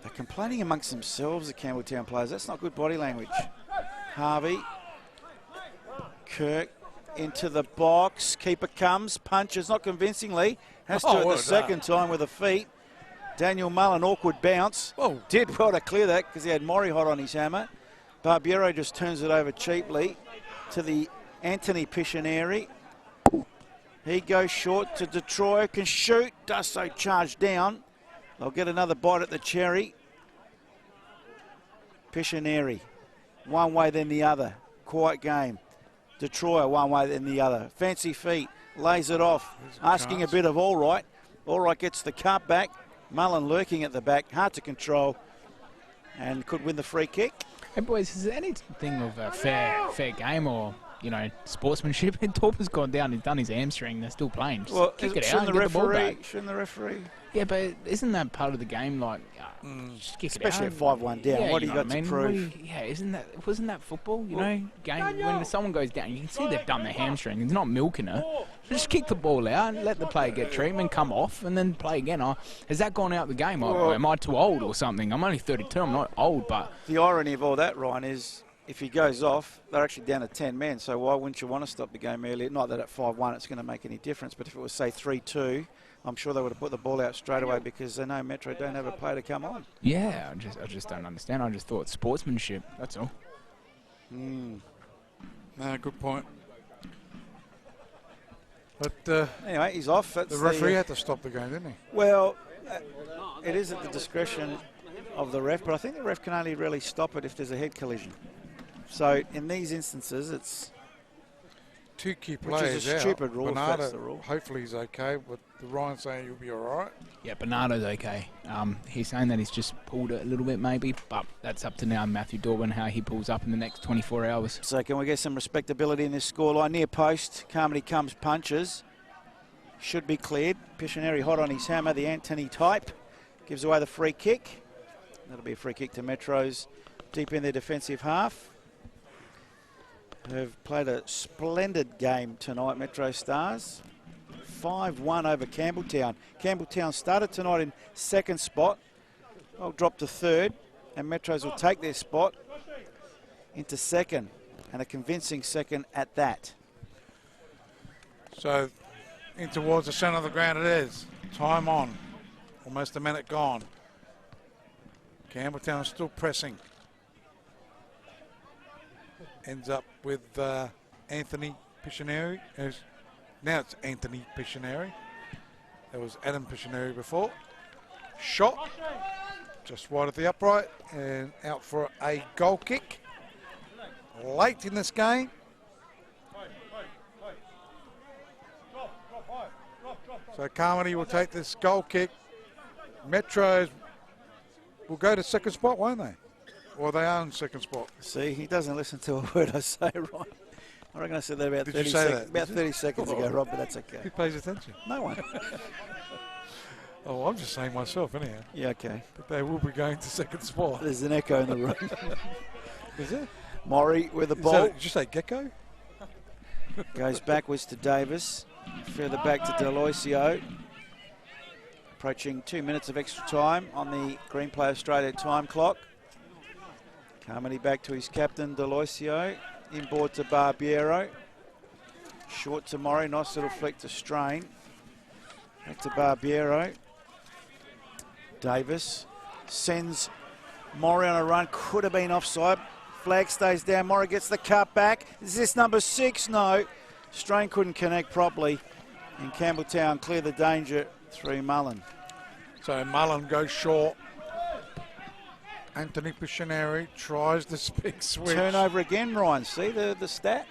[SPEAKER 7] They're complaining amongst themselves, the Campbelltown players. That's not good body language. Harvey, Kirk into the box. Keeper comes, punches, not convincingly. Has to the second time with the feet. Daniel Mullen, awkward bounce.
[SPEAKER 8] Whoa.
[SPEAKER 7] Did well to clear that because he had Murray hot on his hammer. Barbiero just turns it over cheaply to the Anthony Pictionary. He goes short to Detroit, can shoot, does so charge down. They'll get another bite at the cherry. Pictionary, one way then the other. Quiet game. Detroit, one way then the other. Fancy feet, lays it off. Asking a bit of All Right. All Right gets the cut back. Mullen lurking at the back, hard to control, and could win the free kick.
[SPEAKER 9] Hey boys, is there anything of a fair game or, you know, sportsmanship? Torper's gone down, he's done his hamstring, they're still playing. Just kick it out and get the ball back.
[SPEAKER 7] Shouldn't the referee?
[SPEAKER 9] Yeah, but isn't that part of the game? Like, just kick
[SPEAKER 7] Especially
[SPEAKER 9] it out.
[SPEAKER 7] at 5-1 down.
[SPEAKER 9] Yeah,
[SPEAKER 7] What do you got
[SPEAKER 9] know
[SPEAKER 7] to
[SPEAKER 9] what I
[SPEAKER 7] prove?
[SPEAKER 9] mean? Wasn't that football? You know, game when someone goes down, you can see they've done their hamstring. It's not milking it. Just kick the ball out, let the player get treatment, come off, and then play again. Has that gone out the game? Am I too old or something? I'm only 32. I'm not old, but
[SPEAKER 7] The irony of all that, Ryan, is if he goes off, they're actually down to 10 men. So why wouldn't you want to stop the game earlier? Not that at 5-1 it's going to make any difference, but if it was, say, 3-2, I'm sure they would have put the ball out straight away because they know Metro don't have a player to come on.
[SPEAKER 9] yeah, I just don't understand. I just thought sportsmanship. That's all.
[SPEAKER 8] No, good point. But
[SPEAKER 7] anyway, he's off. That's
[SPEAKER 8] the referee had to stop the game, didn't he?
[SPEAKER 7] Well, it is at the discretion of the ref, but I think the ref can only really stop it if there's a head collision. So in these instances, it's
[SPEAKER 8] two key
[SPEAKER 7] which
[SPEAKER 8] players
[SPEAKER 7] is a stupid rule. If
[SPEAKER 8] Bernardo,
[SPEAKER 7] that's the rule.
[SPEAKER 8] hopefully he's okay, but the Ryan's saying he'll be all right.
[SPEAKER 9] Yeah, Bernardo's okay. He's saying that he's just pulled it a little bit maybe, but that's up to now Matthew Dorban how he pulls up in the next 24 hours.
[SPEAKER 7] So can we get some respectability in this scoreline? Near post, Carmody comes, punches. Should be cleared. Piscineri hot on his hammer, the Anthony type. Gives away the free kick. That'll be a free kick to Metros deep in their defensive half. Have played a splendid game tonight, MetroStars. 5-1 over Campbelltown. Campbelltown started tonight in second spot. I'll drop to third, and Metros will take their spot into second, and a convincing second at that.
[SPEAKER 8] So in towards the centre of the ground it is. Time on. Almost a minute gone. Campbelltown is still pressing. Ends up with Anthony Piscineri. Now it's Anthony Piscineri. There was Adam Piscineri before. Shot. Just wide of the upright and out for a goal kick. Late in this game. So Carmody will take this goal kick. Metros will go to second spot, won't they? Or they are in second spot.
[SPEAKER 7] See, he doesn't listen to a word I say, right? I reckon I said that about
[SPEAKER 8] Did
[SPEAKER 7] 30
[SPEAKER 8] you say
[SPEAKER 7] seconds.
[SPEAKER 8] that?
[SPEAKER 7] About 30 seconds ago, Rob, but that's okay.
[SPEAKER 8] Who pays attention?
[SPEAKER 7] No one.
[SPEAKER 8] Oh, I'm just saying myself, anyhow.
[SPEAKER 7] Yeah, okay.
[SPEAKER 8] But they will be going to second spot.
[SPEAKER 7] There's an echo in the room.
[SPEAKER 8] Is it?
[SPEAKER 7] Maury with the
[SPEAKER 8] Is
[SPEAKER 7] ball.
[SPEAKER 8] that, did you say gecko?
[SPEAKER 7] Goes backwards to Davis. Further back to Deloisio. Approaching 2 minutes of extra time on the Green Play Australia time clock. Carmody back to his captain, Deloisio. Inboard to Barbiero. Short to Maury. Nice little flick to Strain. Back to Barbiero. Davis sends Maury on a run. Could have been offside. Flag stays down. Maury gets the cut back. Is this number 6? No. Strain couldn't connect properly. And Campbelltown clear the danger through Mullen.
[SPEAKER 8] So Mullen goes short. Anthony Piscineri tries this big switch.
[SPEAKER 7] Turnover again, Ryan. See the stat?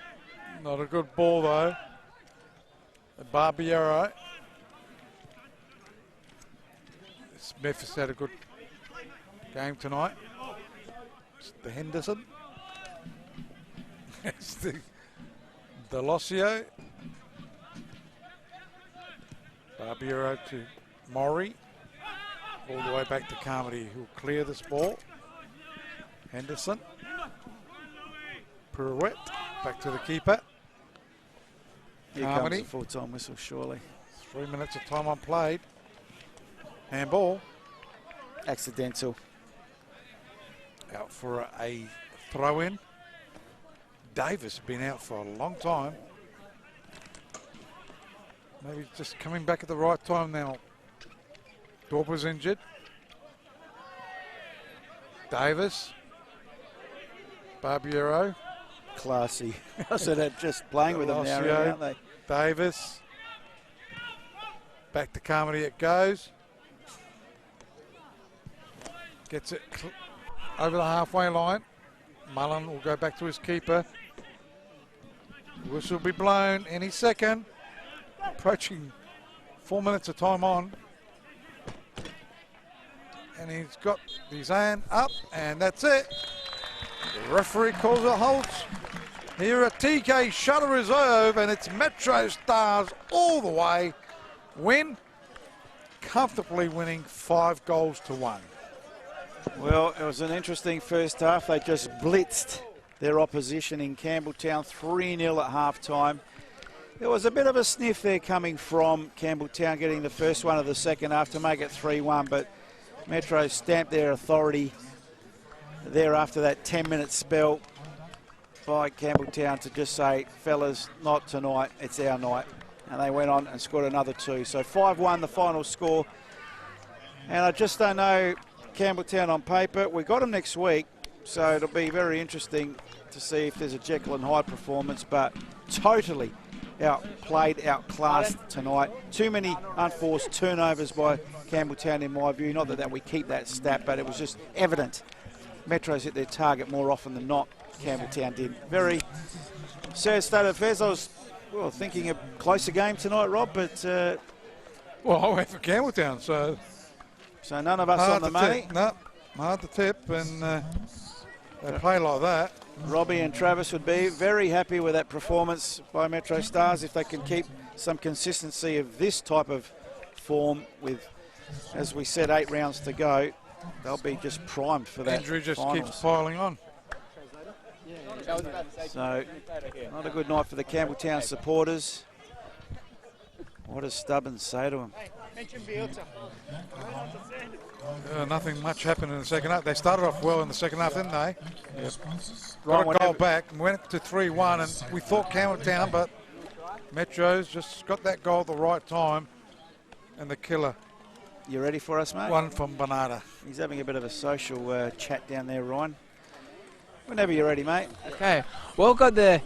[SPEAKER 8] Not a good ball, though. Barbiero. Smith has had a good game tonight. It's the Henderson. It's the Deloisio. Barbiero to Maury. All the way back to Carmody, who'll clear this ball. Henderson. Pirouette. Back to the keeper.
[SPEAKER 7] Here
[SPEAKER 8] Carmody.
[SPEAKER 7] comes the full-time whistle, surely.
[SPEAKER 8] 3 minutes of time unplayed. Handball.
[SPEAKER 7] Accidental.
[SPEAKER 8] Out for a throw-in. Davis been out for a long time. Maybe just coming back at the right time now. Dorper's injured. Davis. Barbiero.
[SPEAKER 7] Classy. So they're just playing with them now, really, aren't they?
[SPEAKER 8] Davis. Back to Carmody it goes. Gets it over the halfway line. Mullen will go back to his keeper. Whistle will be blown any second. Approaching 4 minutes of time on. And he's got his hand up, and that's it. The referee calls it halts. Here at TK Shuttle Reserve, and it's MetroStars all the way. Win, comfortably winning 5-1.
[SPEAKER 7] Well, it was an interesting first half. They just blitzed their opposition in Campbelltown, 3-0 at half-time. There was a bit of a sniff there coming from Campbelltown getting the first one of the second half to make it 3-1, but Metro stamped their authority there after that 10-minute spell by Campbelltown to just say, fellas, not tonight, it's our night. And they went on and scored another 2. So 5-1 the final score. And I just don't know Campbelltown on paper. We got them next week, so it'll be very interesting to see if there's a Jekyll and Hyde performance, but totally outplayed, outclassed tonight. Too many unforced turnovers by Campbelltown in my view. Not that we keep that stat, but it was just evident. Metro's hit their target more often than not. Campbelltown did. Very sad state of affairs. I was thinking a closer game tonight, Rob, but...
[SPEAKER 8] well, I went for Campbelltown, so
[SPEAKER 7] none of us on the money.
[SPEAKER 8] No, hard to tip, and they play like that.
[SPEAKER 7] Robbie and Travis would be very happy with that performance by MetroStars if they can keep some consistency of this type of form with, as we said, 8 rounds to go. They'll be just primed for that.
[SPEAKER 8] Injury just
[SPEAKER 7] finals.
[SPEAKER 8] keeps piling on.
[SPEAKER 7] So, not a good night for the Campbelltown supporters. What does Stubbins say to him?
[SPEAKER 8] Nothing much happened in the second half. They started off well in the second half, didn't they?
[SPEAKER 7] Yep.
[SPEAKER 8] Got a goal back and went to 3-1, and we thought Campbelltown, but Metro's just got that goal at the right time, and the killer.
[SPEAKER 7] You ready for us, mate?
[SPEAKER 8] One from Bernarda.
[SPEAKER 7] He's having a bit of a social chat down there, Ryan. Whenever you're ready, mate.
[SPEAKER 9] Okay. Well, got the...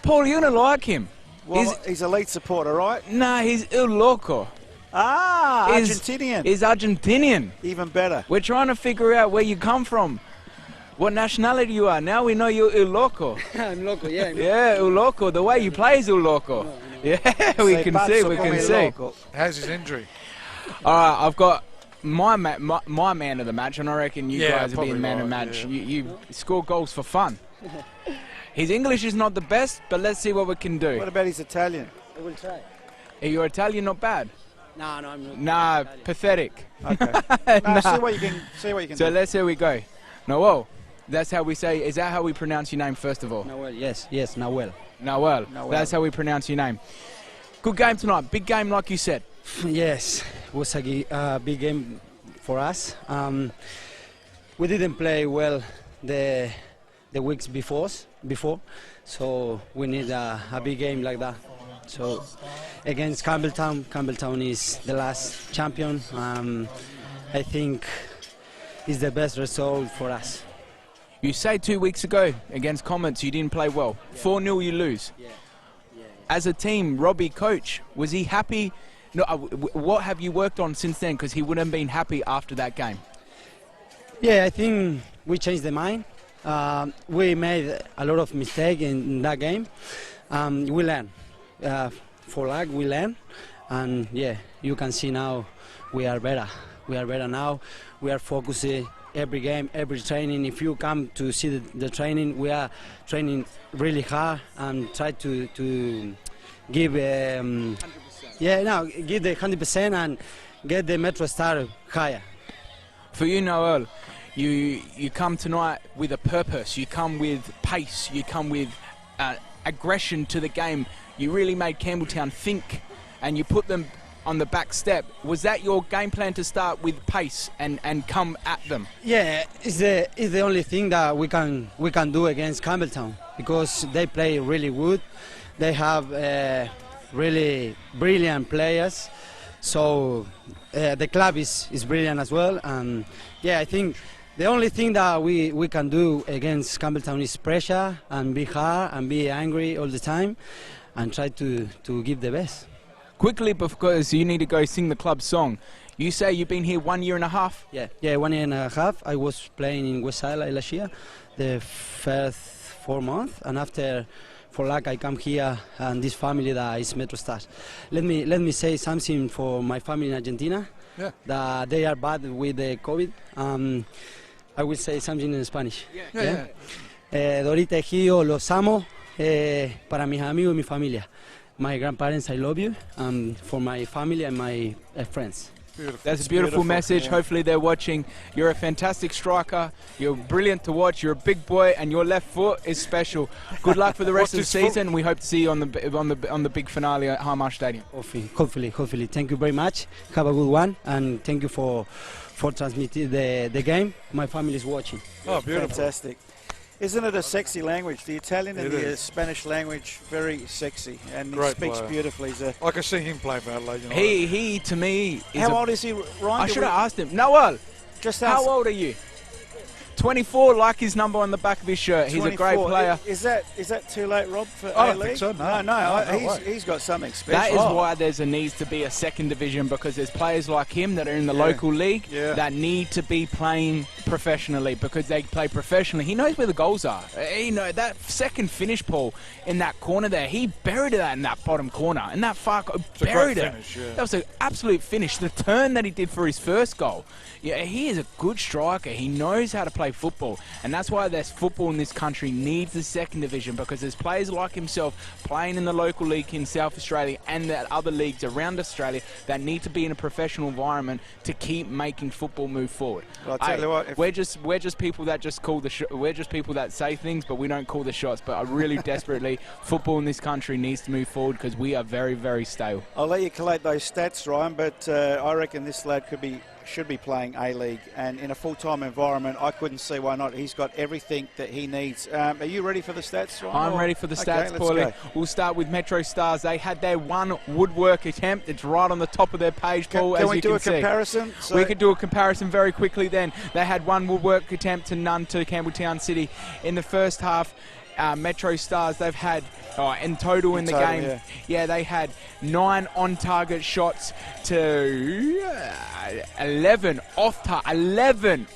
[SPEAKER 9] Paul, you're going to like him.
[SPEAKER 7] Well, he's a lead supporter, right?
[SPEAKER 9] Nah, he's Il Loco.
[SPEAKER 7] Ah, Argentinian.
[SPEAKER 9] He's Argentinian.
[SPEAKER 7] Even better.
[SPEAKER 9] We're trying to figure out where you come from, what nationality you are. Now we know you're Il Loco.
[SPEAKER 12] I'm loco, yeah.
[SPEAKER 9] Yeah, Il Loco. The way you play is Il Loco.
[SPEAKER 12] No.
[SPEAKER 9] Yeah, we can see.
[SPEAKER 8] How's his injury?
[SPEAKER 9] All right, I've got my man of the match, and I reckon you guys will be the man of the match.
[SPEAKER 8] Yeah.
[SPEAKER 9] You score goals for fun. His English is not the best, but let's see what we can do.
[SPEAKER 7] What about his Italian?
[SPEAKER 12] I will try.
[SPEAKER 9] Your Italian not bad?
[SPEAKER 12] No, I'm not.
[SPEAKER 9] Nah,
[SPEAKER 12] Italian.
[SPEAKER 9] pathetic.
[SPEAKER 7] Okay.
[SPEAKER 9] Nah.
[SPEAKER 7] See what you can do.
[SPEAKER 9] So let's see how we go. Noel, that's how we say, is that how we pronounce your name first of all?
[SPEAKER 12] Noel, yes, Noel.
[SPEAKER 9] Noel. That's how we pronounce your name. Good game tonight, big game like you said.
[SPEAKER 12] Yes, it was a big game for us. We didn't play well the weeks before, so we need a big game like that. So against Campbelltown is the last champion. I think it's the best result for us.
[SPEAKER 9] You say 2 weeks ago against Comets you didn't play well. 4-0 you lose.
[SPEAKER 12] Yeah.
[SPEAKER 9] As a team, Robbie, coach, was he happy? No, what have you worked on since then? Because he wouldn't have been happy after that game.
[SPEAKER 12] Yeah, I think we changed the mind. We made a lot of mistakes in that game. We learned. For luck, we learn, and yeah, you can see now we are better. We are better now. We are focusing every game, every training. If you come to see the training, we are training really hard and try to give give the 100% and get the MetroStar higher.
[SPEAKER 9] For you, Noel, you come tonight with a purpose. You come with pace. You come with aggression to the game. You really made Campbelltown think, and you put them on the back step. Was that your game plan to start with pace and come at them?
[SPEAKER 12] Yeah, it's the only thing that we can do against Campbelltown, because they play really good. They have really brilliant players, so the club is brilliant as well. And yeah, I think the only thing that we can do against Campbelltown is pressure and be hard and be angry all the time and try to give the best.
[SPEAKER 9] Quickly, because you need to go sing the club song. You say you've been here 1 year and a half?
[SPEAKER 12] Yeah, 1 year and a half. I was playing in West Island last year, the first 4 months, and after, for luck, I come here and this family that is MetroStars. Let me say something for my family in Argentina.
[SPEAKER 8] Yeah.
[SPEAKER 12] That they are bad with the COVID. I will say something in Spanish.
[SPEAKER 8] Yeah.
[SPEAKER 12] Dorita, Ejido, los amo. Para mis amigos y mi familia. My grandparents, I love you. For my family and my friends.
[SPEAKER 8] Beautiful.
[SPEAKER 9] That's a beautiful message. Yeah. Hopefully they're watching. You're a fantastic striker. You're brilliant to watch. You're a big boy, and your left foot is special. Good luck for the rest of the season. We hope to see you on the big finale at Harmarsh Stadium.
[SPEAKER 12] Hopefully. Thank you very much. Have a good one, and thank you for transmitting the game. My family is watching.
[SPEAKER 8] Oh, beautiful.
[SPEAKER 7] Fantastic. Isn't it a sexy language? The Italian and the Spanish language, very sexy, and he speaks beautifully.
[SPEAKER 8] I can see him play for Adelaide.
[SPEAKER 9] He to me.
[SPEAKER 7] How old is he, Ryan?
[SPEAKER 9] I should have asked him. Noel,
[SPEAKER 7] just
[SPEAKER 9] how old are you? 24, like his number on the back of his shirt. He's
[SPEAKER 7] 24.
[SPEAKER 9] a great player.
[SPEAKER 7] Is that too late, Rob, for
[SPEAKER 8] I don't
[SPEAKER 7] A-League?
[SPEAKER 8] think so, no.
[SPEAKER 7] No, he's got something special.
[SPEAKER 9] That is why there needs to be a second division, because there's players like him that are in the local league that need to be playing professionally, because they play professionally. He knows where the goals are. That second finish, Paul, in that corner there, he buried that in that bottom corner, and that far buried it.
[SPEAKER 8] Finish, yeah.
[SPEAKER 9] That was an absolute finish. The turn that he did for his first goal. Yeah, he is a good striker. He knows how to play football, and that's why there's football in this country needs the second division, because there's players like himself playing in the local league in South Australia and the other leagues around Australia that need to be in a professional environment to keep making football move forward.
[SPEAKER 7] Well, I'll tell you what,
[SPEAKER 9] we're just people that just call we're just people that say things, but we don't call the shots. But I really desperately, football in this country needs to move forward, because we are very, very stale.
[SPEAKER 7] I'll let you collate those stats, Ryan, but I reckon this lad should be playing A-League, and in a full-time environment, I couldn't see why not. He's got everything that he needs. Are you ready for the stats, Ryan?
[SPEAKER 9] I'm ready for the stats,
[SPEAKER 7] okay,
[SPEAKER 9] Paulie. We'll start with MetroStars. They had their one woodwork attempt. It's right on the top of their page, Paul,
[SPEAKER 7] Can
[SPEAKER 9] as
[SPEAKER 7] we
[SPEAKER 9] you
[SPEAKER 7] do
[SPEAKER 9] can
[SPEAKER 7] a
[SPEAKER 9] see.
[SPEAKER 7] comparison? So
[SPEAKER 9] We could do a comparison very quickly then. They had one woodwork attempt to none to Campbelltown City. In the first half, MetroStars, they've had, in total in the game, they had 9 on-target shots to 11 off-target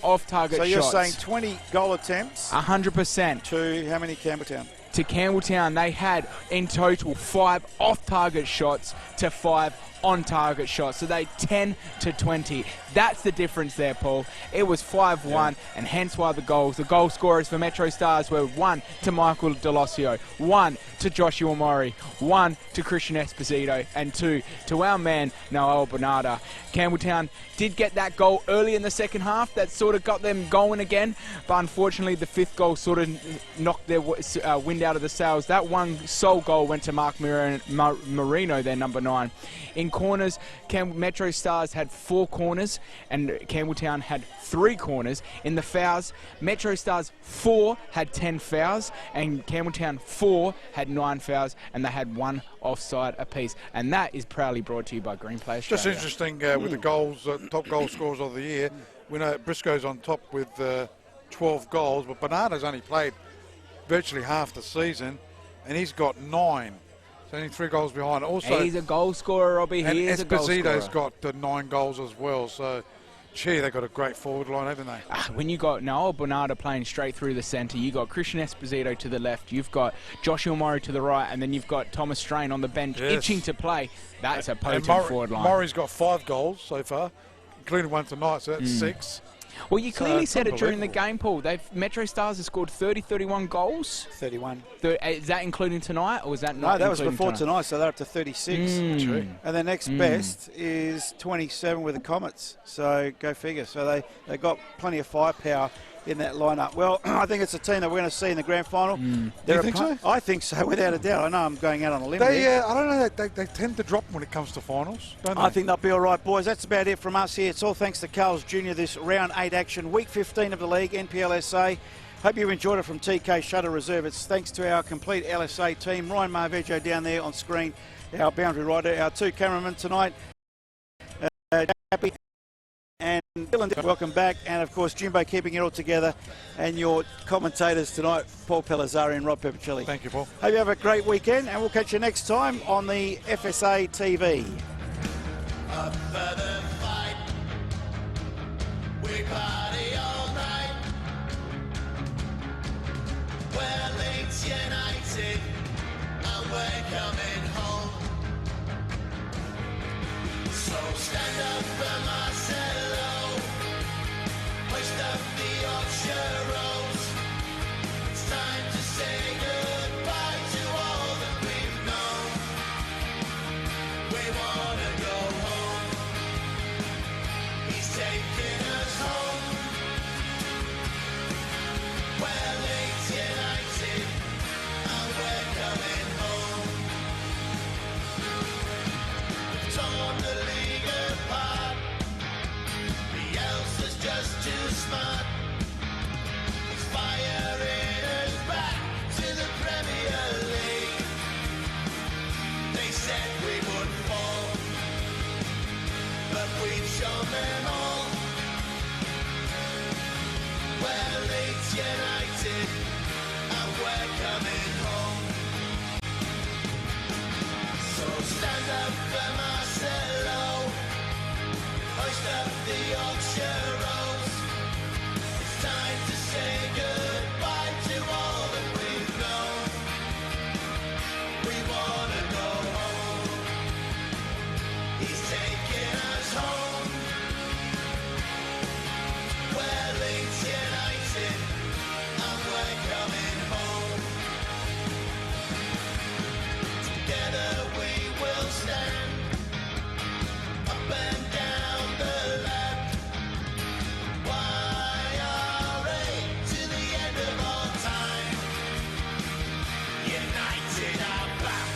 [SPEAKER 9] shots.
[SPEAKER 7] So you're saying 20 goal attempts?
[SPEAKER 9] 100%.
[SPEAKER 7] To how many, Campbelltown?
[SPEAKER 9] To Campbelltown, they had in total 5 off-target shots to 5 on-target shots. So they 10 to 20. That's the difference there, Paul. It was 5-1, and hence why the goal scorers for MetroStars were 1 to Michael Delosio, 1 to Joshua Murray, 1 to Christian Esposito, and 2 to our man, Noel Bernarda. Campbelltown did get that goal early in the second half. That sort of got them going again, but unfortunately the 5th goal sort of knocked their wind out of the sails. That one sole goal went to Mark Marino, their number 9. In corners, MetroStars had 4 corners and Campbelltown had 3 corners. In the fouls, MetroStars 4 had 10 fouls and Campbelltown 4 had 9 fouls, and they had 1 offside apiece. And that is proudly brought to you by Green Play Australia.
[SPEAKER 8] Just interesting with the goals, top goal scorers of the year. We know Briscoe's on top with 12 goals, but Bernardo's only played virtually half the season, and he's got 9. So only 3 goals behind. Also,
[SPEAKER 9] he's a goal scorer, Robbie. He is a goal scorer.
[SPEAKER 8] Esposito's got 9 goals as well. So, gee, they've got a great forward line, haven't they?
[SPEAKER 9] When you got Noel Bernarda playing straight through the centre, you got Christian Esposito to the left, you've got Joshua Murray to the right, and then you've got Thomas Strain on the bench itching to play. That's a potent forward line.
[SPEAKER 8] Murray's got 5 goals so far, including one tonight, so that's 6.
[SPEAKER 9] Well, you clearly said it during the game, Paul. MetroStars have scored 31 goals.
[SPEAKER 7] 31.
[SPEAKER 9] Is that including tonight, or was that not?
[SPEAKER 7] No, that was before tonight, so they're up to 36.
[SPEAKER 8] True.
[SPEAKER 7] And the next best is 27 with the Comets. So go figure. So they got plenty of firepower in that lineup. Well, I think it's a team that we're going to see in the grand final.
[SPEAKER 8] Do you think so?
[SPEAKER 7] I think so, without a doubt. I know I'm going out on a limb.
[SPEAKER 8] I don't know. They tend to drop when it comes to finals, don't they?
[SPEAKER 7] I think they'll be all right, boys. That's about it from us here. It's all thanks to Carl's Jr. this round 8 action, week 15 of the league, NPL SA. Hope you enjoyed it from TK Shutter Reserve. It's thanks to our complete LSA team. Ryan Marveggio down there on screen, our boundary rider, our 2 cameramen tonight. Happy. And Dylan, welcome back, and of course Jimbo keeping it all together, and your commentators tonight, Paul Pellizzari and Rob Peppicelli.
[SPEAKER 8] Thank you, Paul.
[SPEAKER 7] Hope you have a great weekend, and we'll catch you next time on the FSA TV.
[SPEAKER 5] A further fight. We party all night. We're Leeds United, and we're coming home. So stand up for Marcelo, hoist up the Yorkshire Rose. It's time to say goodbye to all that we've known. We wanna go home. He's taking us home. We're Leeds United, and we're coming home. We've torn the league apart. coming home. So stand up for Marcelo, hoist up the Yorkshire Rose. It's time to say goodbye to all that we've known. We wanna go home. He's taking us home. We're Leeds United, and we're coming home. Together we will stand up and down the land. YRA to the end of all time. United are back.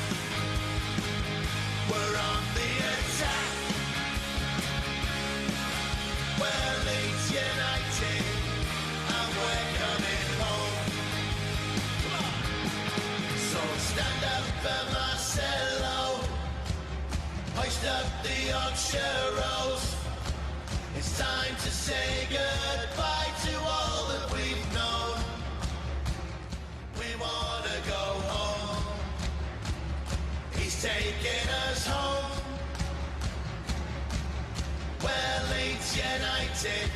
[SPEAKER 5] We're on the attack. We're Leeds United, and we're coming home. So stand up for Marcelo, hoist up the Yorkshire Rose. It's time to say goodbye to all that we've known. We wanna go home. He's taking us home. We're Leeds United,